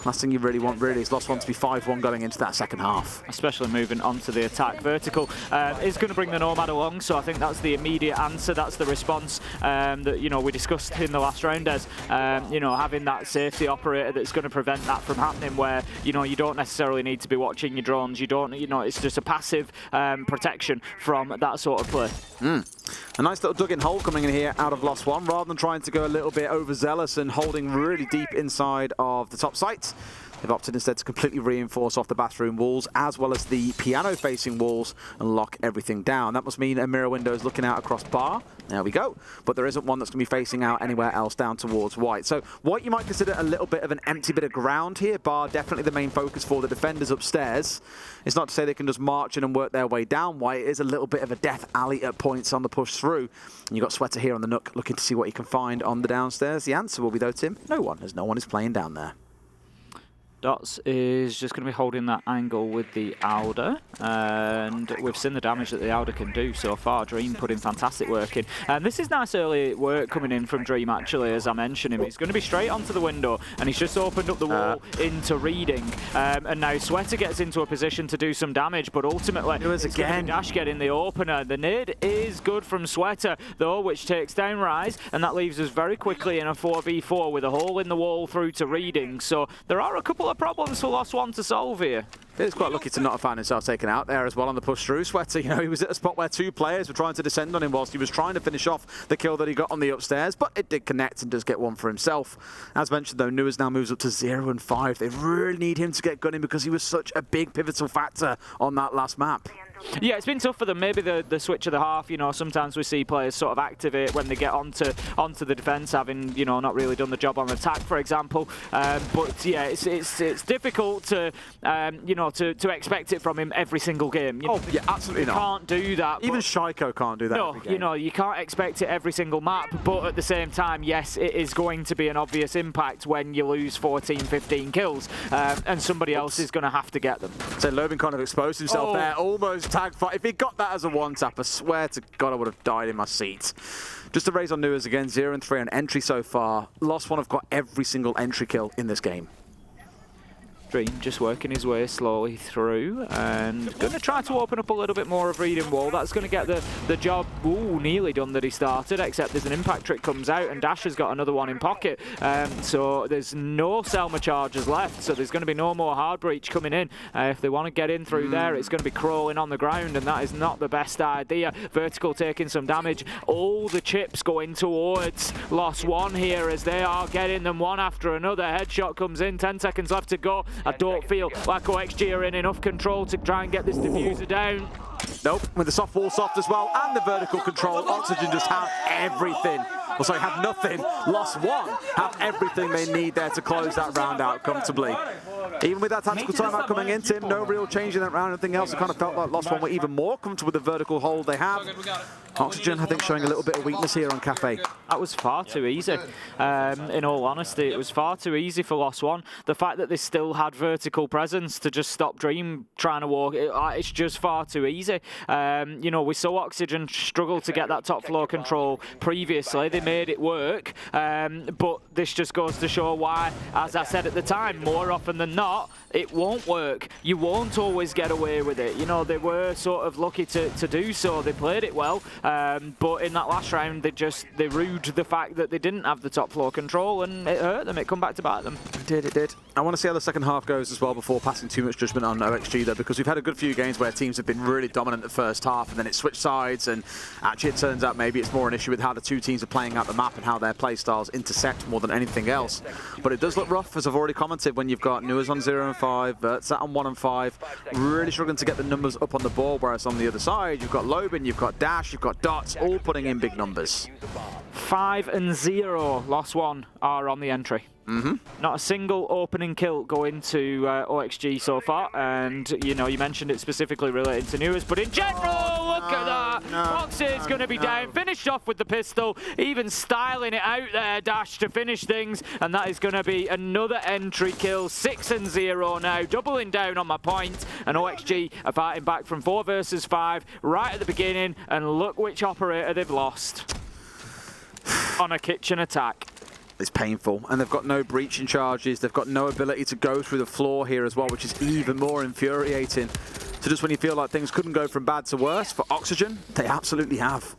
Last thing you really want, is lost one to be 5-1 going into that second half. Especially moving onto the attack. Vertical is going to bring the Nomad along, so I think that's the immediate answer. That's the response that we discussed in the last round as having that safety operator that's going to prevent that from happening, where you don't necessarily need to be watching your drones. You don't, it's just a passive protection from that sort of play. A nice little dug-in hole coming in here out of Lost One, rather than trying to go a little bit overzealous and holding really deep inside of the top site. They've opted instead to completely reinforce off the bathroom walls as well as the piano-facing walls and lock everything down. That must mean a mirror window is looking out across bar. There we go. But there isn't one that's going to be facing out anywhere else down towards white. So white, you might consider a little bit of an empty bit of ground here. Bar definitely the main focus for the defenders upstairs. It's not to say they can just march in and work their way down white. It is a little bit of a death alley at points on the push through. And you've got Sweater here on the nook looking to see what he can find on the downstairs. The answer will be, though, Tim, no one, as no one is playing down there. Dots is just going to be holding that angle with the Auda, and we've seen the damage that the Auda can do so far. Dream putting fantastic work in. And this is nice early work coming in from Dream, actually, as I mentioned him. He's going to be straight onto the window, and he's just opened up the wall into reading. And now Sweater gets into a position to do some damage, but ultimately it's again Dash getting the opener. The nade is good from Sweater, though, which takes down Rise, and that leaves us very quickly in a 4v4 with a hole in the wall through to reading. So there are a couple of problems for Lost One to solve here. He's quite lucky to not have found himself taken out there as well on the push through. Sweater, he was at a spot where 2 players were trying to descend on him whilst he was trying to finish off the kill that he got on the upstairs, but it did connect and does get one for himself. As mentioned, though, Nuas now moves up to 0 and 5. They really need him to get gunning because he was such a big pivotal factor on that last map. Yeah, it's been tough for them. Maybe the switch of the half, sometimes we see players sort of activate when they get onto the defence, having, not really done the job on attack, for example. But yeah, it's difficult to, to expect it from him every single game. Yeah, absolutely not. Can't do that. Even Shaiko can't do that. No, you can't expect it every single map, but at the same time, yes, it is going to be an obvious impact when you lose 14, 15 kills, and somebody else is going to have to get them. So Lobin kind of exposed himself there, almost tag fight. If he got that as a one-tap, I swear to God I would have died in my seat. Just to raise on Nuas again, 0 and 3 on entry so far. Lost One have got every single entry kill in this game. Dream just working his way slowly through and going to try to open up a little bit more of reading wall. That's going to get the job nearly done that he started, except there's an impact trick comes out and Dash has got another one in pocket. So there's no Selma charges left, so there's going to be no more hard breach coming in. If they want to get in through there, it's going to be crawling on the ground, and that is not the best idea. Vertical taking some damage. All the chips going towards Lost One here as they are getting them one after another. Headshot comes in, 10 seconds left to go. I don't feel like OXG are in enough control to try and get this diffuser down. Nope, with the soft wall soft as well, and the vertical control, Oxygen just have everything. Well, sorry, have nothing. Lost One have everything they need there to close that round out comfortably. Even with that tactical timeout coming in, Tim, no real change in that round. Anything else, it kind of felt like Lost One were even more comfortable with the vertical hold they have. Oxygen, I think, showing a little bit of weakness here on Kafe. That was far too easy. In all honesty, it was far too easy for Lost One. The fact that they still had vertical presence to just stop Dream trying to walk, it's just far too easy. We saw Oxygen struggle to get that top floor control previously. They made it work, but this just goes to show why, as I said at the time, more often than not, it won't work. You won't always get away with it. They were sort of lucky to do so. They played it well, but in that last round, they rued the fact that they didn't have the top floor control, and it hurt them. It come back to bite them. It did. I want to see how the second half goes as well before passing too much judgment on OXG, though, because we've had a good few games where teams have been really dominant the first half, and then it switched sides, and actually it turns out maybe it's more an issue with how the two teams are playing out the map and how their play styles intersect more than anything else. But it does look rough, as I've already commented, when you've got Nuas on 0 and 5, Vertsat on 1 and 5, really struggling to get the numbers up on the board, whereas on the other side, you've got Lobin, you've got Dash, you've got Dots, all putting in big numbers. 5 and 0, Lost One are on the entry. Not a single opening kill going to OXG so far, and you know, you mentioned it specifically relating to Newers, but in general, look at that. Foxy's going to be down, finished off with the pistol, even styling it out there, Dash, to finish things, and that is going to be another entry kill. 6-0 now, doubling down on my point, and OXG are fighting back from 4 versus 5 right at the beginning, and look which operator they've lost on a kitchen attack. It's painful, and they've got no breaching charges. They've got no ability to go through the floor here as well, which is even more infuriating. So just when you feel like things couldn't go from bad to worse for Oxygen, they absolutely have.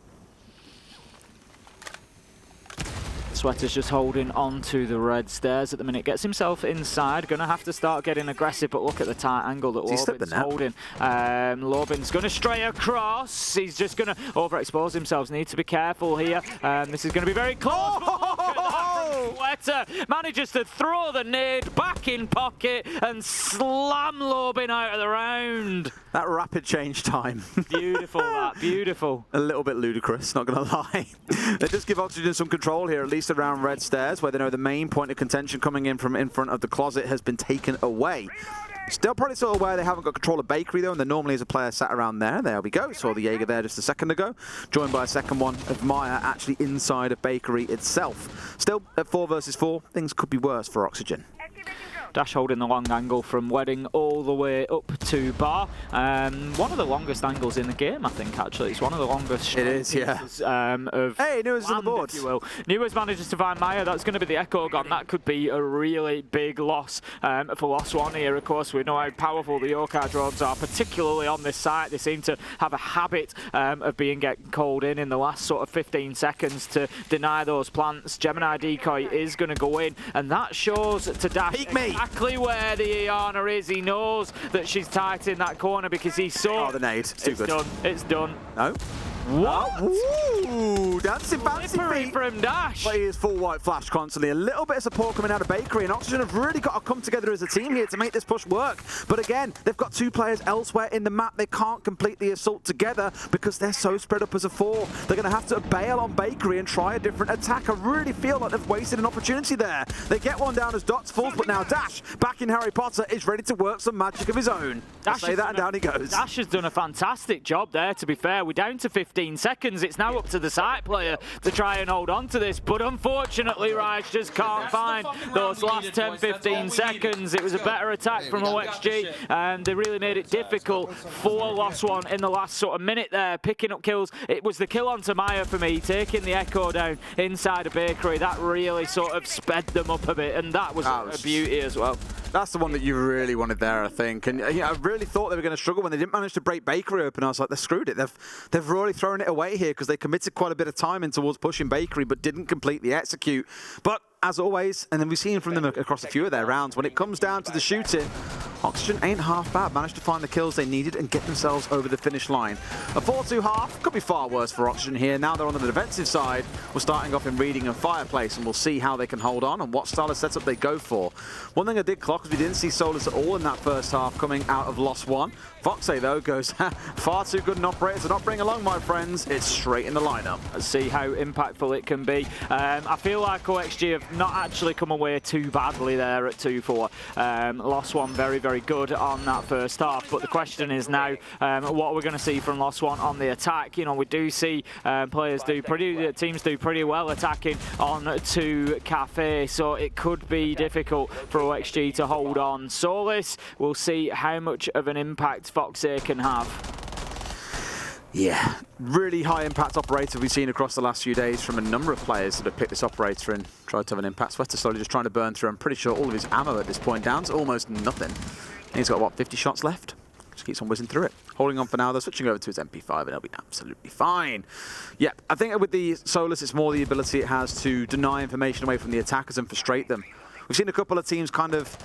Sweater's just holding on to the red stairs at the minute. Gets himself inside. Going to have to start getting aggressive, but look at the tight angle that Lobin's holding. Lobin's going to stray across. He's just going to overexpose himself. Needs to be careful here. This is going to be very close. Sweater manages to throw the nade back in pocket and slam Lobin out of the round. That rapid change time. Beautiful, that. Beautiful. A little bit ludicrous, not going to lie. They just give Oxygen some control here, at least around red stairs, where they know the main point of contention coming in from in front of the closet has been taken away. Still probably sort of aware they haven't got control of Bakery though, and there normally is a player sat around there. There we go. Saw the Jaeger there just a second ago. Joined by a second one of Maya actually inside of Bakery itself. Still at 4 versus 4, things could be worse for Oxygen. Dash holding the long angle from Wedding all the way up to Bar. One of the longest angles in the game, I think, actually. It's one of the longest. It is, yeah. Hey, Newers on the board. If you will. Newers manages to find Maya. That's going to be the Echo Gun. That could be a really big loss for Lost One here. Of course, we know how powerful the Yokai drones are, particularly on this site. They seem to have a habit of getting called in the last sort of 15 seconds to deny those plants. Gemini Decoy is going to go in, and that shows to Dash exactly where the Iana is. He knows that she's tight in that corner because he saw. Oh, the nade. It's too good. Done. It's done. No. What? Ooh, dancing fancy feet from Dash. But he is full white flash constantly. A little bit of support coming out of Bakery, and Oxygen have really got to come together as a team here to make this push work. But again, they've got 2 players elsewhere in the map. They can't completely assault together because they're so spread up as a 4. They're going to have to bail on Bakery and try a different attack. I really feel like they've wasted an opportunity there. They get one down as Dots falls, but now Dash, back in Harry Potter, is ready to work some magic of his own. I say that and down he goes. Dash has done a fantastic job there, to be fair. We're down to 15 seconds. It's now up to the site player to try and hold on to this, but unfortunately Raj just can't find those last 10-15 seconds. It was a better attack from OXG, and they really made it difficult for Lost One in the last sort of minute there, picking up kills. It was the kill onto Maya for me, taking the Echo down inside of Bakery. That really sort of sped them up a bit, and that was a beauty as well. That's the one that you really wanted there, I think. And I really thought they were going to struggle when they didn't manage to break Bakery open. I was like, they're screwed it. They've really thrown it away here because they committed quite a bit of time in towards pushing Bakery, but didn't completely execute. But as always, and then we've seen from them across a few of their rounds, when it comes down to the shooting, Oxygen ain't half bad. Managed to find the kills they needed and get themselves over the finish line. A 4-2 half could be far worse for Oxygen here. Now they're on the defensive side. We're starting off in Reading and Fireplace, and we'll see how they can hold on and what style of setup they go for. One thing I did clock is we didn't see Solus at all in that first half coming out of Lost One. Foxy, though, goes far too good an operator to not bring along, my friends. It's straight in the lineup. Let's see how impactful it can be. I feel like OXG have not actually come away too badly there at 2-4. Lost One very, very good on that first half, but the question is now, what are we going to see from Lost One on the attack? You know, we do see teams do pretty well attacking on to Kafe, so it could be difficult for OXG to hold on. Solus, we'll see how much of an impact Foxy can have. Yeah, really high impact operator we've seen across the last few days from a number of players that have picked this operator and tried to have an impact. Sweater slowly just trying to burn through, I'm pretty sure, all of his ammo at this point, down to almost nothing. And he's got, what, 50 shots left? Just keeps on whizzing through it. Holding on for now, though, switching over to his MP5, and he'll be absolutely fine. Yeah, I think with the Solus, it's more the ability it has to deny information away from the attackers and frustrate them. We've seen a couple of teams kind of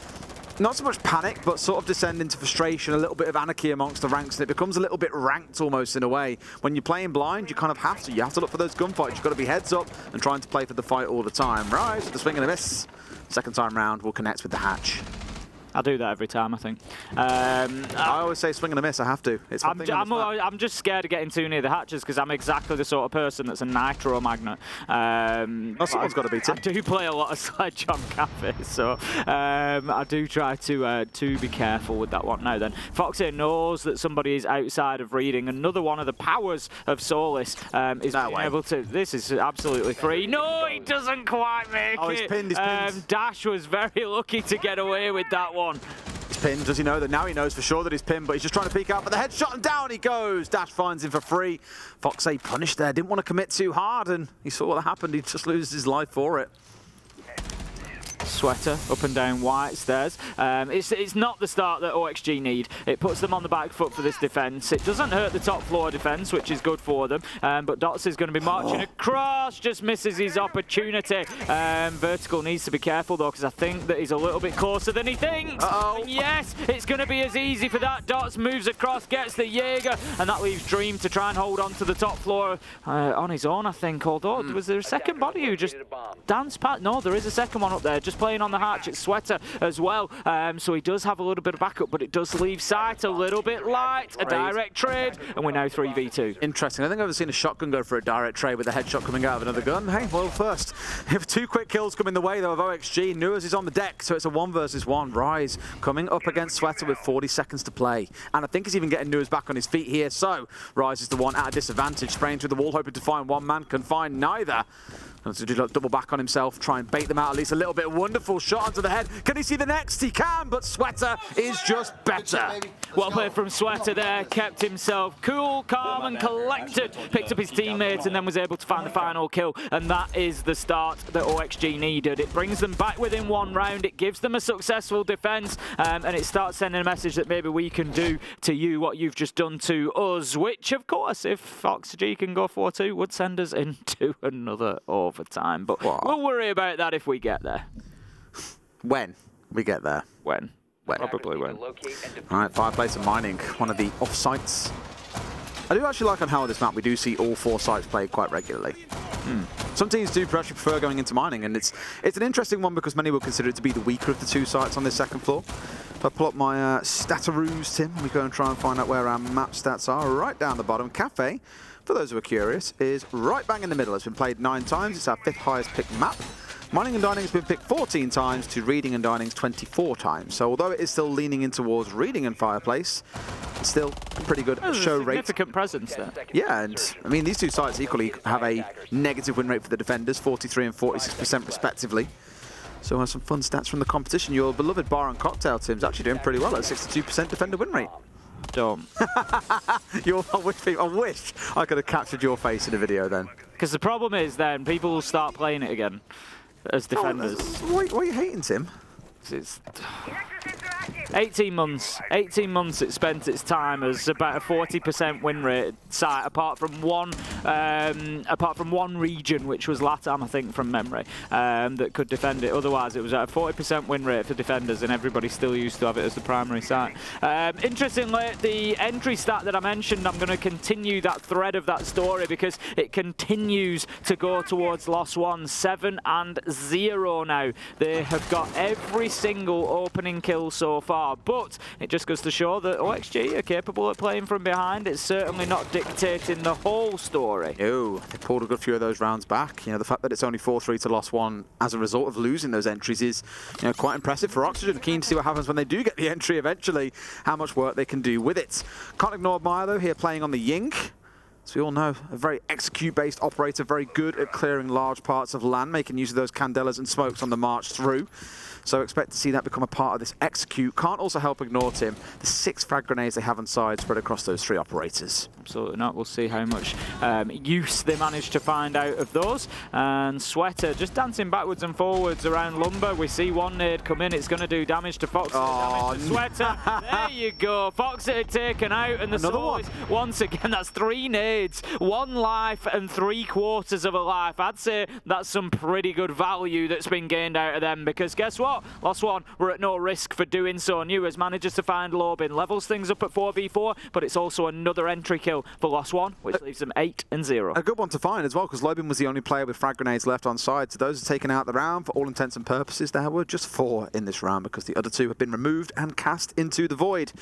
not so much panic, but sort of descend into frustration, a little bit of anarchy amongst the ranks, and it becomes a little bit ranked almost in a way. When you're playing blind, you kind of have to. You have to look for those gunfights. You've got to be heads up and trying to play for the fight all the time. Right, with the swing and a miss. Second time round, we'll connect with the hatch. I do that every time, I think. I always say swing and a miss. I have to. It's I'm just scared of getting too near the hatches because I'm exactly the sort of person that's a nitro magnet. Someone's got to beat it. I do play a lot of Sledge on Kafe, so I do try to be careful with that one. Now then, Foxy knows that somebody is outside of reading. Another one of the powers of Solis is being able to. This is absolutely free. No, he doesn't quite make it. He's pinned. He's pinned. Dash was very lucky to get away with that one. He's pinned. Does he know that? Now he knows for sure that he's pinned, but he's just trying to peek out for the headshot, and down he goes. Dash finds him for free. Foxy punished there. Didn't want to commit too hard, and he saw what happened. He just loses his life for it. Sweater up and down white stairs. It's not the start that OXG need. It puts them on the back foot for this defense. It doesn't hurt the top floor defense, which is good for them. But Dots is going to be marching across, just misses his opportunity. Vertical needs to be careful though, because I think that he's a little bit closer than he thinks. And yes, it's going to be as easy for that. Dots moves across, gets the Jaeger, and that leaves Dream to try and hold on to the top floor on his own, I think. Although, was there a second body who just danced past? No, there is a second one up there, just playing on the hatch. It's Sweater as well, so he does have a little bit of backup, but it does leave sight a little bit light. A direct trade, and we're now 3v2. Interesting. I think I've ever seen a shotgun go for a direct trade with a headshot coming out of another gun. Hey, well, first, if 2 quick kills come in the way though of OXG, Nuas is on the deck, so it's a 1 versus 1. Rise coming up against Sweater with 40 seconds to play, and I think he's even getting Nuas back on his feet here. So Rise is the one at a disadvantage, spraying through the wall, hoping to find one man, can find neither. To do double back on himself, try and bait them out at least a little bit. Wonderful shot onto the head. Can he see the next? He can, but Sweater is just better. Well played from Sweater there, kept himself cool, calm and collected, picked up his teammates and then was able to find the final kill, and that is the start that OXG needed. It brings them back within 1 round, it gives them a successful defense, and it starts sending a message that maybe we can do to you what you've just done to us, which of course, if Oxygen can go 4-2, would send us into another overtime, but we'll worry about that if we get there. When we get there. When? Probably when. All right, Fireplace and Mining, one of the off-sites. I do actually like on how on this map we do see all 4 sites played quite regularly. Some teams do actually prefer going into Mining, and it's an interesting one because many will consider it to be the weaker of the 2 sites on this second floor. If I pull up my stataroos, Tim, we go and try and find out where our map stats are. Right down the bottom, Kafe, for those who are curious, is right bang in the middle. It's been played 9 times. It's our 5th highest picked map. Mining and Dining has been picked 14 times to Reading and Dining's 24 times. So although it is still leaning in towards Reading and Fireplace, it's still a pretty good show rate. Significant presence there. Yeah, and I mean, these 2 sites equally have a negative win rate for the defenders, 43 and 46% respectively. So some fun stats from the competition. Your beloved Bar and Cocktail team's actually doing pretty well at 62% defender win rate. Don't. I wish I could have captured your face in a video then. Because the problem is then people will start playing it again as defenders. Why are you hating, Tim? It's 18 months. 18 months it spent its time as about a 40% win rate site, apart from one region, which was LATAM, I think, from memory, that could defend it. Otherwise, it was at a 40% win rate for defenders, and everybody still used to have it as the primary site. Interestingly, the entry stat that I mentioned, I'm going to continue that thread of that story because it continues to go towards Lost One, 7-0 now. They have got every single opening kill so far, but it just goes to show that OXG are capable of playing from behind. It's certainly not dictating the whole story. No, they pulled a good few of those rounds back. You know, the fact that it's only 4-3 to Lost One as a result of losing those entries is, you know, quite impressive for Oxygen. Keen to see what happens when they do get the entry eventually, how much work they can do with it. Can't ignore Milo here playing on the Yink. As we all know, a very execute-based operator, very good at clearing large parts of land, making use of those candelas and smokes on the march through. So expect to see that become a part of this execute. Can't also help ignore, Tim, the 6 frag grenades they have on side spread across those 3 operators. Absolutely not. We'll see how much use they manage to find out of those. And Sweater just dancing backwards and forwards around Lumber. We see one nade come in. It's going to do damage to Fox. Damage to Sweater. There you go. Fox had taken out, and the Soul is once again. That's 3 nades nades, 1 life and 3/4 of a life. I'd say that's some pretty good value that's been gained out of them, because guess what? Lost One were at no risk for doing so. Newers manages to find Lobin, levels things up at 4v4, but it's also another entry kill for Lost One, which leaves them 8-0. A good one to find as well, because Lobin was the only player with frag grenades left on side. So those are taken out the round. For all intents and purposes, there were just 4 in this round, because the other 2 have been removed and cast into the void.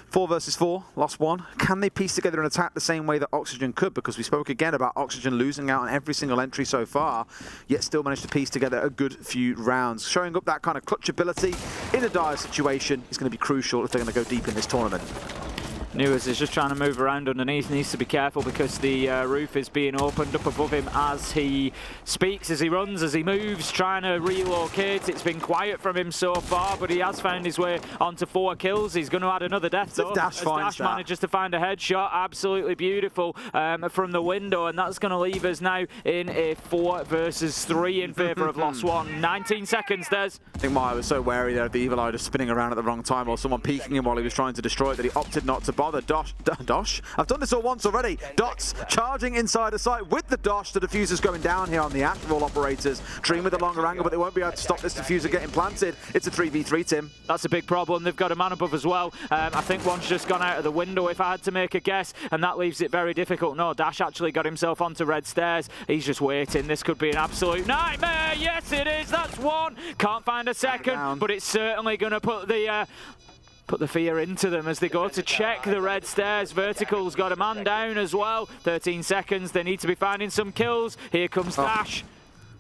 4 versus 4, Lost One. Can they piece together an attack the same way that Oxygen could? Because we spoke again about Oxygen losing out on every single entry so far, yet still managed to piece together a good few rounds. Showing up that kind of clutch ability in a dire situation is going to be crucial if they're going to go deep in this tournament. Newers is just trying to move around underneath, needs to be careful because the roof is being opened up above him as he speaks, as he runs, as he moves, trying to relocate. It's been quiet from him so far, but he has found his way onto 4 kills. He's going to add another death though. Dash manages to find a headshot, absolutely beautiful from the window, and that's going to leave us now in a 4 versus 3 in favour of Lost One. 19 seconds, Des. I think Maya was so wary there of the Evil Eye just spinning around at the wrong time, or someone peeking him while he was trying to destroy it, that he opted not to bother. Dosh? I've done this all once already. Dots charging inside the site with the Dosh. The diffuser's going down here on the actual operators. Dream with a longer angle, but they won't be able to stop this diffuser getting planted. It's a 3v3, Tim. That's a big problem. They've got a man above as well. I think one's just gone out of the window, if I had to make a guess, and that leaves it very difficult. No, Dash actually got himself onto red stairs. He's just waiting. This could be an absolute nightmare. Yes, it is. That's 1. Can't find a second, but it's certainly going to put the fear into them as they go to check the red stairs. Vertical's got a man down as well. 13 seconds. They need to be finding some kills. Here comes Dash.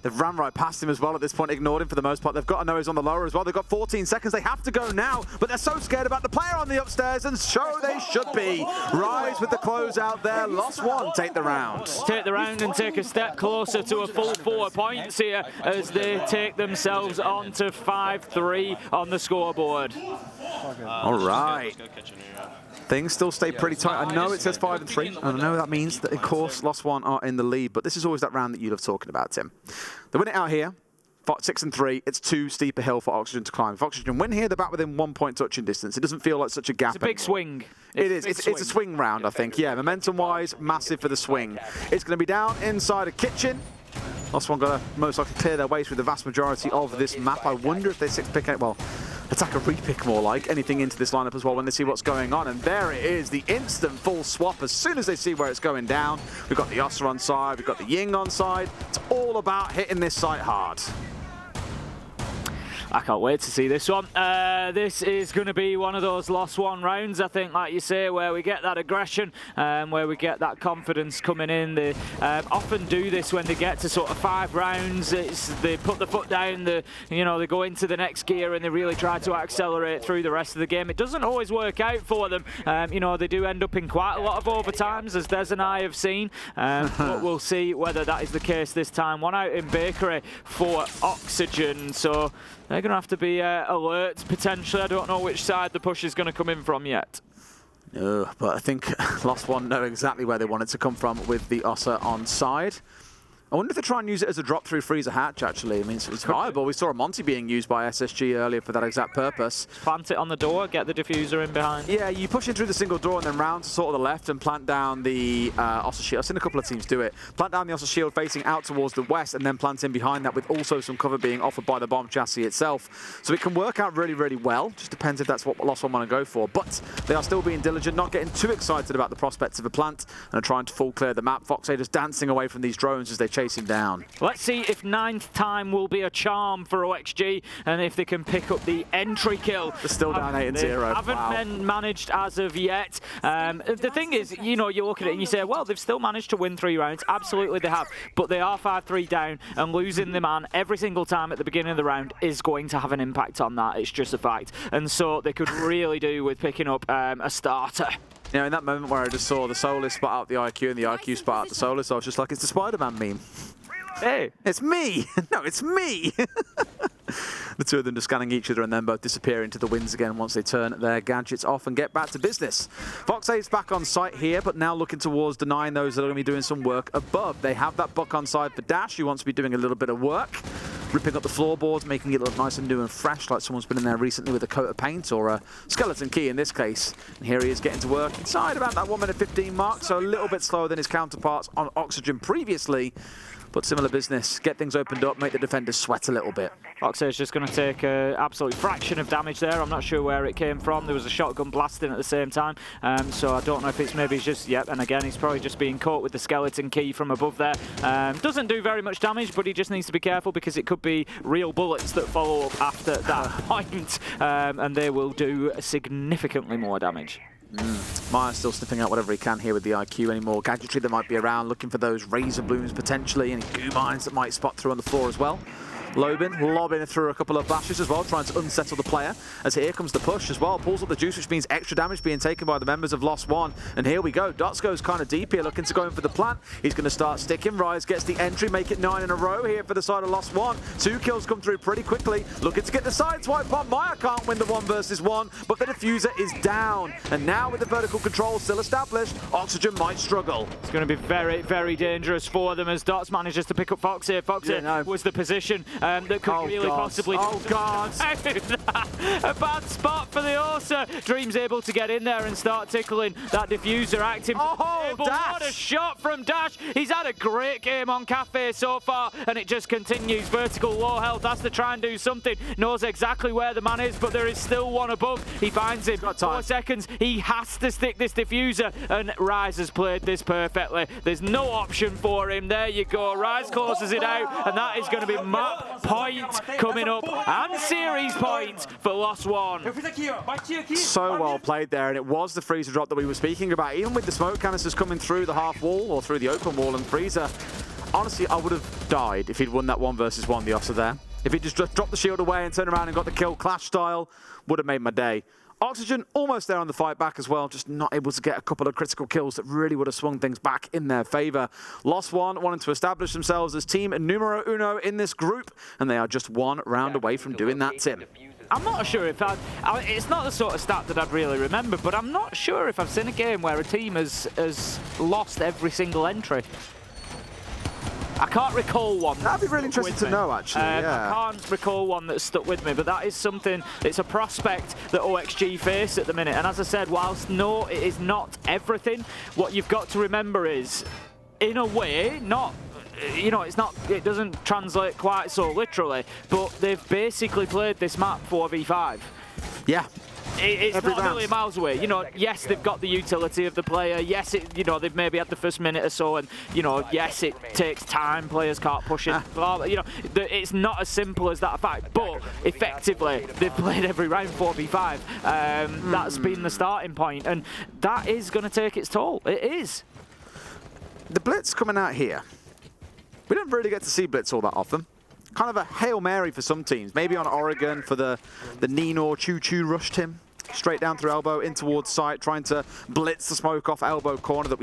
They've ran right past him as well at this point, ignored him for the most part. They've got to know he's on the lower as well. They've got 14 seconds. They have to go now, but they're so scared about the player on the upstairs, and so they should be. Rise with the close out there. Lost One take the round. Take the round and take a step closer to a full 4 points here as they take themselves on to 5-3 on the scoreboard. All right. Things still stay pretty tight. I know it says 5-3, and I know that means that, of course, Lost One are in the lead, but this is always that round that you love talking about, Tim. They win it out here, 6-3. It's too steep a hill for Oxygen to climb. If Oxygen win here, they're back within 1 point touching distance. It doesn't feel like such a gap. It's a big swing. It is. It's a swing round, I think. Yeah, momentum-wise, massive for the swing. It's going to be down inside a kitchen. Lost One got to most likely clear their way through the vast majority of this map. I wonder if they 6-pick out, well, attack a repick more like, anything into this lineup as well when they see what's going on. And there it is, the instant full swap as soon as they see where it's going down. We've got the Ossa on side, we've got the Ying on side. It's all about hitting this site hard. I can't wait to see this one. This is going to be one of those Lost One rounds, I think, like you say, where we get that aggression, where we get that confidence coming in. They often do this when they get to sort of 5 rounds. They put the foot down, they go into the next gear and they really try to accelerate through the rest of the game. It doesn't always work out for them. They do end up in quite a lot of overtimes, as Des and I have seen. But we'll see whether that is the case this time. One out in Bakery for Oxygen, so they're going to have to be alert, potentially. I don't know which side the push is going to come in from yet. No, but I think Lost One know exactly where they want it to come from with the Ossa on side. I wonder if they try and use it as a drop-through freezer hatch, actually. I mean, it's viable. We saw a Monty being used by SSG earlier for that exact purpose. Plant it on the door, get the diffuser in behind. Yeah, you push it through the single door and then round to sort of the left and plant down the Ossa shield. I've seen a couple of teams do it. Plant down the Ossa shield facing out towards the west and then plant in behind that with also some cover being offered by the bomb chassis itself. So it can work out really, really well. Just depends if that's what Lost One want to go for. But they are still being diligent, not getting too excited about the prospects of a plant and are trying to full clear the map. Foxay just dancing away from these drones as they chase him down. Let's see if 9th time will be a charm for OXG and if they can pick up the entry kill. They're still down 8-0. Haven't managed as of yet. The thing is, you look at it and you say, well, they've still managed to win 3 rounds. Absolutely they have. But they are 5-3 down, and losing the man every single time at the beginning of the round is going to have an impact on that. It's just a fact. And so they could really do with picking up a starter. In that moment where I just saw the Solus spot out the IQ and the IQ spot out the Solus, I was just like, it's the Spider-Man meme. Hey, it's me! No, it's me! The two of them just scanning each other and then both disappear into the winds again once they turn their gadgets off and get back to business. Foxay's back on site here, but now looking towards denying those that are going to be doing some work above. They have that buck on side for Dash, who wants to be doing a little bit of work. ripping up the floorboards, making it look nice and new and fresh, like someone's been in there recently with a coat of paint or a skeleton key in this case. And here he is getting to work inside about that 1 minute 15 mark, so a little bit slower than his counterparts on Oxygen previously. But similar business, get things opened up, make the defenders sweat a little bit. Fox's just going to take an absolute fraction of damage there. I'm not sure where it came from. There was a shotgun blasting at the same time, so I don't know if it's maybe just, yep, and again, he's probably just being caught with the skeleton key from above there. Doesn't do very much damage, but he just needs to be careful because it could be real bullets that follow up after that point, and they will do significantly more damage. Maya's still sniffing out whatever he can here with the IQ. Any more gadgetry that might be around, looking for those razor blooms potentially, any goo mines that might spot through on the floor as well. Lobin lobbing through a couple of flashes as well, trying to unsettle the player. As here comes the push as well, pulls up the juice, which means extra damage being taken by the members of Lost One. And here we go, Dots goes kind of deep here, looking to go in for the plant. He's going to start sticking. Rise gets the entry, make it 9 in a row here for the side of Lost One. 2 kills come through pretty quickly, looking to get the side swipe on. Maya can't win the 1 versus 1, but the diffuser is down. And now with the vertical control still established, Oxygen might struggle. It's going to be very, very dangerous for them as Dots manages to pick up Fox here. Fox was the position that could really possibly... Oh, God. A bad spot for the Orsa. Dream's able to get in there and start tickling that diffuser active. Oh, Dash. What a shot from Dash. He's had a great game on Kafe so far, and it just continues. Vertical, low health, has to try and do something. Knows exactly where the man is, but there is still one above. He finds him. 4 seconds. He has to stick this diffuser, and Rise has played this perfectly. There's no option for him. There you go. Rise closes it out, and that is going to be map point coming up and series point for Lost One. So well played there, and it was the freezer drop that we were speaking about. Even with the smoke canisters coming through the half wall or through the open wall and freezer, honestly, I would have died if he'd won that 1 versus 1, the Ossa there. If he just dropped the shield away and turned around and got the kill clash style, would have made my day. Oxygen almost there on the fight back as well, just not able to get a couple of critical kills that really would have swung things back in their favor. Lost One wanting to establish themselves as team numero uno in this group, and they are just 1 round away from doing that, Tim. I'm not sure if it's not the sort of stat that I'd really remember, but I'm not sure if I've seen a game where a team has lost every single entry. I can't recall one. That'd be really interesting to know, actually. Yeah. I can't recall one that's stuck with me, but that is something, it's a prospect that OXG face at the minute. And as I said, whilst no, it is not everything, what you've got to remember is, in a way, not, you know, it's not, it doesn't translate quite so literally, but they've basically played this map 4v5. Yeah. It's not a million miles away. You know, yes, they've got the utility of the player. Yes, you know, they've maybe had the first minute or so, and you know, yes, it takes time. Players can't push it. Blah, blah, you know, it's not as simple as that fact. But effectively, they've played every round 4v5. That's been the starting point, and that is going to take its toll. It is. The blitz coming out here. We don't really get to see blitz all that often. Kind of a Hail Mary for some teams. Maybe on Oregon for the Nino choo-choo rush, Tim. Straight down through elbow, in towards site, trying to blitz the smoke off elbow corner that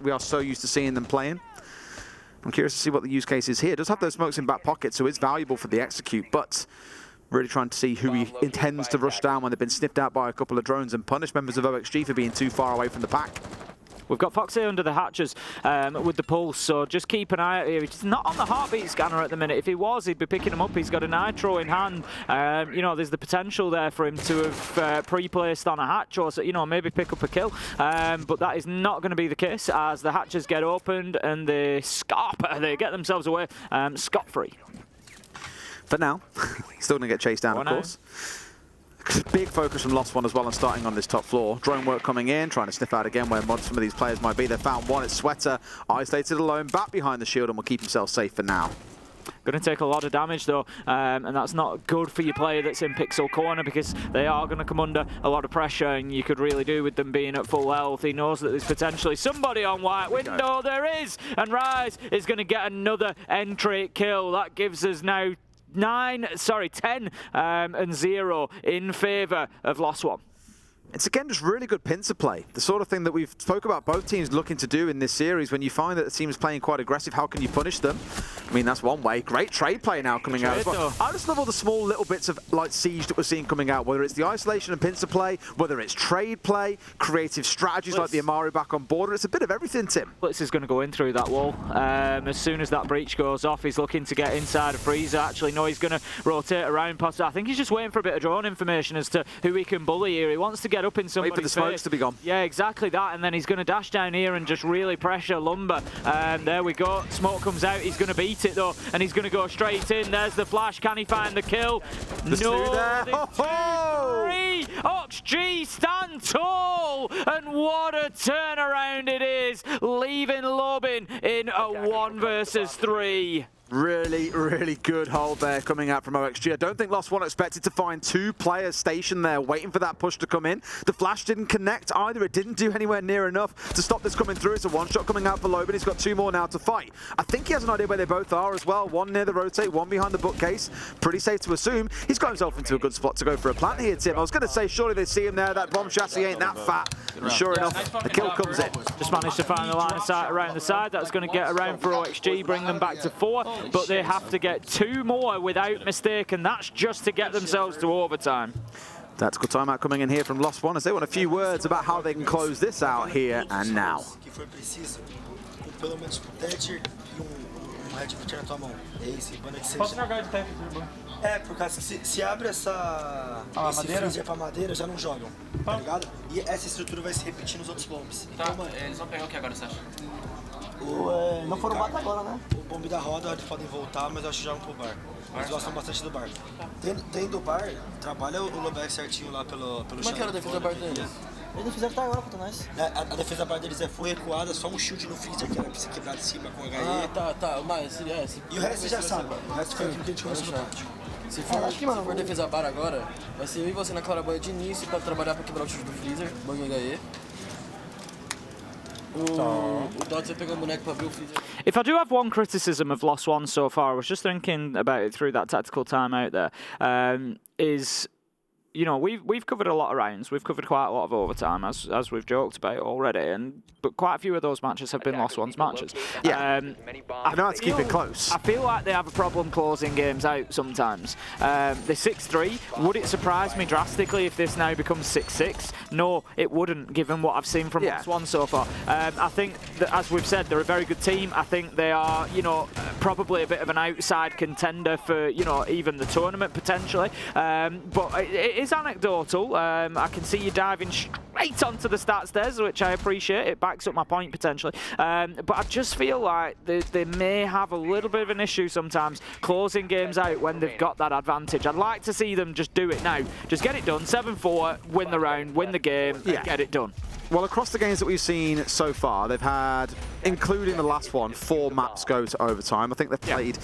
we are so used to seeing them playing. I'm curious to see what the use case is here. Does have those smokes in back pocket, so it's valuable for the execute, but really trying to see who he intends to rush down when they've been sniffed out by a couple of drones and punish members of OXG for being too far away from the pack. We've got Fox here under the hatches with the pulse, so just keep an eye out here. He's not on the heartbeat scanner at the minute. If he was, he'd be picking him up. He's got a nitro in hand. You know, there's the potential there for him to have pre-placed on a hatch or, you know, maybe pick up a kill. But that is not going to be the case as the hatches get opened and they get themselves away scot-free. For now, still going to get chased down, of course. Big focus from Lost One as well on starting on this top floor. Drone work coming in, trying to sniff out again where some of these players might be. They found one, it's Sweater, isolated alone, back behind the shield and will keep himself safe for now. Going to take a lot of damage though, and that's not good for your player that's in pixel corner because they are going to come under a lot of pressure, and you could really do with them being at full health. He knows that there's potentially somebody on white window. There is, and Rise is going to get another entry kill. That gives us now 10 and 0 in favour of Lost One. It's again just really good pincer play. The sort of thing that we've spoke about both teams looking to do in this series. When you find that the team is playing quite aggressive, how can you punish them? I mean, that's one way. Great trade play now coming out as well. I just love all the small little bits of like siege that we're seeing coming out, whether it's the isolation and pincer play, whether it's trade play, creative strategies like the Amari back on border. It's a bit of everything, Tim. Blitz is going to go in through that wall. As soon as that breach goes off, he's looking to get inside of Freezer. Actually, no, he's going to rotate around past. I think he's just waiting for a bit of drone information as to who he can bully here. He wants to get up in somebody's Wait for the smokes to be gone. Yeah, exactly that, and then he's going to dash down here and just really pressure Lumber. There we go. Smoke comes out. He's going to beat it though, and he's going to go straight in. There's the flash. Can he find the kill? There's two there. Three. Ox-G stand tall, and what a turnaround it is, leaving Lobin in a 1 versus 3. Really, really good hold there coming out from OXG. I don't think Lost One expected to find 2 players stationed there waiting for that push to come in. The flash didn't connect either. It didn't do anywhere near enough to stop this coming through. It's a one-shot coming out for Lobin. He's got 2 more now to fight. I think he has an idea where they both are as well. One near the rotate, one behind the bookcase. Pretty safe to assume. He's got himself into a good spot to go for a plant here, Tim. I was going to say, surely they see him there. That bomb chassis ain't that fat. And sure enough, the kill comes in. Just managed to find the line of sight around the side. That's going to get around for OXG, bring them back to 4. But they have to get 2 more without mistake, and that's just to get themselves to overtime. Tactical timeout coming in here from Lost One as they want a few words about how they can close this out here and now. É, por causa que se abre esse freezer pra madeira, já não jogam, tá ligado? E essa estrutura vai se repetir nos outros bombs. Tá, então, eles vão pegar o que agora, você acha? Não foram matar agora, né? O bombe da roda, eles podem voltar, mas eu acho que jogam pro bar. Eles gostam bastante do bar. Dentro do bar, trabalha o Lobeck certinho lá pelo Como é que era a defesa do bar deles? Eles fizeram até agora contra nós. A defesa bar deles é full recuada, só um shield no freezer que era pra você quebrar de cima com HE. Ah, tá, mas... E o resto você já sabe, o resto foi aquilo que a gente começou no tático. Se for defesa bar agora, vai ser eu e você na claraboia de início pra trabalhar pra quebrar o shield do freezer, bug HE. O Dots vai pegar o boneco pra abrir o freezer. If I do have one criticism of Lost One so far, I was just thinking about it through that tactical timeout there, is, you know, we've covered a lot of rounds. We've covered quite a lot of overtime, as we've joked about already, but quite a few of those matches have been Lost One's matches. Yeah, I know how to keep it close. I feel like they have a problem closing games out sometimes. They're 6-3. Would it surprise me drastically if this now becomes 6-6? No, it wouldn't, given what I've seen from Lost One so far. I think that, as we've said, they're a very good team. I think they are, you know, probably a bit of an outside contender for, you know, even the tournament potentially. But it is anecdotal. I can see you diving straight onto the stats there, which I appreciate. It backs up my point potentially. But I just feel like they may have a little bit of an issue sometimes closing games out when they've got that advantage. I'd like to see them just do it now. Just get it done. 7-4, win the round, win the game, and get it done. Well, across the games that we've seen so far, they've had, including the last one, 4 maps go to overtime. I think they've played,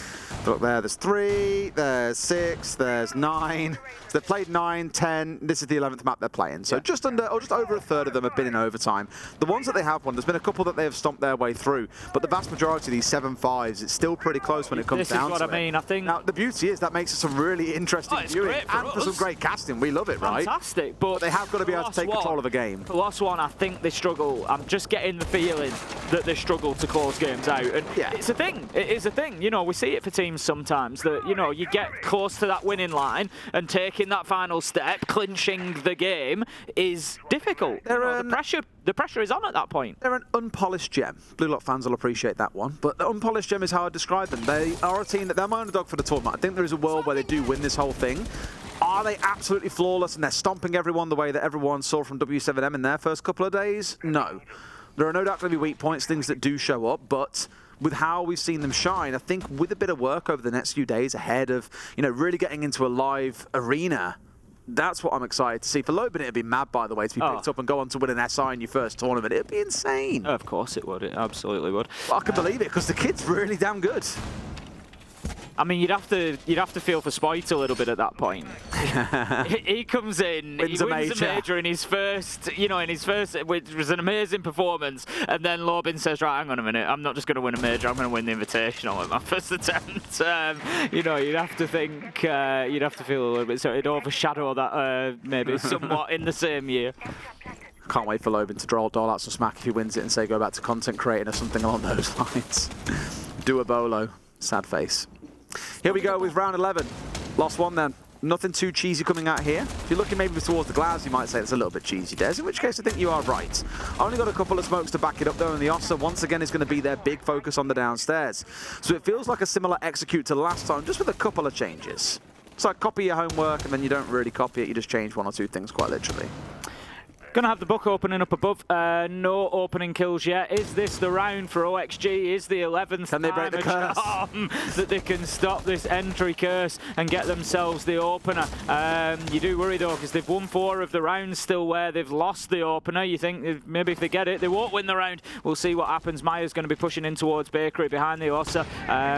look there, there's 3, there's 6, there's 9. So they've played 9, 10, this is the 11th map they're playing. So just under, or just over a third of them have been in overtime. The ones that they have won, there's been a couple that they have stomped their way through, but the vast majority of these 7-5s, it's still pretty close when it comes down to it. This is what I mean, I think... Now, the beauty is that makes it some really interesting viewing and for some great casting. We love it, right? Fantastic, but they have got to be able to take control of the game. For Lost One, I think they struggle. I'm just getting the feeling that they struggle to close games out. And it's a thing. It is a thing. You know, we see it for teams sometimes that, you know, you get close to that winning line and taking that final step, clinching the game is difficult. You know, the pressure is on at that point. They're an unpolished gem. Blue Lock fans will appreciate that one. But the unpolished gem is how I describe them. They are a team that they're my underdog for the tournament. I think there is a world where they do win this whole thing. Are they absolutely flawless and they're stomping everyone the way that everyone saw from W7M in their first couple of days? No. There are no doubt going to be weak points, things that do show up, but with how we've seen them shine, I think with a bit of work over the next few days ahead of, you know, really getting into a live arena, that's what I'm excited to see. For Lobin, it'd be mad, by the way, to be picked up and go on to win an SI in your first tournament. It'd be insane. Of course it would. It absolutely would. Well, I can believe it, because the kid's really damn good. I mean, you'd have to feel for Spoit a little bit at that point. He comes in, wins he wins a major in his first, which was an amazing performance, and then Lobin says, right, hang on a minute, I'm not just going to win a major, I'm going to win the Invitational at my first attempt. You'd have to think, you'd have to feel a little bit, so it'd overshadow that maybe somewhat in the same year. Can't wait for Lobin to dole out some smack if he wins it and say go back to content creating or something along those lines. Do a bolo. Sad face. Here we go with round 11. Lost one then. Nothing too cheesy coming out here. If you're looking maybe towards the glass, you might say it's a little bit cheesy, Des, in which case I think you are right. Only got a couple of smokes to back it up though, and the Ossa once again is going to be their big focus on the downstairs. So it feels like a similar execute to last time, just with a couple of changes. It's like copy your homework and then you don't really copy it, you just change one or two things quite literally. Going to have the book opening up above. No opening kills yet. Is this the round for OXG? Is the 11th Can they break the curse? That they can stop this entry curse and get themselves the opener? You do worry though, because they've won 4 of the rounds still where they've lost the opener. You think maybe if they get it, they won't win the round. We'll see what happens. Maya's going to be pushing in towards Bakery behind the Ossa.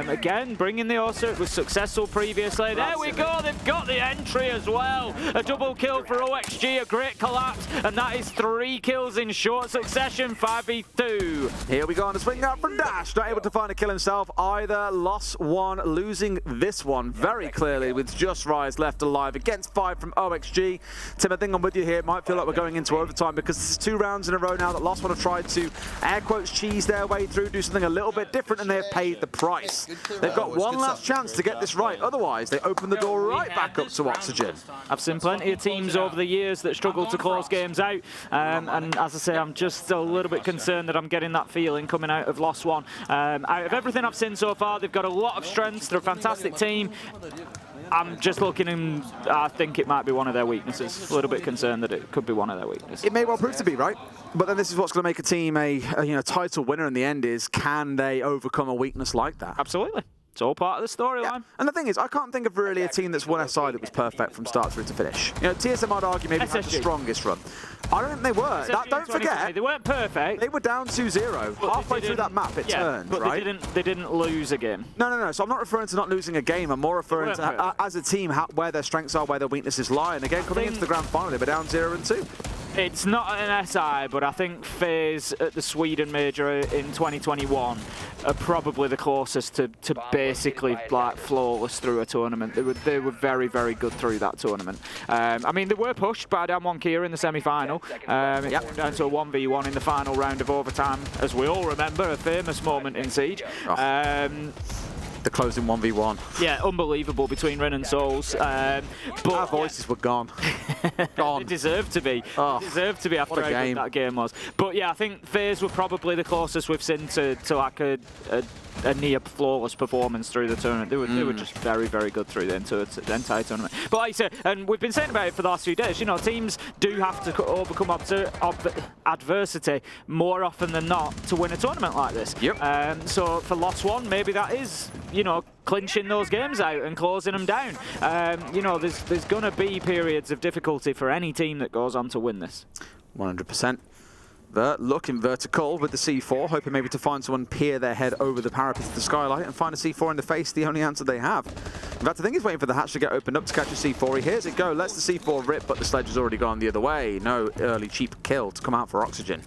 Again, bringing the Ossa. It was successful previously. There we go. They've got the entry as well. A double kill for OXG. A great collapse. And that is 3 kills in short succession, 5v2. Here we go on a swing out from Dash. Not able to find a kill himself either. Lost one, losing this one very clearly with just Rise left alive against 5 from OXG. Tim, I think I'm with you here. It might feel like we're going into overtime because this is 2 rounds in a row now that Lost one have tried to, air quotes, cheese their way through, do something a little bit different, and they've paid the price. They've got one last chance to get this right. Otherwise, they open the door right back up to Oxygen. I've seen plenty of teams over the years that struggle to close games out. And as I say, I'm just a little bit concerned that I'm getting that feeling coming out of Lost One. Out of everything I've seen so far, they've got a lot of strengths. They're a fantastic team. I'm just looking and I think it might be one of their weaknesses. A little bit concerned that it could be one of their weaknesses. It may well prove to be, right? But then this is what's going to make a team a title winner in the end is, can they overcome a weakness like that? Absolutely. It's all part of the storyline. Yeah. And the thing is, I can't think of really a team that's won SI that was perfect from start through to finish. TSM, I'd argue, maybe had the strongest run. I don't think they were. Don't forget, they weren't perfect. They were down 2-0. Halfway through that map, it turned, but right? They didn't lose a game. No. So I'm not referring to not losing a game. I'm more referring to, as a team, where their strengths are, where their weaknesses lie. And again, coming into the grand final, they were down 0-2. It's not an SI, but I think FaZe at the Sweden Major in 2021 are probably the closest to basically like flawless through a tournament. They were very, very good through that tournament. I mean, they were pushed by Damwon Kia in the semi-final. It came down to a 1v1 in the final round of overtime, as we all remember, a famous moment in Siege. The closing 1v1. Yeah, unbelievable between Ren and Souls. But our voices were gone. They deserved to be. They deserved to be after how good that game was. But yeah, I think FaZe were probably the closest we've seen to like a near flawless performance through the tournament. They were just very, very good through the entire tournament. But like I said, and we've been saying about it for the last few days, teams do have to overcome adversity more often than not to win a tournament like this. Yep. So for Lost One, maybe that is, clinching those games out and closing them down. There's going to be periods of difficulty for any team that goes on to win this. 100%. Vert looking vertical with the C4, hoping maybe to find someone peer their head over the parapet of the skylight and find a C4 in the face, the only answer they have. In fact, I think he's waiting for the hatch to get opened up to catch a C4. He hears it go, lets the C4 rip, but the sledge has already gone the other way. No early cheap kill to come out for Oxygen.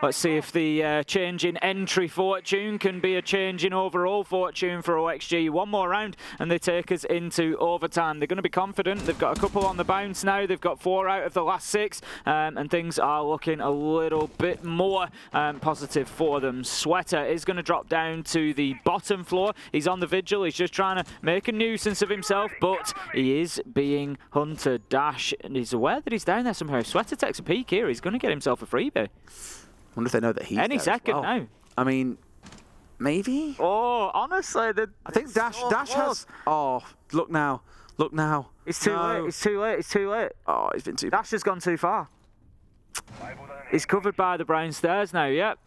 Let's see if the change in entry fortune can be a change in overall fortune for OXG. One more round and they take us into overtime. They're going to be confident. They've got a couple on the bounce now. They've got 4 out of the last 6 and things are looking a little bit more positive for them. Sweater is going to drop down to the bottom floor. He's on the vigil. He's just trying to make a nuisance of himself, but he is being hunted. Dash, and he's aware that he's down there somehow. If Sweater takes a peek here, he's going to get himself a freebie. I wonder if they know that he's any second well. now. I mean, maybe? Oh, honestly. I think Dash has... Oh, look now. Look now. It's too late. It's too late. It's too late. Oh, he's been too... Dash has gone too far. He's covered by the brown stairs now, yep.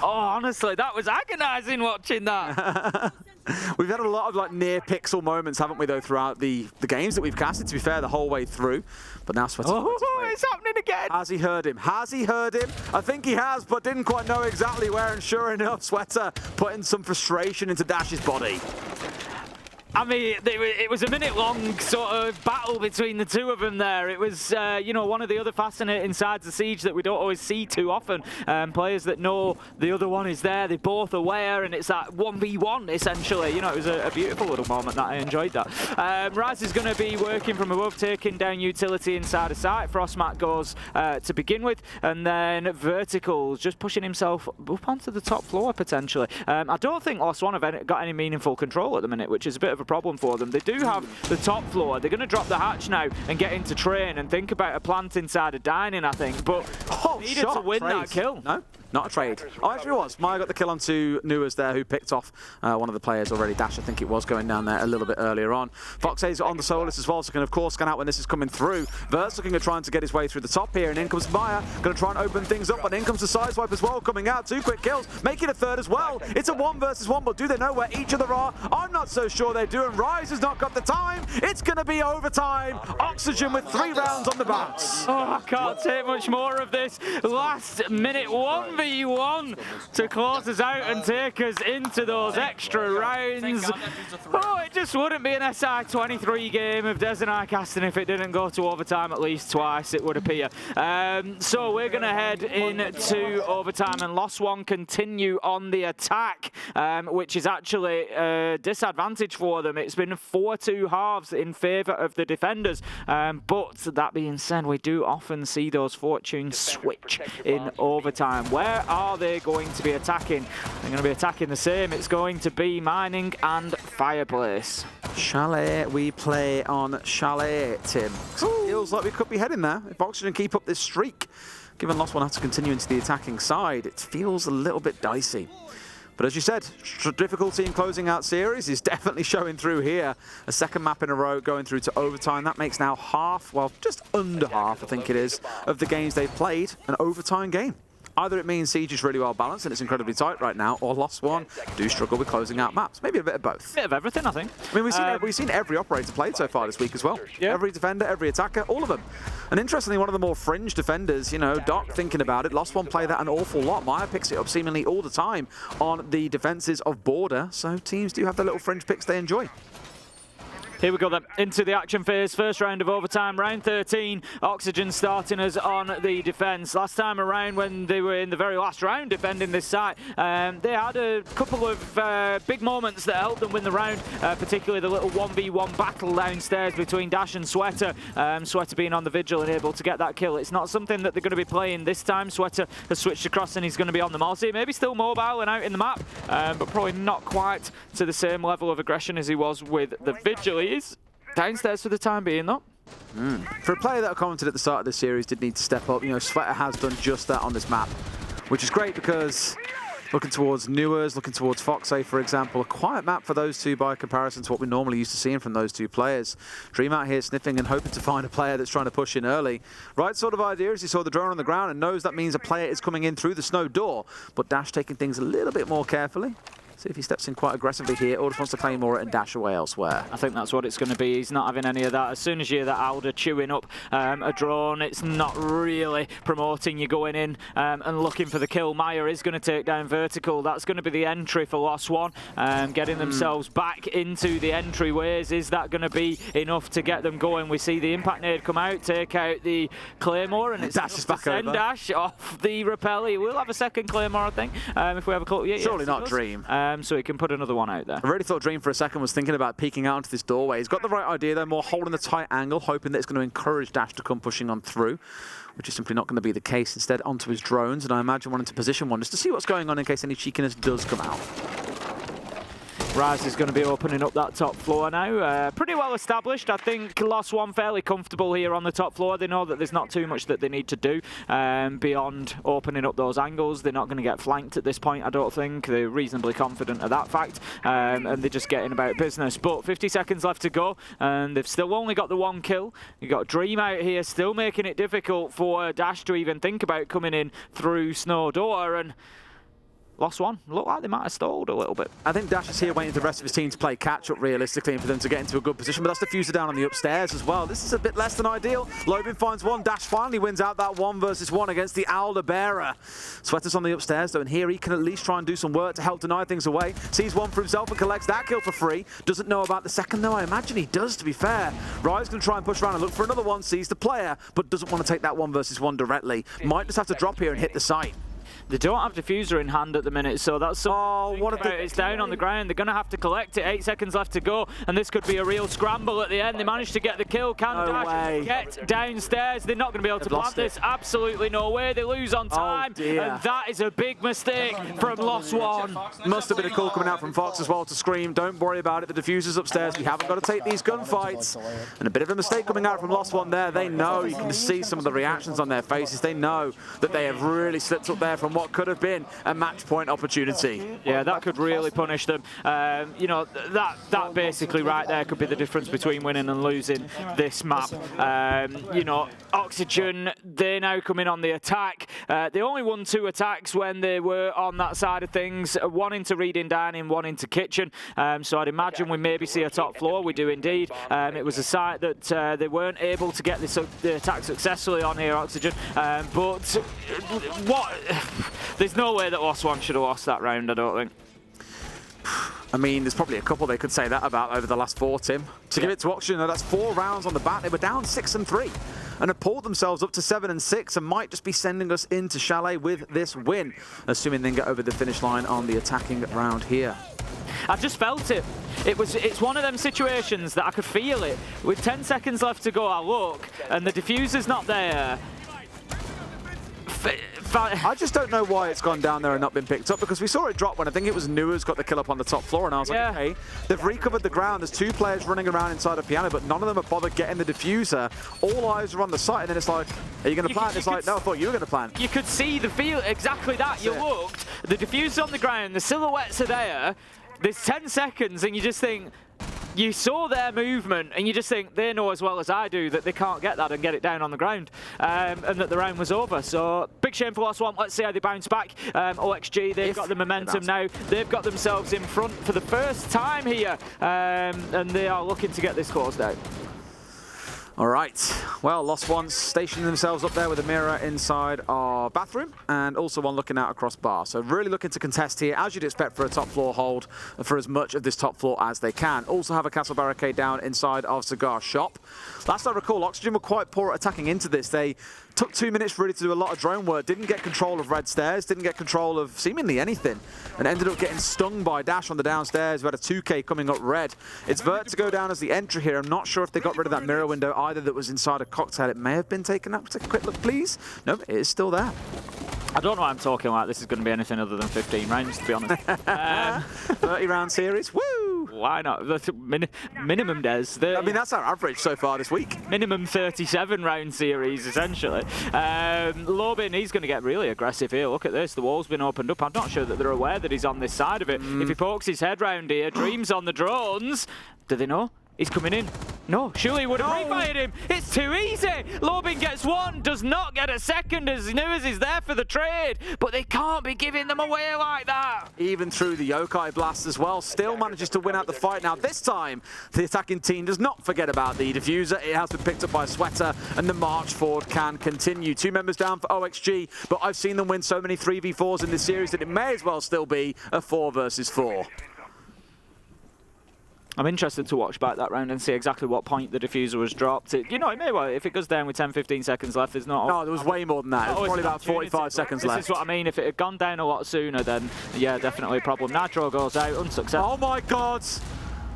Oh, honestly, that was agonising watching that. We've had a lot of near pixel moments, haven't we, though, throughout the games that we've casted, to be fair, the whole way through. But now Sweater... Oh, it's happening again. Has he heard him? Has he heard him? I think he has, but didn't quite know exactly where. And sure enough, Sweater putting some frustration into Dash's body. I mean, it was a minute-long sort of battle between the two of them there. It was, you know, one of the other fascinating sides of Siege that we don't always see too often. Players that know the other one is there, they're both aware, and it's that 1v1, essentially. You know, it was a beautiful little moment that I enjoyed that. Raz is going to be working from above, taking down utility inside of sight. Frostmat goes to begin with, and then Vertical's just pushing himself up onto the top floor, potentially. I don't think Lost One have got any meaningful control at the minute, which is a bit of a problem for them. They do have the top floor. They're going to drop the hatch now and get into train and think about a plant inside of dining, I think. But needed to win that kill. No, not a trade. Oh, actually it was. Maya got the kill onto Nuas there, who picked off one of the players already. Dash, I think it was, going down there a little bit earlier on. Foxay's on the Solus as well, so can of course scan out when this is coming through. Vert's looking at trying to get his way through the top here, and in comes Maya, going to try and open things up, but in comes the Sideswipe as well, coming out. 2 quick kills, making a third as well. It's a 1 versus 1, but do they know where each other are? I'm not so sure they do, and Rise has not got the time. It's going to be overtime. Oxygen with 3 rounds on the bounce. Oh, I can't take much more of this. Last minute 1v1 to close us out and take us into those extra rounds. Oh, it just wouldn't be an SI23 game of Des and I casting if it didn't go to overtime at least twice, it would appear. So we're going to head into overtime, and Lost One continue on the attack, which is actually a disadvantage for them. It's been 4-2 halves in favour of the defenders, but that being said, we do often see those fortunes switch in overtime. Where are they going to be attacking? They're going to be attacking the same. It's going to be Mining and Fireplace. Chalet, we play on Chalet, Tim. Feels like we could be heading there if Oxygen keep up this streak. Given Lost One has to continue into the attacking side, it feels a little bit dicey. But as you said, difficulty in closing out series is definitely showing through here. A second map in a row going through to overtime. That makes now half, well, just under half, I think it is, of the games they've played an overtime game. Either it means Siege is really well balanced and it's incredibly tight right now, or Lost One do struggle with closing out maps. Maybe a bit of both. Bit of everything, I think. I mean, we've seen every operator played so far this week as well. Yeah. Every defender, every attacker, all of them. And interestingly, one of the more fringe defenders, you know, Doc thinking about it, Lost One play that an awful lot. Maya picks it up seemingly all the time on the defenses of Border, so teams do have their little fringe picks they enjoy. Here we go then, into the action phase. First round of overtime, round 13. Oxygen starting us on the defence. Last time around, when they were in the very last round defending this site, they had a couple of big moments that helped them win the round, particularly the little 1v1 battle downstairs between Dash and Sweater. Sweater being on the vigil and able to get that kill. It's not something that they're going to be playing this time. Sweater has switched across and he's going to be on the Mozzie. Maybe still mobile and out in the map, but probably not quite to the same level of aggression as he was with the vigil. He is downstairs for the time being, though. For a player that I commented at the start of this series did need to step up, you know, Sweater has done just that on this map, which is great because looking towards Nuas, looking towards Foxay, for example, a quiet map for those two by comparison to what we're normally used to seeing from those two players. Dream out here sniffing and hoping to find a player that's trying to push in early. Right sort of idea as he saw the drone on the ground and knows that means a player is coming in through the snow door, but Dash taking things a little bit more carefully. See if he steps in quite aggressively here or just wants to claim more and dash away elsewhere. I think that's what it's going to be. He's not having any of that. As soon as you hear that Alder chewing up a drone, it's not really promoting you going in and looking for the kill. Maya is going to take down Vertical. That's going to be the entry for Lost One. Getting themselves back into the entryways. Is that going to be enough to get them going? We see the impact nade come out, take out the Claymore, and it's Dash is back over. Send Dash off the rappel. He will have a second Claymore, I think, if we have a call. Yeah, surely yes, not Dream. So he can put another one out there. I really thought Dream for a second was thinking about peeking out into this doorway. He's got the right idea though, more holding the tight angle, hoping that it's going to encourage Dash to come pushing on through, which is simply not going to be the case. Instead, onto his drones, and I imagine wanting to position one just to see what's going on in case any cheekiness does come out. Rise is going to be opening up that top floor now. Pretty well established. I think Lost One fairly comfortable here on the top floor. They know that there's not too much that they need to do beyond opening up those angles. They're not going to get flanked at this point, I don't think. They're reasonably confident of that fact, and they're just getting about business. But 50 seconds left to go, and they've still only got the one kill. You've got Dream out here, still making it difficult for Dash to even think about coming in through Snow Door, and Lost one. Looked like they might have stalled a little bit. I think Dash is here waiting for the rest of his team to play catch-up realistically and for them to get into a good position, but that's diffuser down on the upstairs as well. This is a bit less than ideal. Lobin finds one. Dash finally wins out that 1 versus 1 against the Alder Bearer. Sweater's on the upstairs though, and here he can at least try and do some work to help deny things away. Sees one for himself and collects that kill for free. Doesn't know about the second though. I imagine he does, to be fair. Rye's going to try and push around and look for another one. Sees the player, but doesn't want to take that 1 versus 1 directly. Might just have to drop here and hit the site. They don't have diffuser in hand at the minute, so that's something what a it's down on the ground. They're going to have to collect it. 8 seconds left to go, and this could be a real scramble at the end. They managed to get the kill. Can Dash get downstairs? They're not going to be able to plant this. Absolutely no way. They lose on time, and that is a big mistake from Lost One. Must have been a call coming out from Fox as well to scream, don't worry about it, the diffuser's upstairs. We haven't got to take these gunfights. And a bit of a mistake coming out from Lost One there. They know, you can see some of the reactions on their faces. They know that they have really slipped up there from what could have been a match point opportunity. Yeah, that could really punish them. You know, that basically right there could be the difference between winning and losing this map. You know, Oxygen, they now come in on the attack. They only won 2 attacks when they were on that side of things. 1 into reading dining, 1 into kitchen. So I'd imagine we maybe see a top floor. We do indeed. It was a site that they weren't able to get the attack successfully on here, Oxygen. But what? There's no way that Lost One should have lost that round, I don't think. I mean, there's probably a couple they could say that about over the last 4, Tim. To give it to Oxygen, that's 4 rounds on the bat. They were down 6-3 and have pulled themselves up to 7-6 and might just be sending us into Chalet with this win, assuming they can get over the finish line on the attacking round here. I just felt it. It's one of them situations that I could feel it. With 10 seconds left to go, I look, and the diffuser's not there. I just don't know why it's gone down there and not been picked up, because we saw it drop when I think it was Nua's got the kill up on the top floor, and I was like, okay, they've recovered the ground. There's 2 players running around inside a piano, but none of them have bothered getting the diffuser. All eyes are on the site, and then it's like, are you going to plant? It's like, no, I thought you were going to plant. You could see the field, exactly that. You looked, the diffuser's on the ground, the silhouettes are there. There's 10 seconds, and you just think, you saw their movement, and you just think they know as well as I do that they can't get that and get it down on the ground, and that the round was over. So big shame for Lost One. Let's see how they bounce back. OXG, they've got the momentum now. They've got themselves in front for the first time here, and they are looking to get this closed out. All right, well, Lost One stationing themselves up there with a mirror inside our bathroom and also one looking out across bar. So really looking to contest here, as you'd expect for a top floor hold, for as much of this top floor as they can. Also have a castle barricade down inside of Cigar Shop. Last I recall, Oxygen were quite poor at attacking into this. They took 2 minutes really to do a lot of drone work, didn't get control of red stairs, didn't get control of seemingly anything, and ended up getting stung by Dash on the downstairs. We had a 2K coming up red. It's Vert to go down as the entry here. I'm not sure if they got rid of that mirror window either that was inside a cocktail. It may have been taken out. Take a quick look, please. No, it is still there. I don't know why I'm talking like this is going to be anything other than 15 rounds, to be honest. 30-round series, woo! Why not? Minimum, Des. I mean, that's our average so far this week. Minimum 37-round series, essentially. Lobin, he's going to get really aggressive here. Look at this. The wall's been opened up. I'm not sure that they're aware that he's on this side of it. If he pokes his head round here, Dream's on the drones. Do they know? He's coming in. No, surely he would have refired him. It's too easy. Lobin gets 1, does not get a second as Nuas is there for the trade. But they can't be giving them away like that. Even through the Yokai blast as well, still manages to win out the fight. Now this time, the attacking team does not forget about the diffuser. It has been picked up by Sweater, and the march forward can continue. 2 members down for OXG, but I've seen them win so many 3v4s in this series that it may as well still be a 4 versus 4. I'm interested to watch back that round and see exactly what point the diffuser was dropped. You know, it may well, if it goes down with 10-15 seconds left, there's not... No, there was way more than that. It was probably about 45 seconds left. This is what I mean. If it had gone down a lot sooner, then, yeah, definitely a problem. Nitro goes out, unsuccessful. Oh, my God!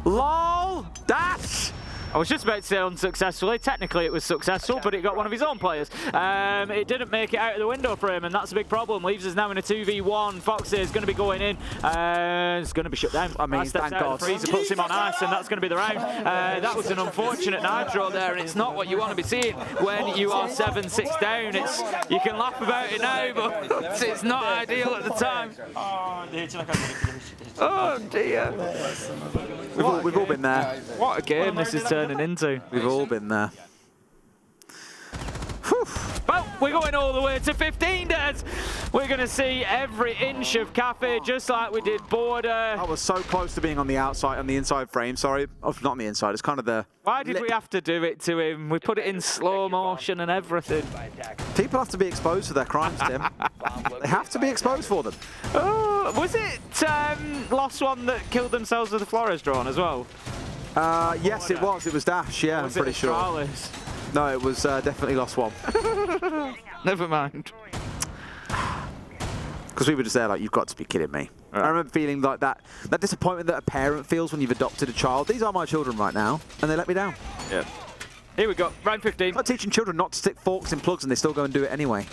LOL! Dash! I was just about to say unsuccessfully. Technically, it was successful, but it got one of his own players. It didn't make it out of the window for him, and that's a big problem. Leaves us now in a 2v1. Foxy is going to be going in. It's going to be shut down. I mean, steps out of the freezer, puts him on ice, and that's going to be the round. That was an unfortunate Nitro there, and it's not what you want to be seeing when you are 7-6 down. You can laugh about it now, but it's not ideal at the time. Oh, dear. We've all been there. What a game this is turning into. We've all been there. Well, We're going all the way to 15, Des. We're going to see every inch of Kafe, just like we did Border. I was so close to being on the outside, on the inside frame, sorry. Oh, not on the inside, it's kind of the... Why did we have to do it to him? We put it in slow motion and everything. People have to be exposed for their crimes, Tim. They have to be exposed for them. Oh, was it Lost One that killed themselves with the Flores drone as well? Yes, it was. It was Dash, yeah, I'm pretty sure. Astralis? No, it was definitely Lost One. Never mind. Because we were just there like, you've got to be kidding me. Right. I remember feeling like that disappointment that a parent feels when you've adopted a child. These are my children right now, and they let me down. Yeah. Here we go, round 15. I'm not teaching children not to stick forks in plugs, and they still go and do it anyway.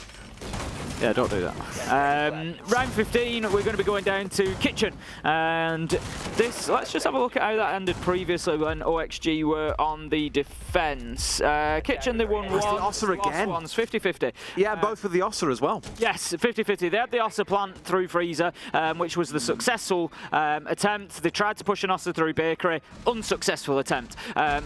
Yeah, don't do that. Round 15, we're going to be going down to Kitchen. And this, let's just have a look at how that ended previously when OXG were on the defense. Kitchen, they won one. The Ossa again. Ones, 50-50. Yeah, both with the Ossa as well. Yes, 50-50. They had the Ossa plant through Freezer, which was the successful attempt. They tried to push an Ossa through Bakery. Unsuccessful attempt.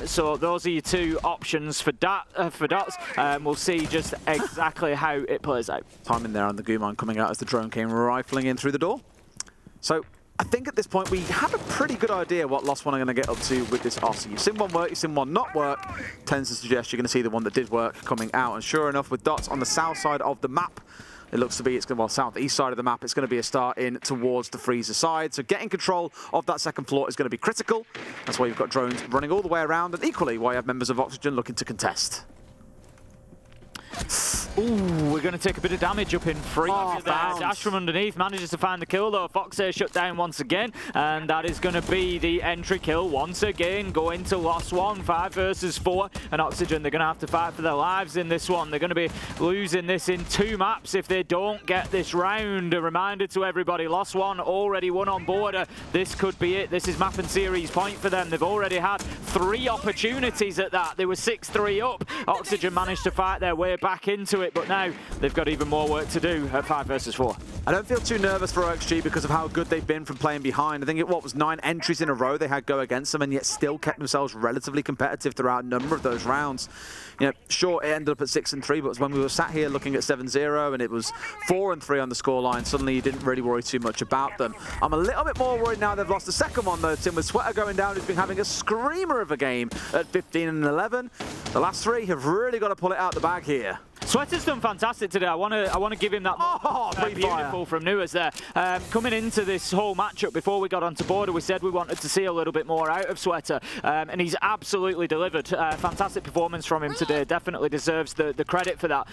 So those are your two options for Dots. We'll see just exactly how it plays out. Time in there on the Gumon coming out as the drone came rifling in through the door. So I think at this point we have a pretty good idea what Lost One are going to get up to with this Ossa. You've seen one work, you've seen one not work. Tends to suggest you're going to see the one that did work coming out. And sure enough, with Dots on the south side of the map, it looks to be, well, southeast side of the map, it's going to be a start in towards the Freezer side. So getting control of that second floor is going to be critical. That's why you've got drones running all the way around, and equally why you have members of Oxygen looking to contest. Ooh, we're going to take a bit of damage up in Freezer there. Dash from underneath, manages to find the kill though. Foxair shut down once again, and that is going to be the entry kill once again. Going to Lost One, 5 versus 4, and Oxygen, they're going to have to fight for their lives in this one. They're going to be losing this in 2 maps if they don't get this round. A reminder to everybody, Lost One already won on Border. This could be it. This is map and series point for them. They've already had 3 opportunities at that. They were 6-3 up. Oxygen managed to fight their way back into it, but now they've got even more work to do at 5 versus 4. I don't feel too nervous for OXG because of how good they've been from playing behind. I think it was 9 entries in a row they had go against them, and yet still kept themselves relatively competitive throughout a number of those rounds. You know, sure, it ended up at 6-3, but when we were sat here looking at 7-0 and it was 4-3 on the scoreline, suddenly you didn't really worry too much about them. I'm a little bit more worried now they've lost the second one though, Tim, with Sweater going down, who's been having a screamer of a game at 15 and 11. The last 3 have really got to pull it out the bag here. Sweater's done fantastic today. I want to give him that. Beautiful from Newers there. Coming into this whole matchup before we got onto Border, we said we wanted to see a little bit more out of Sweater, and he's absolutely delivered. Fantastic performance from him today. Definitely deserves the credit for that.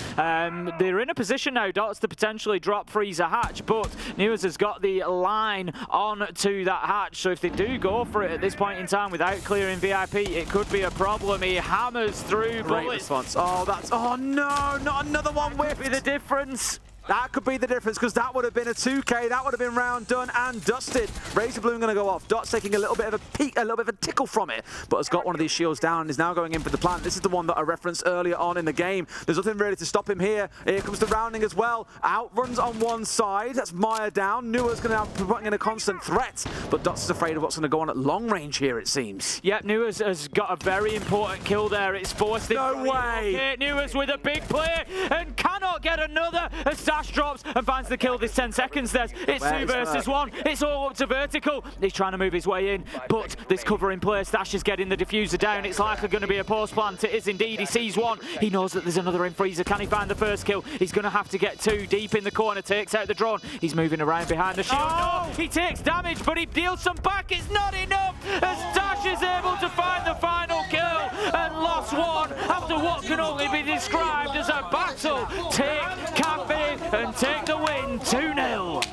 They're in a position now, Dots, to potentially drop Freezer hatch, but Newers has got the line on to that hatch. So if they do go for it at this point in time without clearing VIP, it could be a problem. He hammers through Great bullets. response. Oh no, not another one whip. Be the difference. That could be the difference, because that would have been a 2K. That would have been round done and dusted. Razor Bloom going to go off. Dots taking a little bit of a peek, a little bit of a tickle from it, but has got one of these shields down and is now going in for the plant. This is the one that I referenced earlier on in the game. There's nothing really to stop him here. Here comes the rounding as well. Outruns on one side. That's Maya down. Nua's going to have putting in a constant threat, but Dots is afraid of what's going to go on at long range here, it seems. Yeah, Nua's has got a very important kill there. It's forced him. No way! Nua's with a big play and cannot get another as Dash drops and finds the kill this 10 seconds there. It's 2 versus 1. It's all up to vertical. He's trying to move his way in, but this cover in place. Dash is getting the diffuser down. It's likely going to be a post plant. It is indeed. He sees one. He knows that there's another in Freezer. Can he find the first kill? He's going to have to get 2 deep in the corner. Takes out the drone. He's moving around behind the shield. No, he takes damage, but he deals some back. It's not enough as Dash is able to find the final kill and Lost One after what can only be described as a battle. Take Kafe and take the win, 2-0.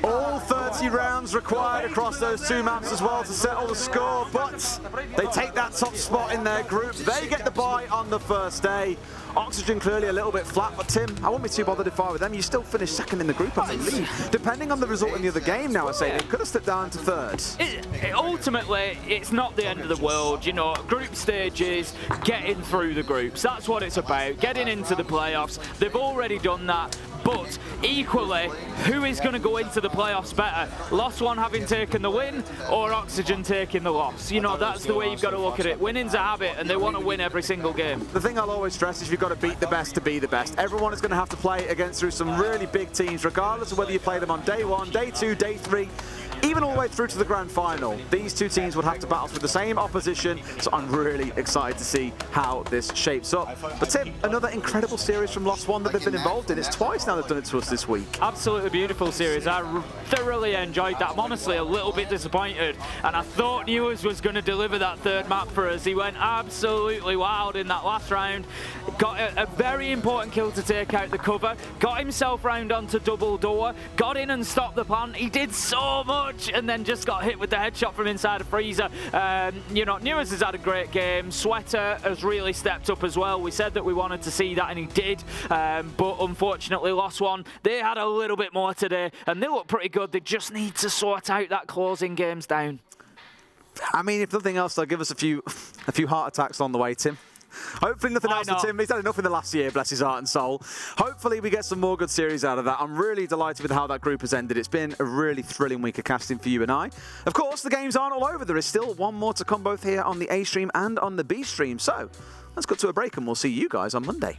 All 30 rounds required across those 2 maps as well to settle the score, but they take that top spot in their group. They get the bye on the first day. Oxygen clearly a little bit flat, but Tim, I won't be too bothered if I were them. You still finish second in the group, I believe. Depending on the result in the other game now, I say, they could have slipped down to third. Ultimately, it's not the end of the world. You know, group stages, getting through the groups. That's what it's about, getting into the playoffs. They've already done that. But equally, who is going to go into the playoffs better? Lost One having taken the win, or Oxygen taking the loss? You know, that's the way you've got to look at it. Winning's a habit, and they want to win every single game. The thing I'll always stress is you've got to beat the best to be the best. Everyone is going to have to play against through some really big teams, regardless of whether you play them on day 1, day 2, day 3, even all the way through to the grand final. These two teams would have to battle through the same opposition, so I'm really excited to see how this shapes up. But Tim, another incredible series from Lost One that they've been involved in. It's twice now they've done it to us this week. Absolutely beautiful series. I thoroughly enjoyed that. I'm honestly a little bit disappointed, and I thought Newers was going to deliver that third map for us. He went absolutely wild in that last round. Got a very important kill to take out the cover, got himself round onto double door, got in and stopped the plant. He did so much, and then just got hit with the headshot from inside a freezer. You know, Newers has had a great game. Sweater has really stepped up as well. We said that we wanted to see that, and he did, but unfortunately Lost One, they had a little bit more today, and they look pretty good. They just need to sort out that closing games down. I mean, if nothing else, they'll give us a few heart attacks on the way, Tim. Hopefully nothing else for Tim. He's had enough in the last year, bless his heart and soul. Hopefully we get some more good series out of that. I'm really delighted with how that group has ended. It's been a really thrilling week of casting for you and I. Of course, the games aren't all over. There is still one more to come, both here on the A stream and on the B stream. So let's go to a break and we'll see you guys on Monday.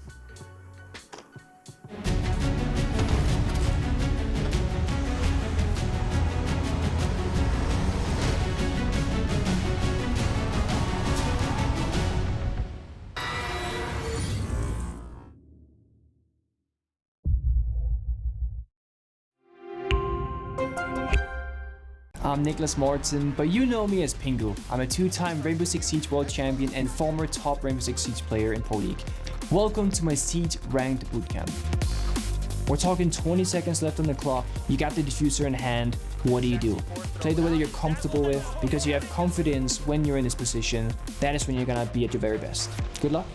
I'm Nicholas Mortson, but you know me as Pingu. I'm a 2-time Rainbow Six Siege World Champion and former top Rainbow Six Siege player in Pro League. Welcome to my Siege Ranked Bootcamp. We're talking 20 seconds left on the clock, you got the diffuser in hand, what do? Play the way that you're comfortable with, because you have confidence when you're in this position. That is when you're gonna be at your very best. Good luck.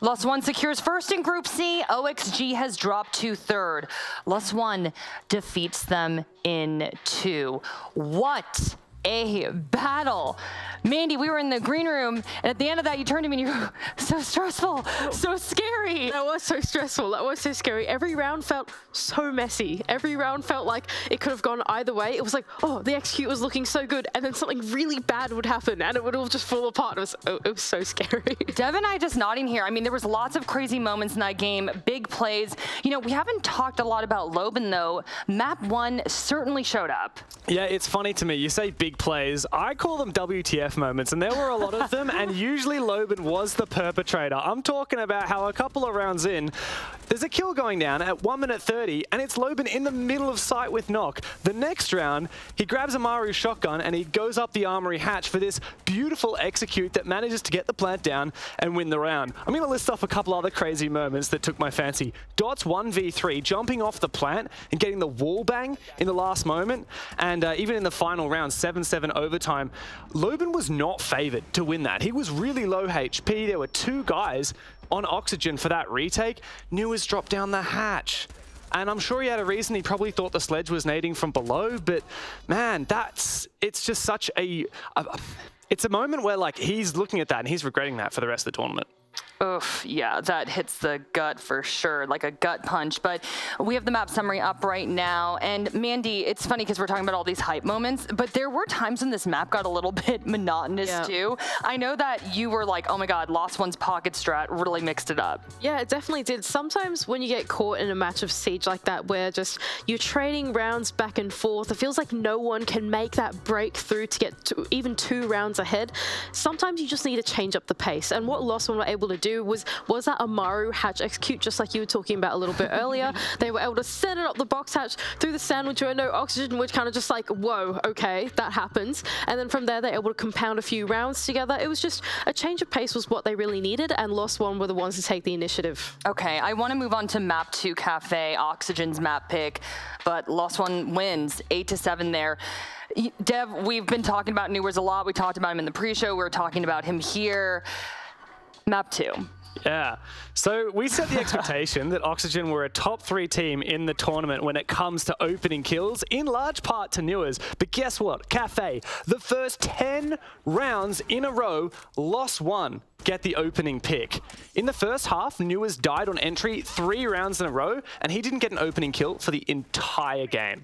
Lost One secures first in Group C. OXG has dropped to third. Lost One defeats them in 2. What a battle. Mandy, we were in the green room, and at the end of that, you turned to me and you were so stressful, so scary. That was so stressful. That was so scary. Every round felt so messy. Every round felt like it could have gone either way. It was like, oh, the execute was looking so good, and then something really bad would happen, and it would all just fall apart. It was so scary. Dev and I just nodding here. I mean, there was lots of crazy moments in that game, big plays. You know, we haven't talked a lot about Loban, though. Map 1 certainly showed up. Yeah, it's funny to me. You say big plays. I call them WTF moments, and there were a lot of them, and usually Loban was the perpetrator. I'm talking about how a couple of rounds in, there's a kill going down at 1 minute 30, and it's Loban in the middle of sight with knock. The next round, he grabs a Maru's shotgun, and he goes up the armory hatch for this beautiful execute that manages to get the plant down and win the round. I'm going to list off a couple other crazy moments that took my fancy. Dot's 1v3, jumping off the plant and getting the wall bang in the last moment, and even in the final round, 7-7 overtime, Loban was not favored to win that. He was really low HP. There were 2 guys on Oxygen for that retake. Newers dropped down the hatch. And I'm sure he had a reason. He probably thought the sledge was nading from below, but man, it's just such it's a moment where like he's looking at that and he's regretting that for the rest of the tournament. Oof, yeah, that hits the gut for sure, like a gut punch. But we have the map summary up right now. And Mandy, it's funny because we're talking about all these hype moments, but there were times when this map got a little bit monotonous too. I know that you were like, oh my God, Lost One's pocket strat really mixed it up. Yeah, it definitely did. Sometimes when you get caught in a match of Siege like that, where just you're trading rounds back and forth, it feels like no one can make that breakthrough to get to even 2 rounds ahead. Sometimes you just need to change up the pace. And what Lost One were able to do was that a Maru hatch execute, just like you were talking about a little bit earlier. They were able to send it up the box hatch through the sandwich where no Oxygen, which kind of just like, whoa, okay, that happens. And then from there, they're able to compound a few rounds together. It was just a change of pace was what they really needed, and Lost One were the ones to take the initiative. Okay, I want to move on to map 2, Kafe, Oxygen's map pick, but Lost One wins 8-7 there. Dev, we've been talking about Newers a lot. We talked about him in the pre-show. We were talking about him here. Map 2. Yeah, so we set the expectation that Oxygen were a top 3 team in the tournament when it comes to opening kills, in large part to Newers. But guess what? Kafe, the first 10 rounds in a row, Lost One get the opening pick. In the first half, Newers died on entry 3 rounds in a row, and he didn't get an opening kill for the entire game.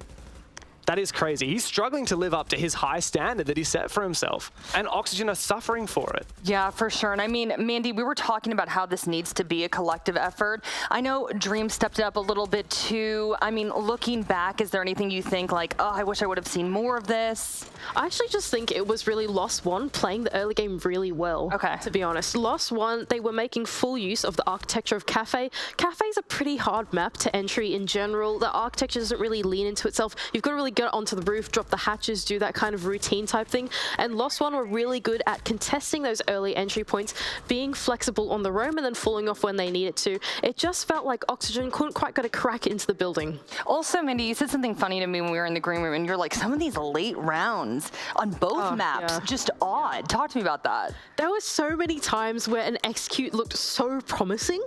That is crazy. He's struggling to live up to his high standard that he set for himself, and Oxygen are suffering for it. Yeah, for sure. And I mean, Mandy, we were talking about how this needs to be a collective effort. I know Dream stepped it up a little bit too. I mean, looking back, is there anything you think like, oh, I wish I would have seen more of this? I actually just think it was really Lost One playing the early game really well, to be honest. Lost One, they were making full use of the architecture of Kafe. Kafe's a pretty hard map to entry in general. The architecture doesn't really lean into itself. You've got to really get onto the roof, drop the hatches, do that kind of routine type thing. And Lost One were really good at contesting those early entry points, being flexible on the roam and then falling off when they needed to. It just felt like Oxygen couldn't quite get a crack into the building. Also, Mindy, you said something funny to me when we were in the green room, and you're like, some of these late rounds on both maps, just odd. Talk to me about that. There were so many times where an execute looked so promising,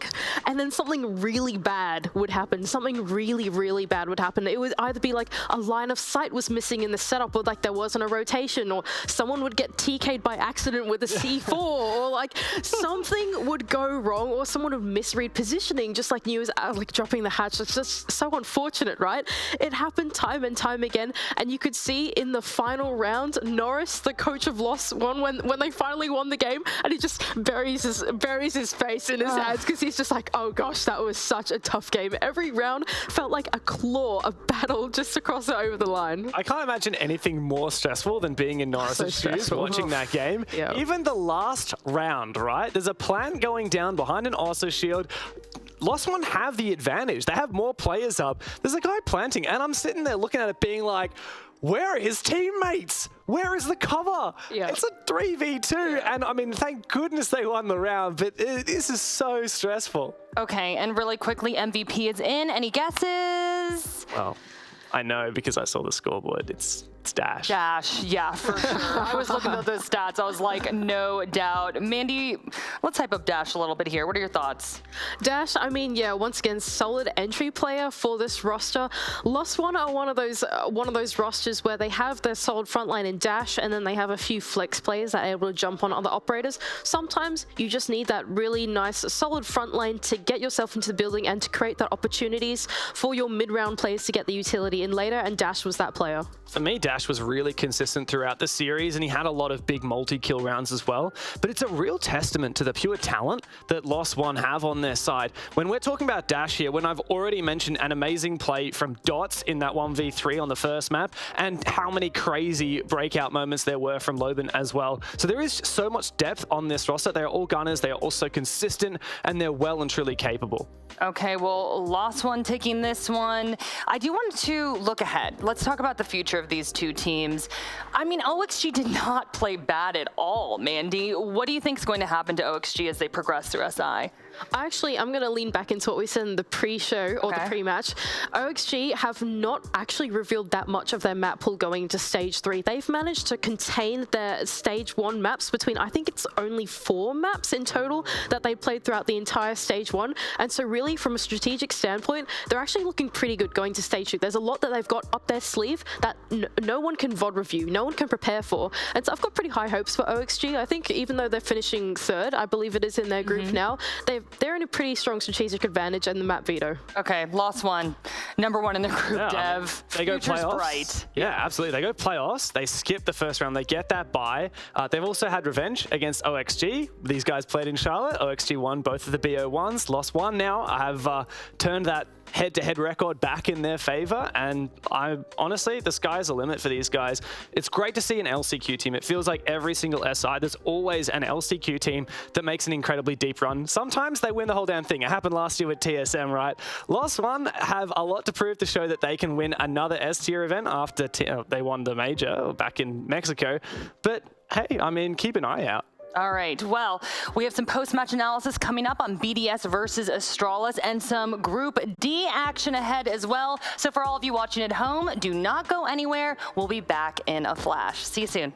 and then something really bad would happen. Something really, really bad would happen. It would either be like a line of sight was missing in the setup, or like there wasn't a rotation, or someone would get TK'd by accident with a C4, or like something would go wrong, or someone would misread positioning, just like Newers like dropping the hatch. It's just so unfortunate, right? It happened time and time again, and you could see in the final round, Norris, the coach of Lost One, when they finally won the game, and he just buries his face in his hands because he's just like, oh gosh, that was such a tough game. Every round felt like a claw, a battle just to cross it over the line. I can't imagine anything more stressful than being in Norris's shoes watching that game. Yeah. Even the last round, right? There's a plant going down behind an Orso shield. Lost One have the advantage. They have more players up. There's a guy planting, and I'm sitting there looking at it being like, where are his teammates? Where is the cover? Yeah. It's a 3v2, and I mean, thank goodness they won the round, but this is so stressful. Okay, and really quickly, MVP is in. Any guesses? Well, I know because I saw the scoreboard. It's Dash. Dash, yeah, for sure. I was looking at those stats. I was like, no doubt. Mandy, let's hype up Dash a little bit here. What are your thoughts? Dash, I mean, yeah, once again, solid entry player for this roster. Lost One are one of those rosters where they have their solid frontline in Dash, and then they have a few flex players that are able to jump on other operators. Sometimes you just need that really nice, solid frontline to get yourself into the building and to create that opportunities for your mid-round players to get the utility in later, and Dash was that player. For me, Dash was really consistent throughout the series, and he had a lot of big multi-kill rounds as well. But it's a real testament to the pure talent that Lost One have on their side. When we're talking about Dash here, when I've already mentioned an amazing play from Dots in that 1v3 on the first map, and how many crazy breakout moments there were from Loban as well. So there is so much depth on this roster. They are all gunners, they are also consistent, and they're well and truly capable. Okay, well, Lost One taking this one. I do want to look ahead. Let's talk about the future of these two teams. I mean, OXG did not play bad at all, Mandy. What do you think is going to happen to OXG as they progress through SI? Actually, I'm going to lean back into what we said in the pre-show or the pre-match. OXG have not actually revealed that much of their map pool going into Stage 3. They've managed to contain their Stage 1 maps between, I think it's only 4 maps in total that they played throughout the entire Stage 1. And so really, from a strategic standpoint, they're actually looking pretty good going to Stage 2. There's a lot that they've got up their sleeve that no one can VOD review, no one can prepare for. And so I've got pretty high hopes for OXG. I think even though they're finishing 3rd, I believe it is in their group now, they're in a pretty strong strategic advantage in the map veto. Okay, Lost One, #1 in the group, Dev. They go Future's playoffs. bright. Yeah, absolutely. They go playoffs. They skip the first round. They get that bye. They've also had revenge against OXG. These guys played in Charlotte. OXG won both of the BO1s. Lost One now. I have turned that head-to-head record back in their favor, and honestly, the sky's the limit for these guys. It's great to see an LCQ team. It feels like every single SI, there's always an LCQ team that makes an incredibly deep run. Sometimes they win the whole damn thing. It happened last year with TSM, right? Lost One have a lot to prove to show that they can win another S-tier event after they won the major back in Mexico. But hey, I mean, keep an eye out. All right, well, we have some post-match analysis coming up on BDS versus Astralis and some Group D action ahead as well. So for all of you watching at home, do not go anywhere. We'll be back in a flash. See you soon.